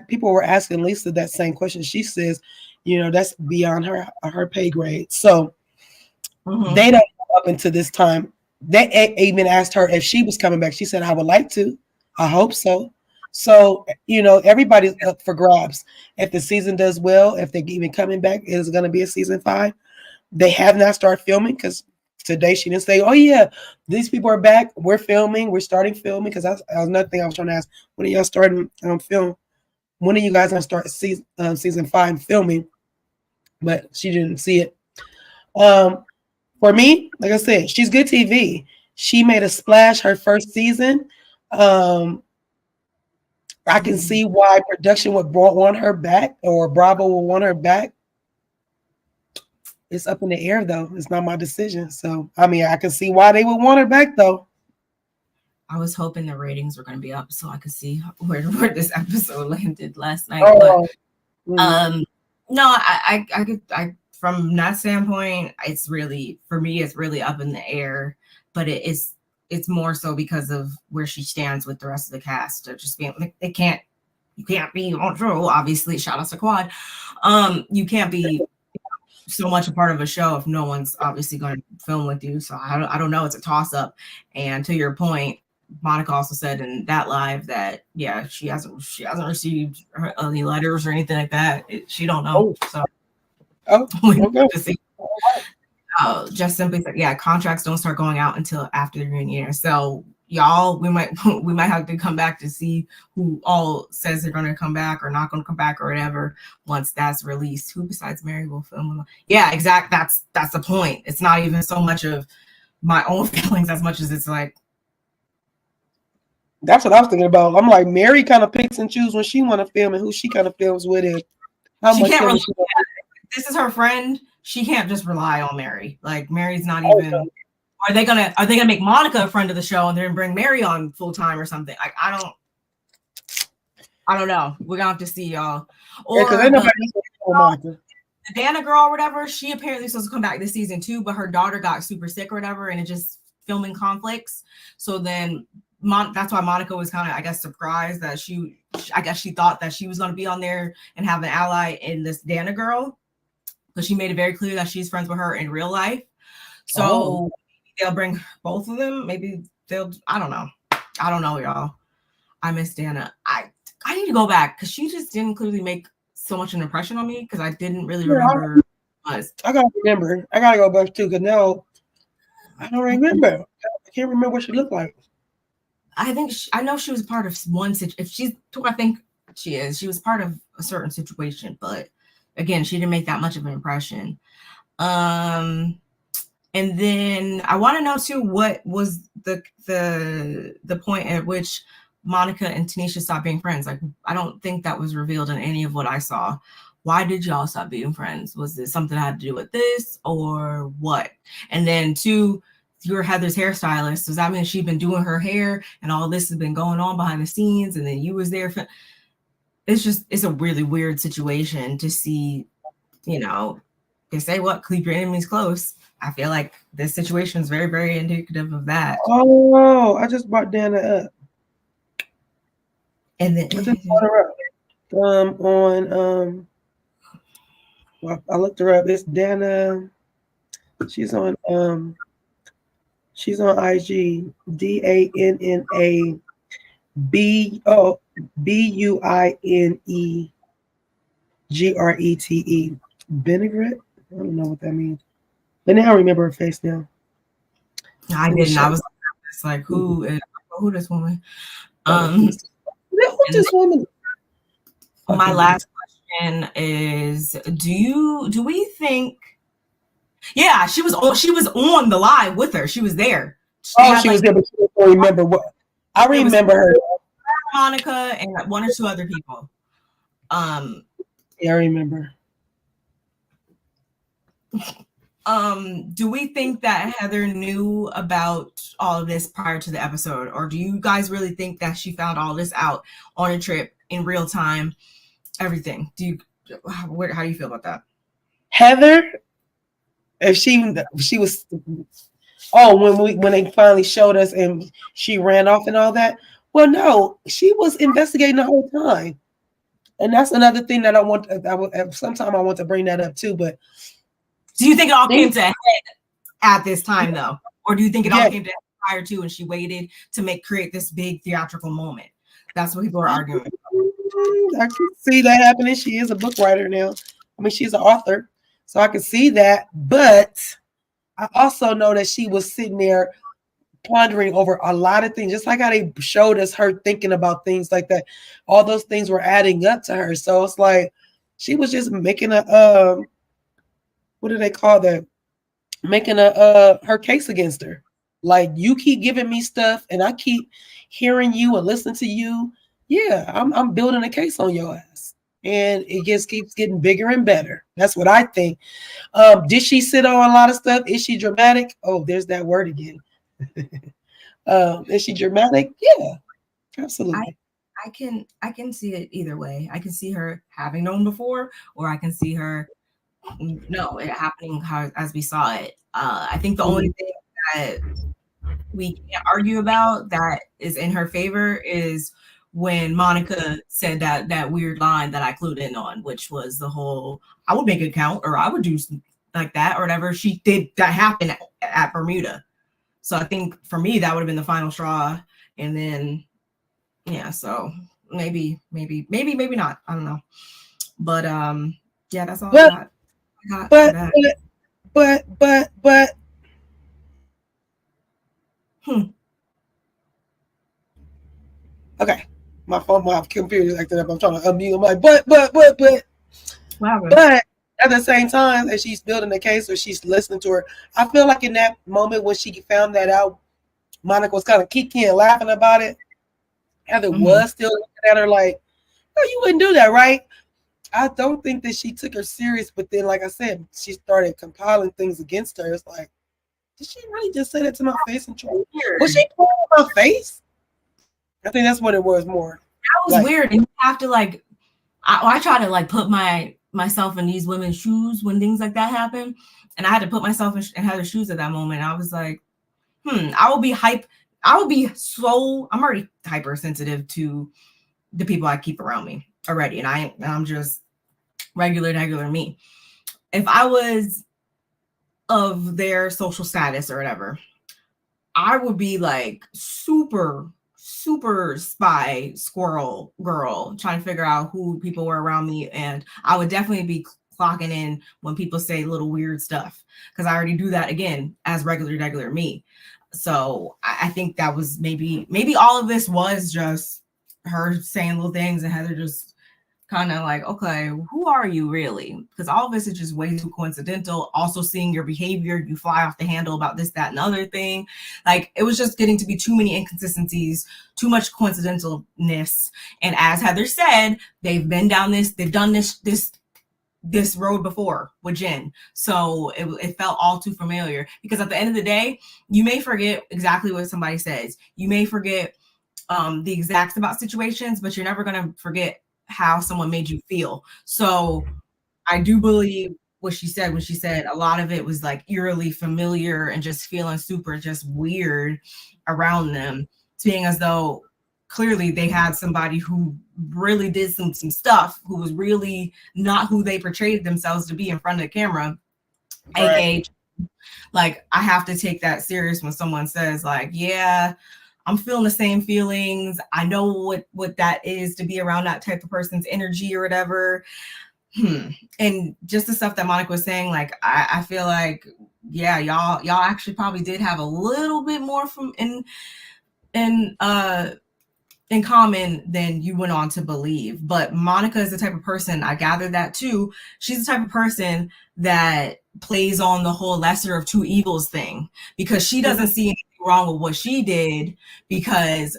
People were asking Lisa that same question. She says, that's beyond her pay grade. So they don't go up until this time. They even asked her if she was coming back. She said, I would like to. I hope so. So, everybody's up for grabs. If the season does well, if they're even coming back, it is going to be a season 5. They have not started filming because today she didn't say, oh yeah, these people are back. We're filming. We're starting filming, because that was another thing I was trying to ask. When are y'all starting film? When are you guys going to start season 5 filming? But she didn't see it. For me, like I said, she's good TV. She made a splash her first season. I can see why production would want her back, or Bravo will want her back. It's up in the air, though. It's not my decision. So, I mean, I can see why they would want her back, though. I was hoping the ratings were going to be up so I could see where this episode landed last night. No, I from that standpoint, it's really, for me, it's really up in the air. But it's more so because of where she stands with the rest of the cast. They're just being, you can't be on show. Obviously, shout out to Quad. You can't be so much a part of a show if no one's obviously going to film with you. So I don't know. It's a toss up. And to your point, Monica also said in that live that she hasn't received any letters or anything like that. She don't know. So Okay. Just simply said, contracts don't start going out until after the reunion. So y'all, we might have to come back to see who all says they're going to come back or not going to come back or whatever once that's released. Who besides Mary will film? Yeah, exactly. That's the point. It's not even so much of my own feelings as much as it's like. That's what I was thinking about. I'm like, Mary kind of picks and chooses when she want to film and who she kind of films with and how much. This is her friend. She can't just rely on Mary. Like Mary's not even. Okay. Are they gonna make Monica a friend of the show and then bring Mary on full time or something? Like I don't know. We're gonna have to see, y'all. Or the Dana girl or whatever. She apparently supposed to come back this season too, but her daughter got super sick or whatever, and it just filming conflicts. So then that's why Monica was kind of, I guess, surprised that she thought that she was going to be on there and have an ally in this Dana girl, because she made it very clear that she's friends with her in real life. So they'll bring both of them. Maybe I don't know, y'all. I miss Dana. I need to go back because she just didn't clearly make so much an impression on me because I didn't really remember. I gotta remember. I gotta go back too because now I don't remember. I can't remember what she looked like. I know she was part of one situation. If she's who I think she is, she was part of a certain situation, but again, she didn't make that much of an impression. And then I want to know too, what was the point at which Monica and Tanisha stopped being friends? Like, I don't think that was revealed in any of what I saw. Why did y'all stop being friends? Was it something that had to do with this or what? And then two, you're Heather's hairstylist. Does that mean she's been doing her hair and all this has been going on behind the scenes and then you was there for? It's a really weird situation to see, they say keep your enemies close. I feel like this situation is very, very indicative of that. Oh, I just brought Dana up. And then I just brought her up. I looked her up. It's Dana. She's on IG. DANNA BUINEGRETE. Vinaigrette? I don't know what that means. But now I remember her face now. I didn't. I was like, who this woman? Who's this woman? My last question is, do we think? Yeah, she was on the live with her. She was there. She was there, but she don't remember what. I remember her. Monica and one or two other people. Yeah, I remember. Do we think that Heather knew about all of this prior to the episode, or do you guys really think that she found all this out on a trip in real time? Everything. How do you feel about that? Heather, if she was, when they finally showed us and she ran off and all that. Well, no, she was investigating the whole time, and that's another thing that I want. Sometime I want to bring that up too, but. Do you think it all came to a head at this time, though? Or do you think it all came to a head prior to and she waited to create this big theatrical moment? That's what people are arguing. I can see that happening. She is a book writer now. I mean, she's an author. So I can see that. But I also know that she was sitting there pondering over a lot of things. Just like how they showed us her thinking about things like that. All those things were adding up to her. So it's like she was just making what do they call that? Making her case against her. Like, you keep giving me stuff and I keep hearing you and listening to you. Yeah, I'm building a case on your ass. And it just keeps getting bigger and better. That's what I think. Did she sit on a lot of stuff? Is she dramatic? Oh, there's that word again. Is she dramatic? Yeah, absolutely. I can see it either way. I can see her having known before, or I can see her it happening as we saw it. I think the only thing that we can't argue about that is in her favor is when Monica said that weird line that I clued in on, which was the whole, I would make it count, or I would do like that, or whatever. She did that happen at Bermuda. So I think for me, that would have been the final straw. And then, yeah, so maybe not. I don't know. But yeah, that's all I got for that. But okay. My computer is acting up. I'm trying to unmute. I'm like, but at the same time, as she's building the case or she's listening to her, I feel like in that moment when she found that out, Monica was kind of kicking and laughing about it. Heather was still looking at her like, "Oh, you wouldn't do that, right?" I don't think that she took her serious, but then, like I said, she started compiling things against her. It's like, did she really just say that to my face and try? Was she playing with my face? I think that's what it was more. That was weird. And you have to like, I try to like put myself in these women's shoes when things like that happen. And I had to put myself in Heather's shoes at that moment. I was like, I will be I'm already hypersensitive to the people I keep around me already. And I'm just regular me. If I was of their social status or whatever, I would be like super spy squirrel girl trying to figure out who people were around me. And I would definitely be clocking in when people say little weird stuff, because I already do that again as regular me. So I think that was maybe all of this was just her saying little things and Heather just kind of like, okay, who are you really? Because all of this is just way too coincidental. Also seeing your behavior, you fly off the handle about this, that, and other thing. Like, it was just getting to be too many inconsistencies, too much coincidentalness. And as Heather said, they've done this road before with Jen. So it felt all too familiar, because at the end of the day, you may forget exactly what somebody says. You may forget the exacts about situations, but you're never going to forget how someone made you feel. So I do believe what she said when she said a lot of it was like eerily familiar and just feeling super just weird around them, seeing as though clearly they had somebody who really did some stuff, who was really not who they portrayed themselves to be in front of the camera. Right. Like, I have to take that serious when someone says like, yeah, I'm feeling the same feelings. I know what that is to be around that type of person's energy or whatever. And just the stuff that Monica was saying, like, I feel like, yeah, y'all actually probably did have a little bit more in common than you went on to believe. But Monica is the type of person, I gathered that too. She's the type of person that plays on the whole lesser of two evils thing, because she doesn't see anything wrong with what she did, because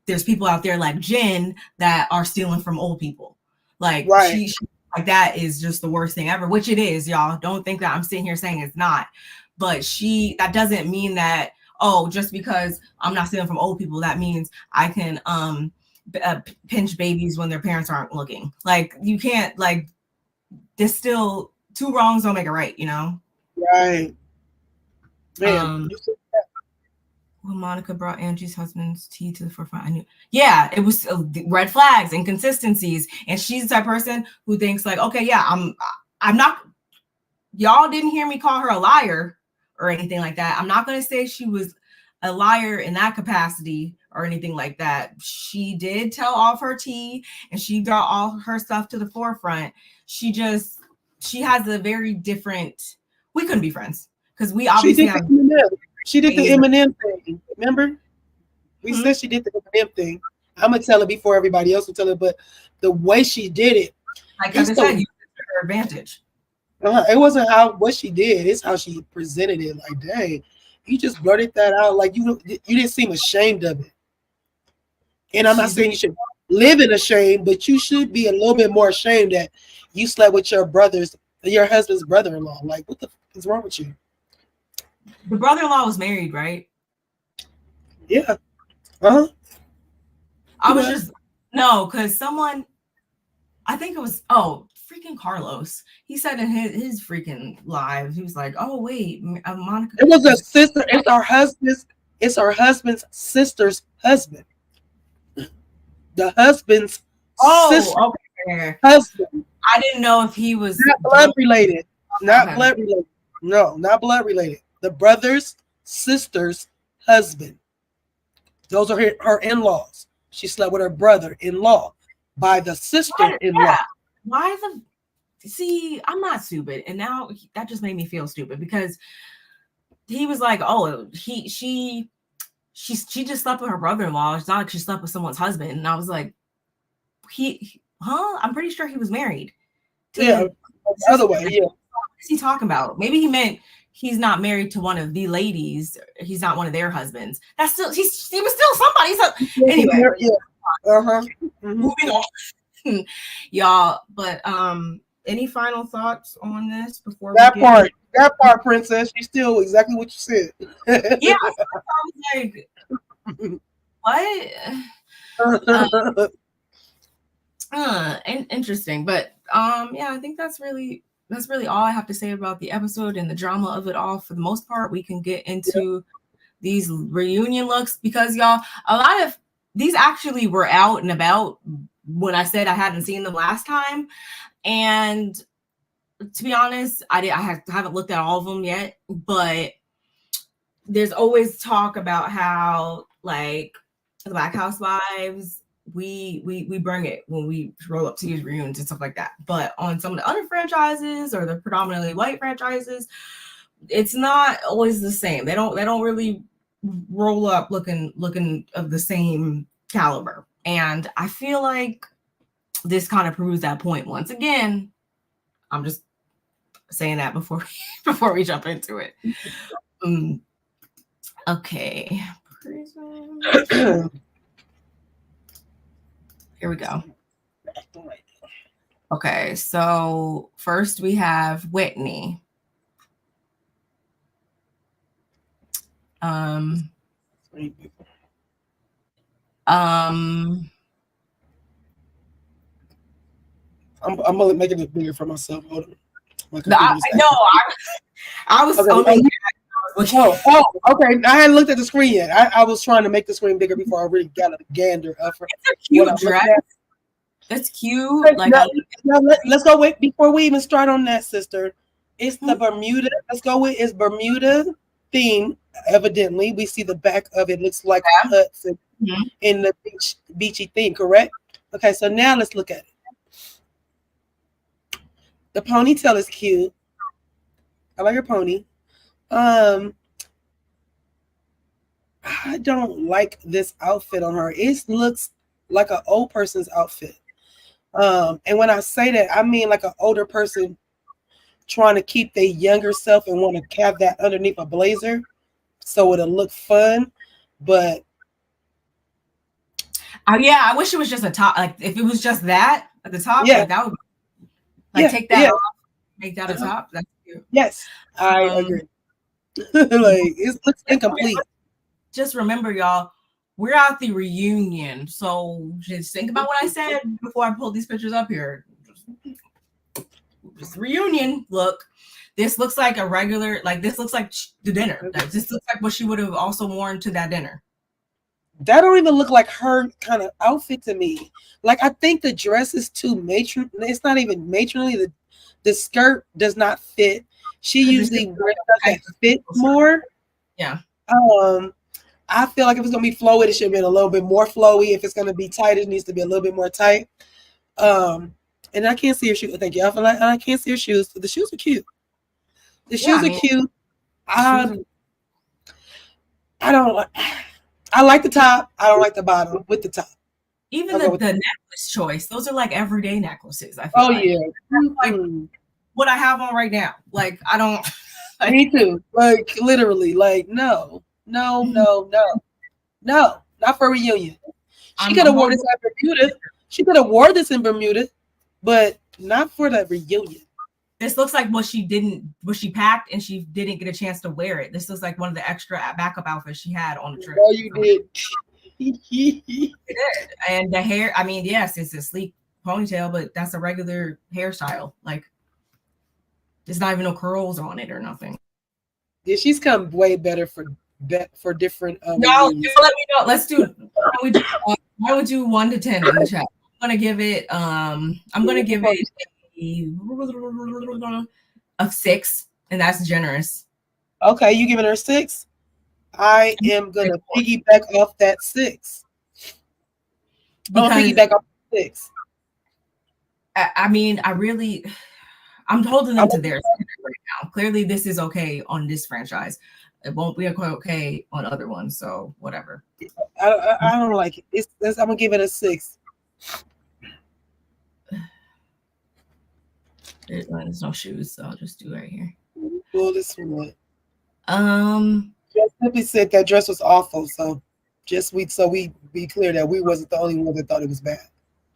there's people out there like Jen that are stealing from old people. Like, she like, that is just the worst thing ever, which it is, y'all. Don't think that I'm sitting here saying it's not. But that doesn't mean that, oh, just because I'm not stealing from old people, that means I can pinch babies when their parents aren't looking. Like, you can't, like, there's still two wrongs don't make it right, you know? Right. Man, when Monica brought Angie's husband's tea to the forefront, I knew. Yeah, it was red flags, inconsistencies. And she's the type of person who thinks like, okay, yeah, I'm not, y'all didn't hear me call her a liar or anything like that. I'm not going to say she was a liar in that capacity or anything like that. She did tell all of her tea and she brought all her stuff to the forefront. She has a very different, we couldn't be friends because we obviously she did the Eminem thing. Remember? We said she did the Eminem thing. I'm going to tell it before everybody else will tell it, but the way she did it. Like I said, you used her advantage. It wasn't what she did. It's how she presented it. Like, dang, you just blurted that out. Like, you didn't seem ashamed of it. And I'm not saying you should live in a shame, but you should be a little bit more ashamed that you slept with your husband's brother-in-law. Like, what the fuck is wrong with you? The brother-in-law was married, right? Yeah. I was just, no, because someone, I think it was, freaking Carlos. He said in his freaking live, he was like, oh, wait, Monica. It was a sister. It's our husband's sister's husband. The husband's sister. Okay. Husband. I didn't know if he was not blood related. Not blood related. No, not blood related. The brother's sister's husband. Those are her in-laws. She slept with her brother-in-law by the sister-in-law. Yeah. Why see, I'm not stupid. And now that just made me feel stupid because he was like, oh, she just slept with her brother-in-law. It's not like she slept with someone's husband. And I was like, I'm pretty sure he was married. Yeah, the other way, yeah. What is he talking about? Maybe he meant he's not married to one of the ladies. He's not one of their husbands. That's still, he was still somebody. So anyway, yeah. Moving on, y'all. But any final thoughts on this before that part, princess? She's still exactly what you said. Yeah, I was like, what? Interesting, but yeah, I think that's really all I have to say about the episode and the drama of it all. For the most part, we can get into these reunion looks because y'all, a lot of these actually were out and about when I said I hadn't seen them last time, and to be honest, I haven't looked at all of them yet, but there's always talk about how like the Black Housewives, we bring it when we roll up to these reunions and stuff like that. But on some of the other franchises or the predominantly white franchises, it's not always the same. They don't really roll up looking of the same caliber. And I feel like this kind of proves that point once again. I'm just saying that before we jump into it. Okay. Here we go. Okay, so first we have Whitney. I'm gonna make it bigger for myself. Hold on. I was okay. Okay. I hadn't looked at the screen yet. I was trying to make the screen bigger before I really got a gander of her. It's a cute dress. That's cute. Let's go with before we even start on that, sister. It's the Bermuda. Let's go with it's Bermuda theme. Evidently, we see the back of it looks like huts in the beachy theme. Correct? Okay. So now let's look at it. The ponytail is cute. I like her pony. I don't like this outfit on her. It looks like an old person's outfit. And when I say that, I mean like an older person trying to keep their younger self and want to have that underneath a blazer so it'll look fun. But yeah, I wish it was just a top. Like if it was just that at the top, like that would take that off, make that a top. That's cute. Yes, I agree. Like it looks incomplete. Just remember, y'all, we're at the reunion, so just think about what I said before I pulled these pictures up here. Just reunion look. This looks like a regular, like this looks like the dinner. This looks like what she would have also worn to that dinner. That don't even look like her kind of outfit to me. Like I think the dress is too matron. It's not even matronly. The skirt does not fit. She usually wears stuff that fit more. Yeah. I feel like if it's gonna be flowy, it should be a little bit more flowy. If it's gonna be tight, it needs to be a little bit more tight. And I can't see her shoes. Thank you. I feel like I can't see her shoes. The shoes are cute. The shoes are cute. I don't like. I like the top. I don't like the bottom with the top. Even the necklace choice. Those are like everyday necklaces. I feel yeah. Like what I have on right now. Like I don't. Me too. Like literally. Like no, not for a reunion. She could have worn this in Bermuda. She could have wore this in Bermuda, but not for the reunion. This looks like what she packed and she didn't get a chance to wear it. This looks like one of the extra backup outfits she had on the trip. Oh, you did. It did. And the hair, I mean, yes, it's a sleek ponytail, but that's a regular hairstyle. Like, there's not even no curls on it or nothing. Yeah, she's come way better for different. No, let me know. Let's do. I would do 1 to 10 in the chat. I'm gonna give it a 6, and that's generous. Okay, you giving her 6? I am gonna piggyback off that 6. I'm gonna Because piggyback off 6. I mean, I'm holding them to their standard right now. Clearly, this is okay on this franchise. It won't be okay on other ones. So whatever. I don't like it. I'm gonna give it a 6. There's no shoes, so I'll just do it right here. Well, this one. Just simply said that dress was awful. So we be clear that we wasn't the only one that thought it was bad.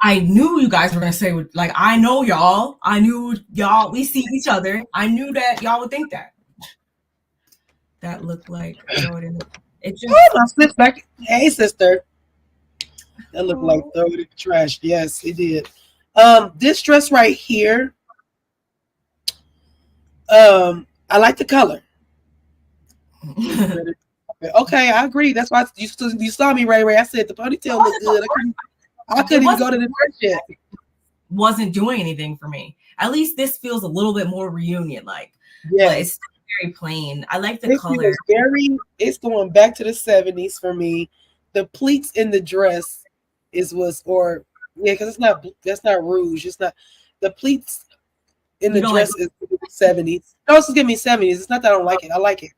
I knew you guys were gonna say, like, I know y'all. I knew y'all. We see each other. I knew that y'all would think that. That looked like it just. My sis back. Hey, sister. That looked like throw it in the trash. Yes, it did. This dress right here. I like the color. Okay, I agree. That's why you saw me, Ray. I said the ponytail looked good. I couldn't even go to the dress yet. Wasn't doing anything for me. At least this feels a little bit more reunion like. Yeah, it's still very plain. I like the color. It's going back to the 70s for me. The pleats in the dress because that's not rouge. It's not the pleats in the dress is 70s. No, it's giving me 70s. It's not that I don't like it. I like it.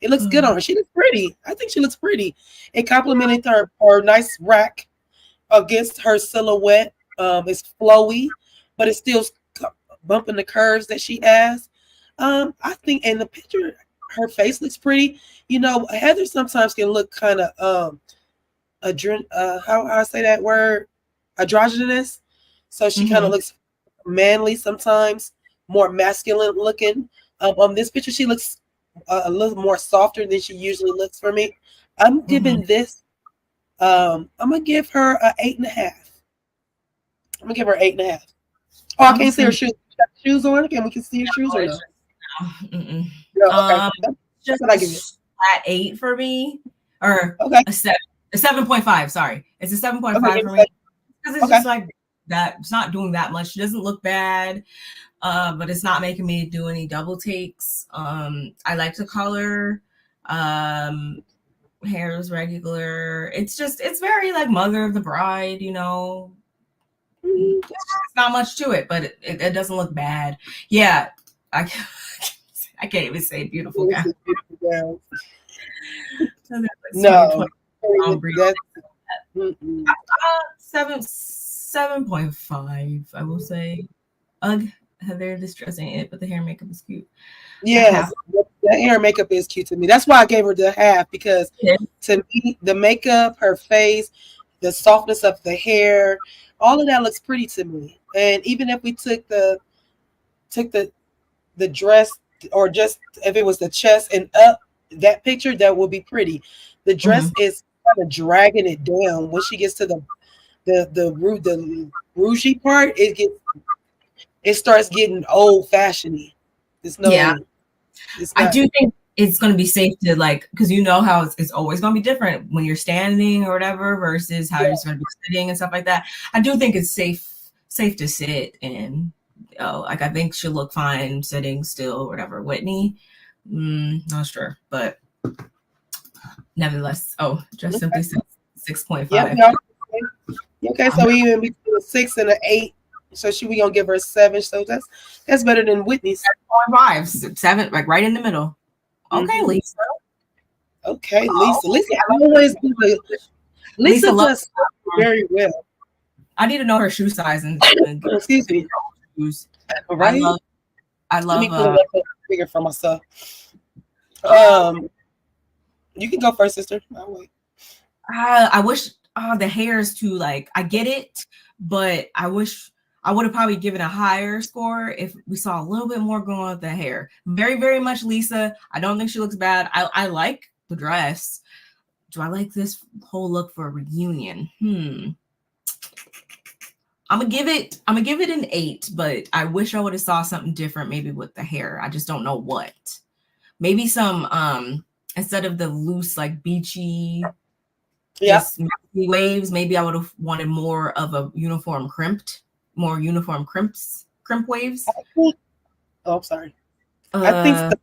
It looks good on her. She looks pretty. I think she looks pretty. It complemented her nice rack against her silhouette. It's flowy, but it's still bumping the curves that she has. I think in the picture, her face looks pretty. You know, Heather sometimes can look kind of how I say that word, androgynous. So she kind of looks manly sometimes, more masculine looking. On this picture, she looks a little more softer than she usually looks for me. I'm giving this. I'm gonna give her an 8.5. I'm gonna give her 8.5. Oh, I can't see her shoes. Shoes on again. We can see her shoes or no? Okay. Just what I give you. Flat 8 for me, or a 7.5. Sorry, it's a 7.5 for me because it's just like that. It's not doing that much. She doesn't look bad, but it's not making me do any double takes. I like the color. Hair is regular. It's very like Mother of the Bride, you know. It's not much to it, but it doesn't look bad. Yeah, I can't even say beautiful gown. No, 7.5. I will say. Heather, this dress ain't it, but the hair and makeup is cute. Yes, the hair and makeup is cute to me. That's why I gave her the half, because to me, the makeup, her face, the softness of the hair, all of that looks pretty to me. And even if we took the dress, or just if it was the chest and up, that picture, that would be pretty. The dress is kind of dragging it down. When she gets to the rougey part, it starts getting old fashioned. I do think it's going to be safe to, like, because you know how it's always going to be different when you're standing or whatever versus how you're going to be sitting and stuff like that. I do think it's safe to sit in. Like, I think she'll look fine sitting still or whatever. Whitney, not sure, but nevertheless. Just simply 6.5. Okay, so we even between a 6 and an 8. So we gonna give her a 7. So that's better than Whitney's 7.5, 7, like right in the middle. Okay, Lisa. Okay, Lisa. Always Lisa does very well. I need to know her shoe size and excuse me. Shoes. Right. I love. Let me pull it up a figure for myself. You can go first, sister. I'll wait. I wish the hair is too, like, I get it, but I wish I would have probably given a higher score if we saw a little bit more going on with the hair. Very, very much Lisa. I don't think she looks bad. I like the dress. Do I like this whole look for a reunion? I'm gonna give it an 8, but I wish I would have saw something different, maybe with the hair. I just don't know what. Maybe some instead of the loose, like, beachy waves, maybe I would have wanted more of a uniform crimp waves. Oh, sorry. I think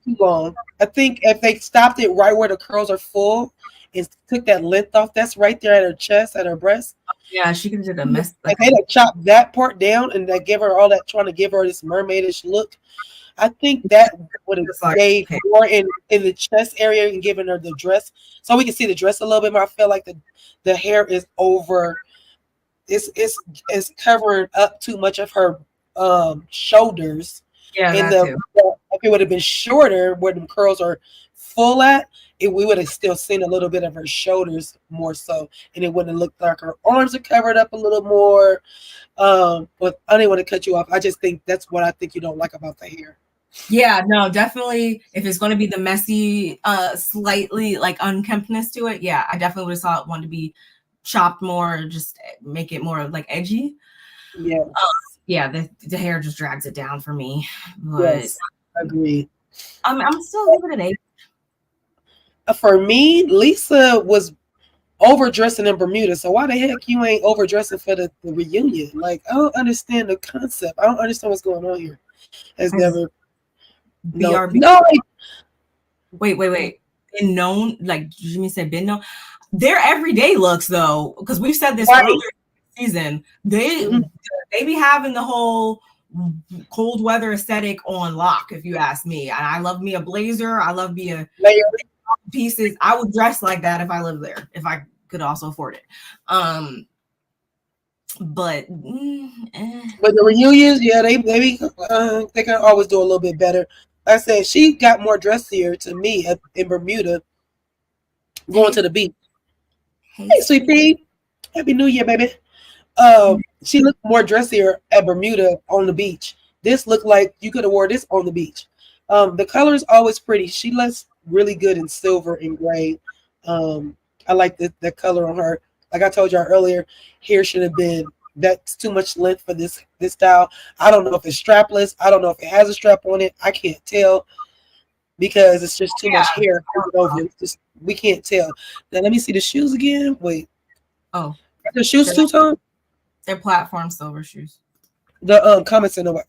too long. I think if they stopped it right where the curls are full and took that length off, that's right there at her chest, at her breast. Yeah, she could have did a mess. If they had chopped that part down and they give her all that, trying to give her this mermaidish look, I think that would have gave more in the chest area and given her the dress, so we can see the dress a little bit more. I feel like the hair is over. It's covering up too much of her shoulders. Yeah, and that too. if it would have been shorter where the curls are full at, we would have still seen a little bit of her shoulders more so, and it wouldn't look like her arms are covered up a little more. But I didn't want to cut you off. I just think that's what I think you don't like about the hair. Yeah, no, definitely. If it's going to be the messy, slightly like unkemptness to it, yeah, I definitely would have thought one to be chopped more, just make it more like edgy. Yeah. Yeah, the hair just drags it down for me. But Yes, agreed. I'm still giving it an 8. For me, Lisa was overdressing in Bermuda. So why the heck you ain't overdressing for the reunion? Like, I don't understand the concept. I don't understand what's going on here. Has never BRB. No. Wait. Been known, like Jimmy said, been known. Their everyday looks though, because we've said this earlier season. They be having the whole cold weather aesthetic on lock, if you ask me. And I love me a blazer. I love me a pieces. I would dress like that if I lived there, if I could also afford it. But the reunions, yeah, they can always do a little bit better. Like I said, she got more dressier to me in Bermuda, going to the beach. Hey, sweet pea, happy New Year, baby. She looked more dressier at Bermuda on the beach. This looked like you could have wore this on the beach. The color is always pretty. She looks really good in silver and gray. I like the color on her. Like I told y'all earlier, hair should have been, that's too much length for this style. I don't know if it's strapless. I don't know if it has a strap on it. I can't tell because it's just too much hair over. We can't tell. Now let me see the shoes again. Wait. Oh, are the shoes two-tone? They're platform silver shoes. The comments in the way.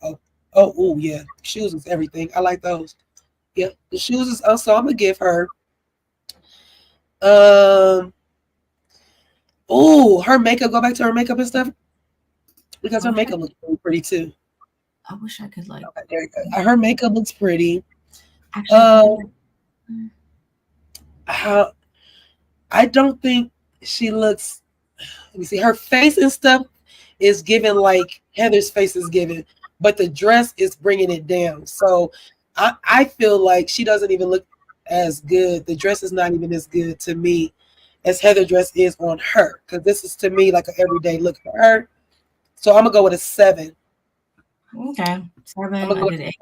Oh yeah, shoes is everything. I like those. Yeah, the shoes is also. I'm gonna give her. Her makeup. Go back to her makeup and stuff, because her makeup looks really pretty too. I wish I could like. Okay, there you go. Her makeup looks pretty. Actually, I don't think she looks. Let me see. Her face and stuff is given like Heather's face is given, but the dress is bringing it down. So I feel like she doesn't even look as good. The dress is not even as good to me as Heather dress is on her, because this is to me like an everyday look for her. So I'm gonna go with a 7. Okay, 7. I did 8.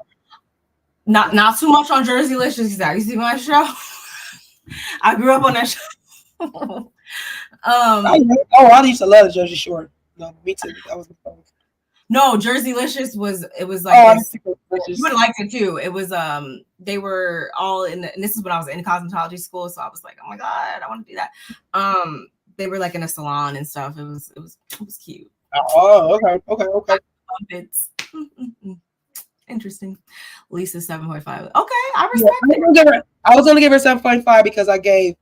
Not too much on Jersey Licious. You see my show? I grew up on that show. I used to love the Jersey Shore. No, me too. That was fun. No, Jersey Licious was like you would like it too. It was they were all in and this is when I was in cosmetology school, so I was like, oh my god, I want to do that. They were like in a salon and stuff. It was cute. Oh, okay. It's interesting. Lisa 7.5. Okay, I respect it. I was gonna give her 7.5 because I gave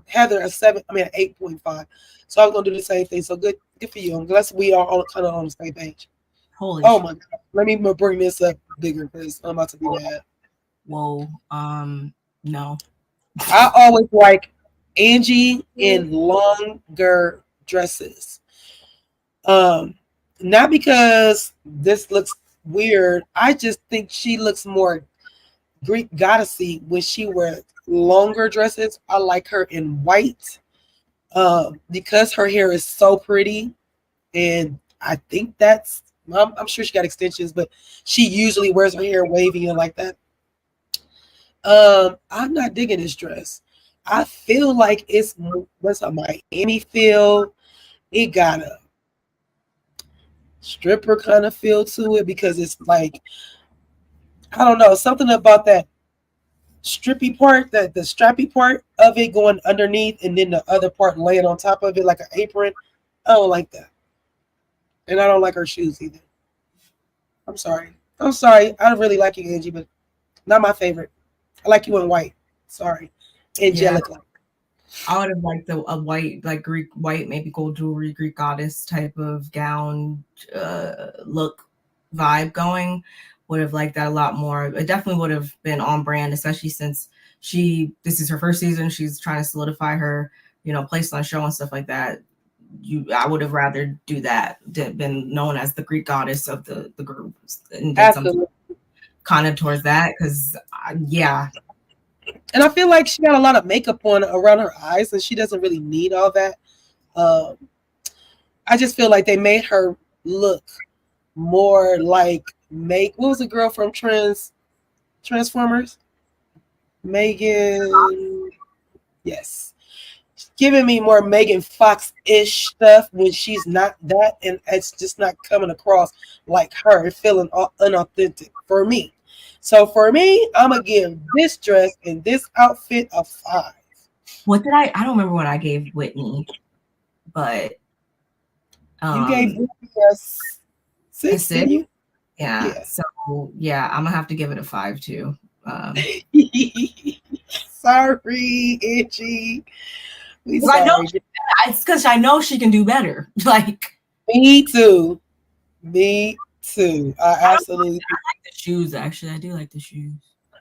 Heather a 7. I mean an 8.5. So I was gonna do the same thing. So good for you. I'm glad we are all kind of on the same page. Holy my god. Let me bring this up bigger because I'm about to be mad. Whoa. No. I always like Angie in longer dresses. Not because this looks weird. I just think she looks more Greek goddessy when she wears longer dresses. I like her in white. Because her hair is so pretty, and I think I'm sure she got extensions, but she usually wears her hair wavy and like that. I'm not digging this dress. I feel like what's a Miami feel. It got a stripper kind of feel to it because it's like, I don't know, something about that strippy part, the strappy part of it going underneath and then the other part laying on top of it like an apron. I don't like that. And I don't like her shoes either. I'm sorry. I really like you, Angie, but Not my favorite. I like you in white. Sorry. Angelic. Yeah. I would have liked a white, like Greek white, maybe gold jewelry, Greek goddess type of gown look vibe going. Would have liked that a lot more. It definitely would have been on brand, especially since this is her first season. She's trying to solidify her, place on the show and stuff like that. I would have rather do that than been known as the Greek goddess of the group and did something kind of towards that. Because yeah. And I feel like she got a lot of makeup on around her eyes, and she doesn't really need all that. I just feel like they made her look more like what was the girl from Transformers? Megan. Yes. Giving me more Megan Fox-ish stuff when she's not that, and it's just not coming across like her and feeling unauthentic for me. So for me, I'm gonna give this dress and this outfit a 5. What did I don't remember what I gave Whitney, but you gave Whitney a 6, didn't you? Yeah. So yeah, I'm gonna have to give it a 5 too. Sorry, Itchy. It's because I know she can do better. Like me too. I absolutely. I like the shoes. Actually, I do like the shoes.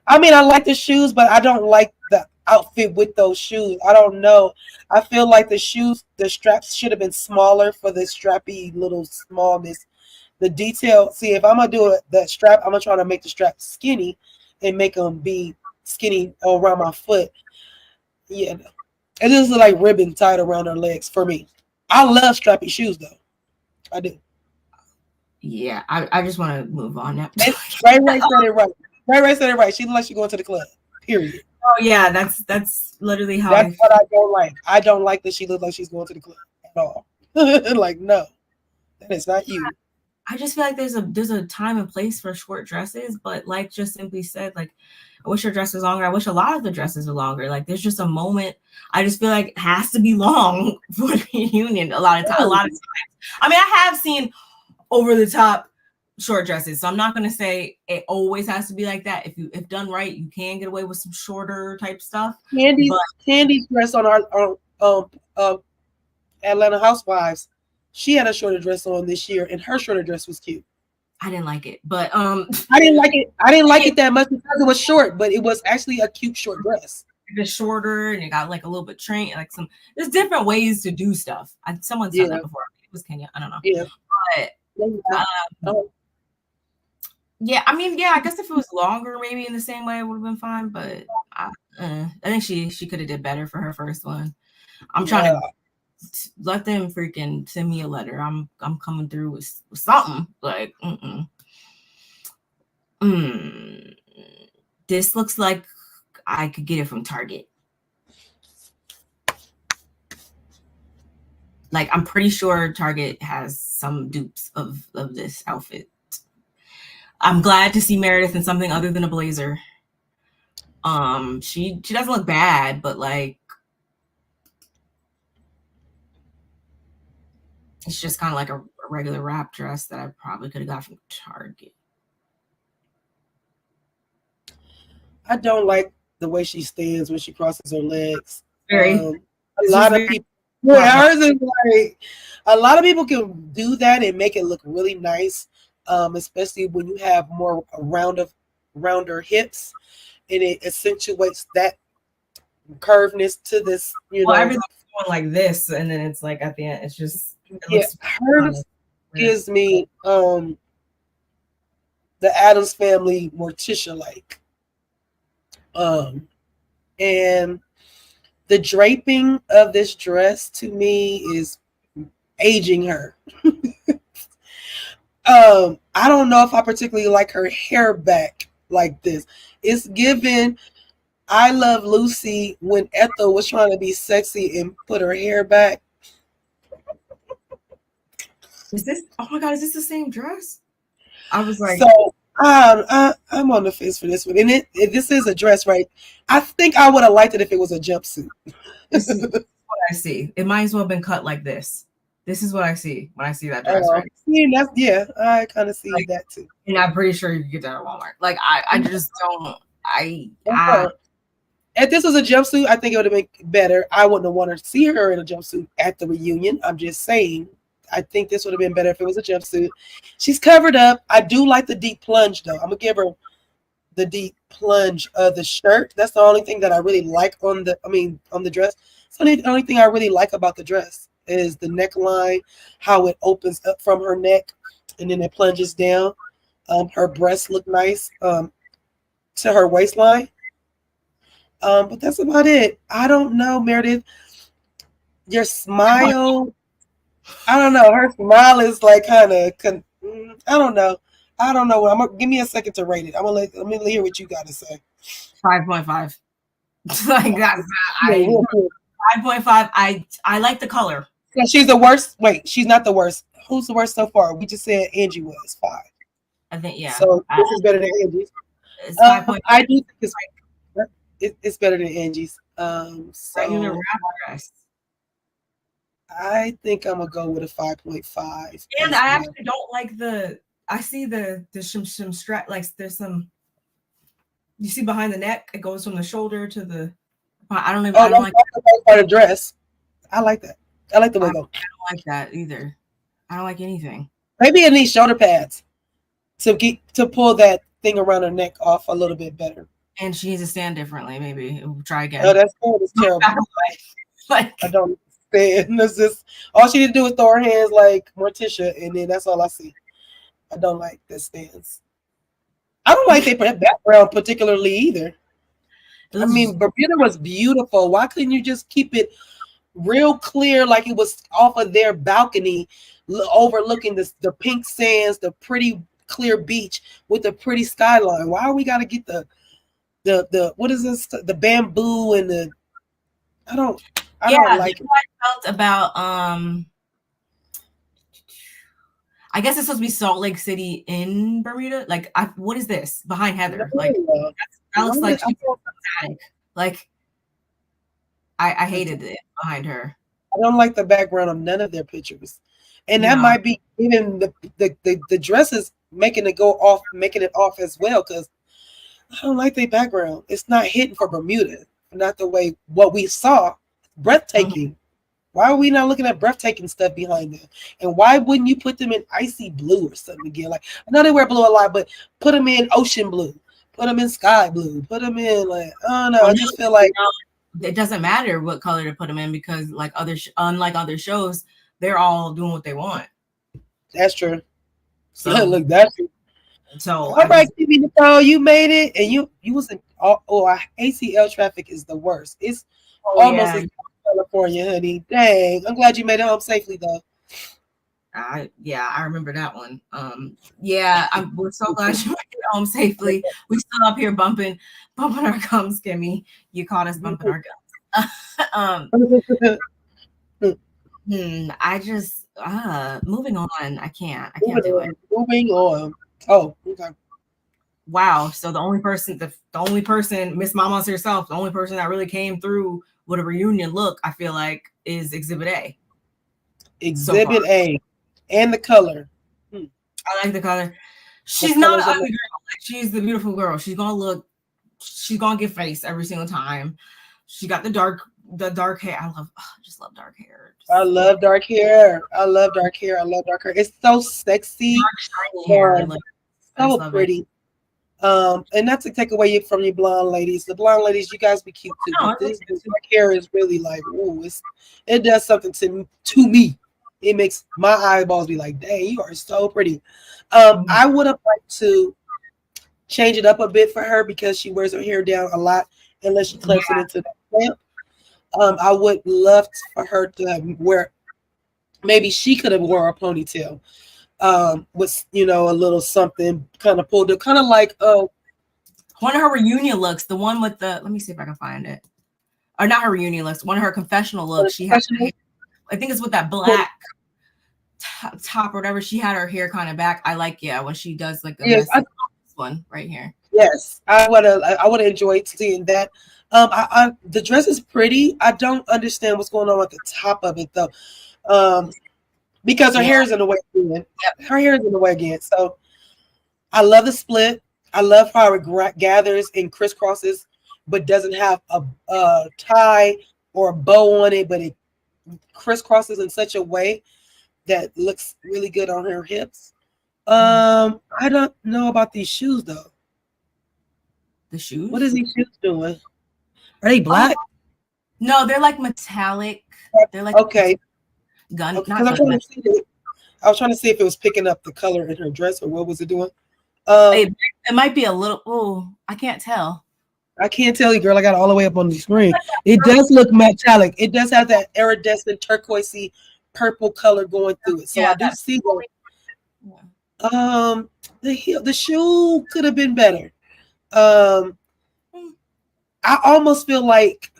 I mean, I like the shoes, but I don't like the outfit with those shoes. I don't know. I feel like the straps should have been smaller for the strappy little smallness. The detail. See, if I'm gonna do that strap, I'm gonna try to make the strap skinny and make them be skinny around my foot. Yeah, it just look like ribbon tied around her legs for me. I love strappy shoes though. I do. Yeah, I just want to move on now. Ray said it right. Ray said it right. She looks like she's going to the club. Period. Oh yeah, that's literally how. That's what I don't like. I don't like that she looks like she's going to the club at all. Like no, that is not you. I just feel like there's a time and place for short dresses, but like just simply said, like I wish her dress was longer. I wish a lot of the dresses were longer. Like there's just a moment. I just feel like it has to be long for the reunion. A lot of times. I mean, I have seen over the top short dresses, so I'm not gonna say it always has to be like that. If done right, you can get away with some shorter type stuff. Candy's dress on our Atlanta Housewives, she had a shorter dress on this year, and her shorter dress was cute. I didn't like it, but I didn't like it. I didn't like it that much because it was short, but it was actually a cute short dress. It's shorter, and it got like a little bit trained. Like there's different ways to do stuff. Someone said that before. It was Kenya. I don't know. Yeah. But yeah, I mean, yeah, I guess if it was longer, maybe in the same way, it would have been fine. But I think she could have did better for her first one. I'm trying to let them freaking send me a letter. I'm coming through with something like. This looks like I could get it from Target. Like I'm pretty sure Target has some dupes of this outfit. I'm glad to see Meredith in something other than a blazer. She doesn't look bad, but like it's just kind of like a regular wrap dress that I probably could have got from Target. I don't like the way she stands when she crosses her legs. A lot of people. Yeah, hers is like a lot of people can do that and make it look really nice, especially when you have more rounder hips, and it accentuates that curveness to this. Everything's going like this, and then it's like at the end, it's just hers gives me the Addams Family Morticia like, and the draping of this dress to me is aging her. I don't know if I particularly like her hair back like this. It's given I Love Lucy when Ethel was trying to be sexy and put her hair back. Is this? Oh my God! Is this the same dress? I was like, so I'm on the fence for this one, and this is a dress, right? I think I would have liked it if it was a jumpsuit. This is what I see. It might as well have been cut like this. This is what I see when I see that dress. Right? I kind of see that too. And I'm pretty sure you can get that at Walmart. Like I just don't. If this was a jumpsuit, I think it would have been better. I wouldn't have wanted to see her in a jumpsuit at the reunion. I'm just saying. I think this would have been better if it was a jumpsuit. She's covered up. I do like the deep plunge, though. I'm going to give her the deep plunge of the shirt. That's the only thing that I really like on the dress. So the only thing I really like about the dress is the neckline, how it opens up from her neck, and then it plunges down. Her breasts look nice to her waistline. But that's about it. I don't know, Meredith. Your smile, I don't know. Her smile is like kind of, I don't know. Give me a second to rate it. Let me hear what you got to say. 5.5. Like that's 5.5. I like the color. So she's the worst. Wait, she's not the worst. Who's the worst so far? We just said Angie was 5. I think, yeah. So this is better than Angie's. It's 5.5. I do think it's better than Angie's. Regular wrap dress. I think I'm gonna go with a 5.5. And I actually don't like I see there's some strap, like there's some, you see behind the neck, it goes from the shoulder to the, I don't like part of dress. I like that. I like the wiggle. I don't like that either. I don't like anything. Maybe it needs shoulder pads to pull that thing around her neck off a little bit better. And she needs to stand differently. Maybe we'll try again. No, that's terrible. Like I don't understand. This is all she need to do is throw her hands like Morticia, and then that's all I see. I don't like this stance. I don't like their background particularly either. I mean, Bermuda was beautiful. Why couldn't you just keep it real clear, like it was off of their balcony, overlooking the pink sands, the pretty clear beach with the pretty skyline? Why we got to get the what is this? The bamboo and the I don't like it. I felt about I guess it's supposed to be Salt Lake City in Bermuda. Like, what is this behind Heather? Like, that looks like she's static. Like, I hated it behind her. I don't like the background of none of their pictures, and that might be even the dresses making it off as well. Because I don't like their background. It's not hitting for Bermuda, not the way what we saw. Breathtaking. Why are we not looking at breathtaking stuff behind them? And why wouldn't you put them in icy blue or something again? Like, I know they wear blue a lot, but put them in ocean blue, put them in sky blue, put them in like, I don't know. I just feel like it doesn't matter what color to put them in because, like unlike other shows, they're all doing what they want. That's true. So look, that's true. So all right, TV Nicole, you made it, and you was in. ACL traffic is the worst. It's almost as California, honey. Dang, I'm glad you made it home safely though. I remember that one. We're so glad you made it home safely. We still up here bumping our gums, Kimmy. You caught us bumping our gums. I just moving on. I can't do it. Moving on. Oh, okay. Wow. So the only person, Miss Mama's herself, the only person that really came through with a reunion look, I feel like, is Exhibit A. Exhibit A. And the color. I like the color. She's not an ugly girl. Like, she's the beautiful girl. She's gonna get face every single time. She got the dark hair. I just love dark hair. I love dark hair. It's so sexy. Dark, shiny hair. So pretty. And not to take away from you blonde ladies. The blonde ladies, you guys be cute too. No, this dark hair is really like, ooh, it does something to me. It makes my eyeballs be like, dang, you are so pretty. I would have liked to change it up a bit for her because she wears her hair down a lot unless she clips it into the clamp. I would love for her to wear, maybe she could have wore a ponytail with, a little something kind of pulled up, kind of like one of her reunion looks, the one with the, let me see if I can find it. Or not her reunion looks, one of her confessional looks. She had, I think it's with that black top or whatever. She had her hair kind of back. I like, when she does like this one right here. Yes, I would have enjoyed seeing that. The dress is pretty. I don't understand what's going on at the top of it though, because her hair is in the way again. Her hair is in the way again. So I love the split. I love how it gathers and crisscrosses, but doesn't have a tie or a bow on it, but it crisscrosses in such a way that looks really good on her hips. I don't know about these shoes though. The shoes? What is these shoes doing? Are they black? No, they're like metallic. They're like okay. Gun. Okay, Not I was trying to see if it was picking up the color in her dress or what was it doing. It might be a little. Oh, I can't tell. I can't tell you, girl. I got it all the way up on the screen. It does look metallic. It does have that iridescent turquoisey purple color going through it. So yeah, I do see that. The shoe could have been better. I almost feel like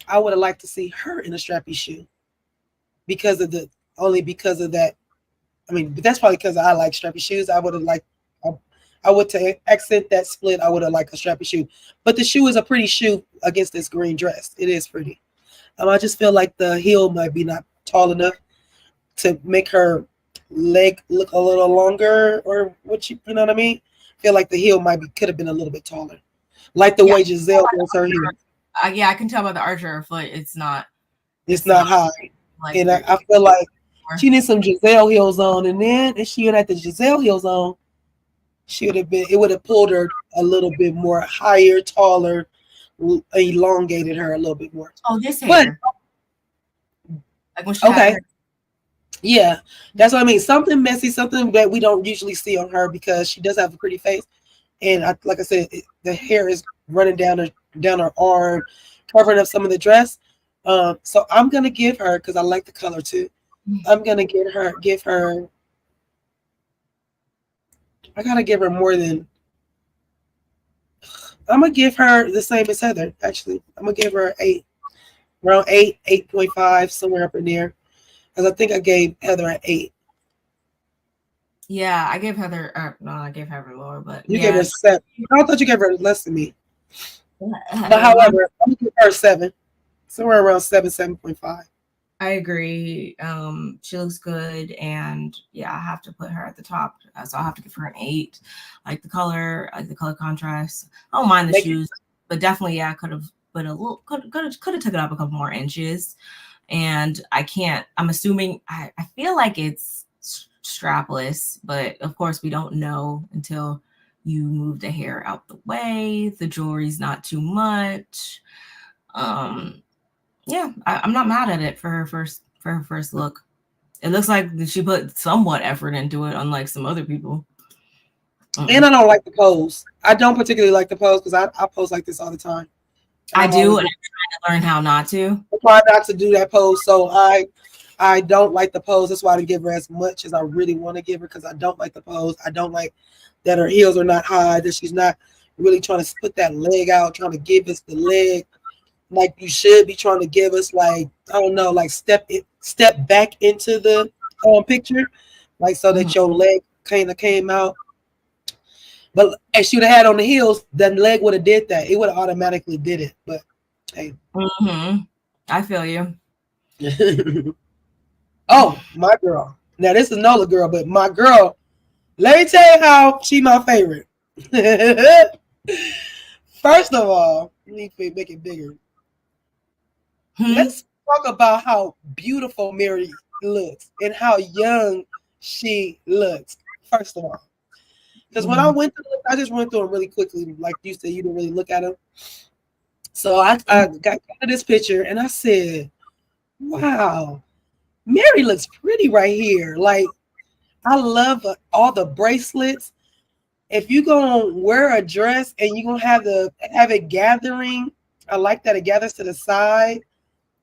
I would have liked to see her in a strappy shoe because of that. I mean, but that's probably because I like strappy shoes. I would have liked. I would to accent that split. I would have liked a strappy shoe, but the shoe is a pretty shoe against this green dress. It is pretty. I just feel like the heel might be not tall enough to make her leg look a little longer, or what you know what I mean. I feel like the heel could have been a little bit taller, like the way Giselle does her heel. Yeah, I can tell by the arch of her foot. It's not high, like, and I feel like she needs some Giselle heels on, and then if she had the Giselle heels on, it would have pulled her a little bit more higher, taller, elongated her a little bit more. Oh, this hair. Like when she okay. Yeah, that's what I mean. Something messy, something that we don't usually see on her because she does have a pretty face. And like I said, the hair is running down her arm, covering up some of the dress. So I'm gonna give her, because I like the color too. I'm gonna give her. I gotta give her more than. I'm gonna give her the same as Heather. Actually, I'm gonna give her 8, around 8, 8.5, somewhere up in there, because I think I gave Heather an 8. Yeah, I gave Heather. No, I gave Heather lower, but you gave her 7. I thought you gave her less than me. But however, I'm gonna give her 7, somewhere around 7, 7.5. I agree. She looks good, and yeah, I have to put her at the top. So I'll have to give her an 8. Like the color, contrast. I don't mind the shoes, but definitely, yeah, could have put a little, could have took it up a couple more inches. And I can't. I'm assuming. I feel like it's strapless, but of course we don't know until you move the hair out the way. The jewelry's not too much. Yeah, I'm not mad at it for her first look. It looks like she put somewhat effort into it, unlike some other people. And I don't like the pose. I don't particularly like the pose because I pose like this all the time. I do, and I'm trying to learn how not to. I try not to do that pose, so I don't like the pose. That's why I didn't give her as much as I really want to give her, because I don't like the pose. I don't like that her heels are not high, that she's not really trying to put that leg out, trying to give us the leg like you should be trying to give us, like, I don't know, like step back into the picture, like so that your leg kind of came out. But if she would have had on the heels, that leg would have did that. It would have automatically did it. But hey, I feel you. Oh, my girl. Now this is Nola girl, but my girl. Let me tell you how she my favorite. First of all, let me make it bigger. Let's talk about how beautiful Mary looks and how young she looks. First of all, because when I went through, I just went through them really quickly. Like you said, you didn't really look at them. So I got to this picture and I said, "Wow, Mary looks pretty right here." Like, I love all the bracelets. If you're gonna wear a dress and you're gonna have it gathering, I like that it gathers to the side.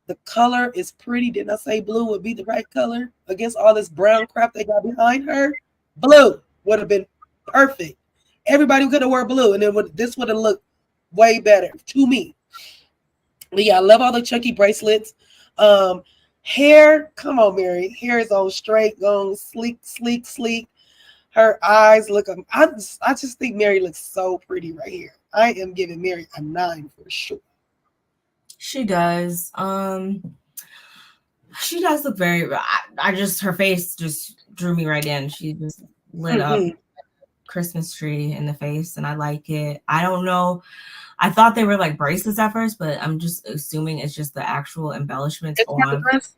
The color is pretty. Didn't I say blue would be the right color against all this brown crap they got behind her? Blue would have been perfect. Everybody could have worn blue, and this would have looked way better to me. But yeah, I love all the chunky bracelets. Hair, come on, Mary. Hair is on straight, on sleek. Her eyes look. I just think Mary looks so pretty right here. I am giving Mary a 9 for sure. She does. She does look very. Her face just drew me right in. She just lit up. Christmas tree in the face, and I like it. I don't know. I thought they were like bracelets at first, but I'm just assuming it's just the actual embellishments It's on the dress.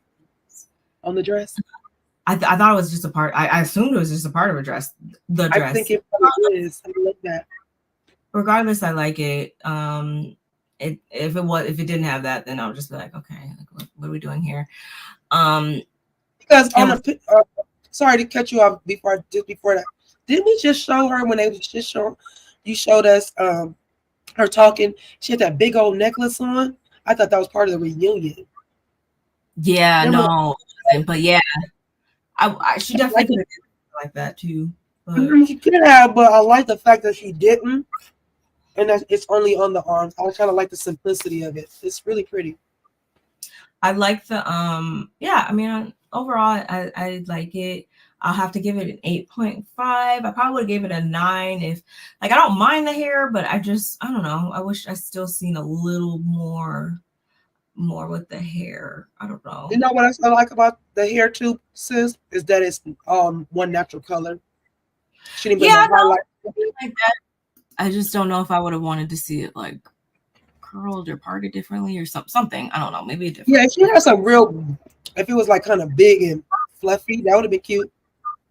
On the dress. I thought it was just a part. I assumed it was just a part of a dress. The dress. I think it probably is. I like that. Regardless, I like it. If it didn't have that, then I'll just be like, okay, like, what are we doing here? Because on the sorry to cut you off before that. Didn't we just show her when they was just you showed us her talking? She had that big old necklace on. I thought that was part of the reunion. Yeah, no, but yeah, she definitely could have like that too. But. She could have, but I like the fact that she didn't, and that it's only on the arms. I kind of like the simplicity of it. It's really pretty. I like the yeah. I mean, overall, I like it. I'll have to give it an 8.5. I probably gave it a 9 if like I don't mind the hair, but I don't know. I wish I still seen a little more with the hair. I don't know. You know what else I like about the hair too, sis, is that it's one natural color. She didn't highlight. Like that. I just don't know if I would have wanted to see it like curled or parted differently or something. I don't know. Maybe different. Yeah, if she had some real, if it was like kind of big and fluffy, that would have been cute.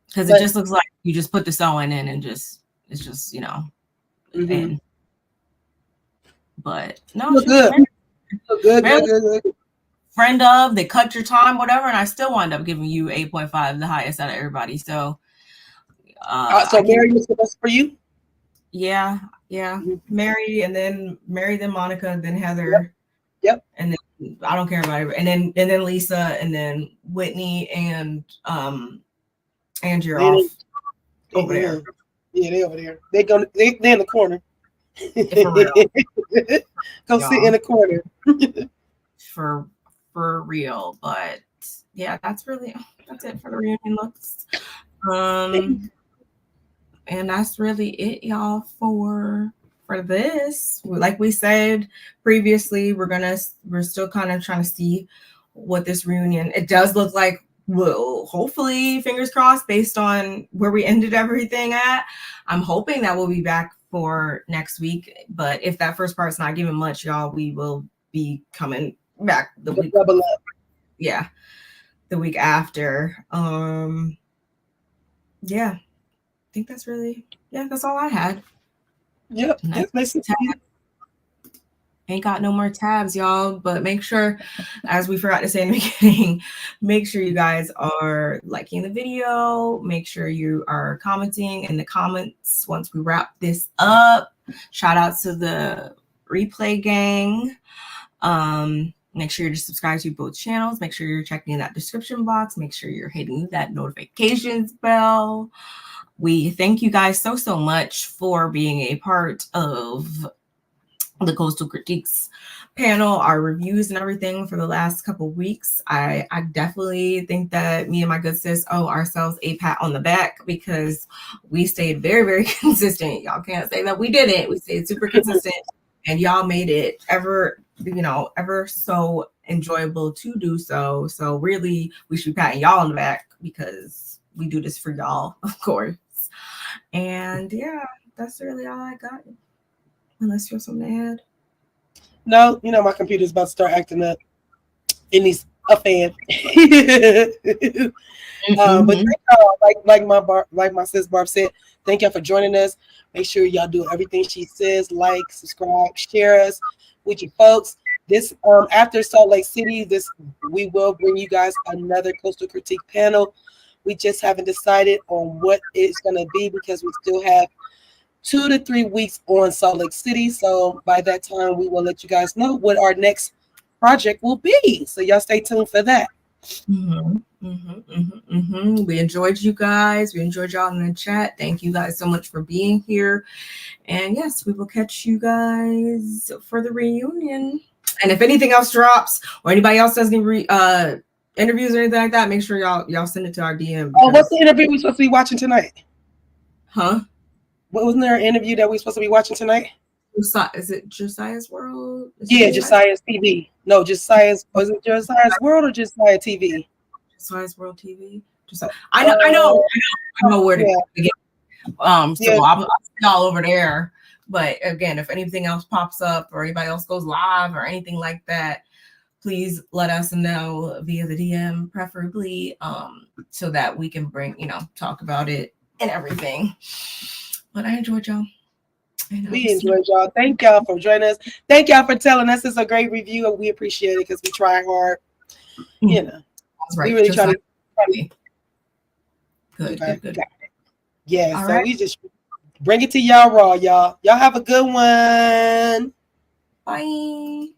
Because it just looks like you just put the sewing in and it's just, you know. And, but no, look good. Look good. Friend of, they cut your time, whatever, and I still wind up giving you 8.5, the highest out of everybody. So, so Mary was the best for you? Yeah. Mary, then Monica, then Heather. Yep. And then I don't care about it. And then Lisa, and then Whitney and Angie are off over there. Yeah, they over there. They're in the corner. Go sit in the corner. for real. But yeah, that's it for the reunion looks. And that's really it, y'all, for this. Like we said previously, we're still kind of trying to see what this reunion. It does look like. Well, hopefully, fingers crossed, based on where we ended everything at. I'm hoping that we'll be back for next week. But if that first part's not giving much, y'all, we will be coming back the week. Yeah, the week after. Yeah, I think that's that's all I had. Yep. Ain't got no more tabs, y'all, but make sure, as we forgot to say in the beginning, make sure you guys are liking the video. Make sure you are commenting in the comments once we wrap this up. Shout out to the replay gang. Make sure you're subscribed to both channels. Make sure you're checking that description box. Make sure you're hitting that notifications bell. We thank you guys so much for being a part of the Coastal Critiques panel, our reviews and everything for the last couple weeks. I definitely think that me and my good sis owe ourselves a pat on the back because we stayed very, very consistent. Y'all can't say that we didn't. We stayed super consistent and y'all made it ever so enjoyable to do so. So really, we should be patting y'all on the back because we do this for y'all, of course. And yeah, that's really all I got. Unless you have something to add. No, my computer's about to start acting up. It needs a fan. But thank y'all, like my sis Barb said, thank y'all for joining us. Make sure y'all do everything she says, like, subscribe, share us with your folks. This after Salt Lake City, we will bring you guys another Coastal Critique panel. We just haven't decided on what it's gonna be because we still have 2 to 3 weeks on Salt Lake City. So by that time, we will let you guys know what our next project will be. So y'all stay tuned for that. We enjoyed you guys. We enjoyed y'all in the chat. Thank you guys so much for being here. And yes, we will catch you guys for the reunion. And if anything else drops or anybody else does any interviews or anything like that, make sure y'all send it to our DM. Oh, what's the interview we're supposed to be watching tonight? Huh? Wasn't there an interview that we're supposed to be watching tonight? Is it Josiah's World? Josiah's TV. No, Josiah's. Was it Josiah's World or Josiah TV? Josiah's World TV. I know where to get. So Yeah. I'll see y'all over there. But again, if anything else pops up or anybody else goes live or anything like that, please let us know via the DM, preferably, so that we can talk about it and everything. But I enjoyed y'all. We enjoyed y'all. Thank y'all for joining us. Thank y'all for telling us it's a great review, and we appreciate it because we try hard. You know, that's right. We really Just try like to. good, Okay. good. Yeah, All so right. we just bring it to y'all raw, y'all. Y'all have a good one. Bye.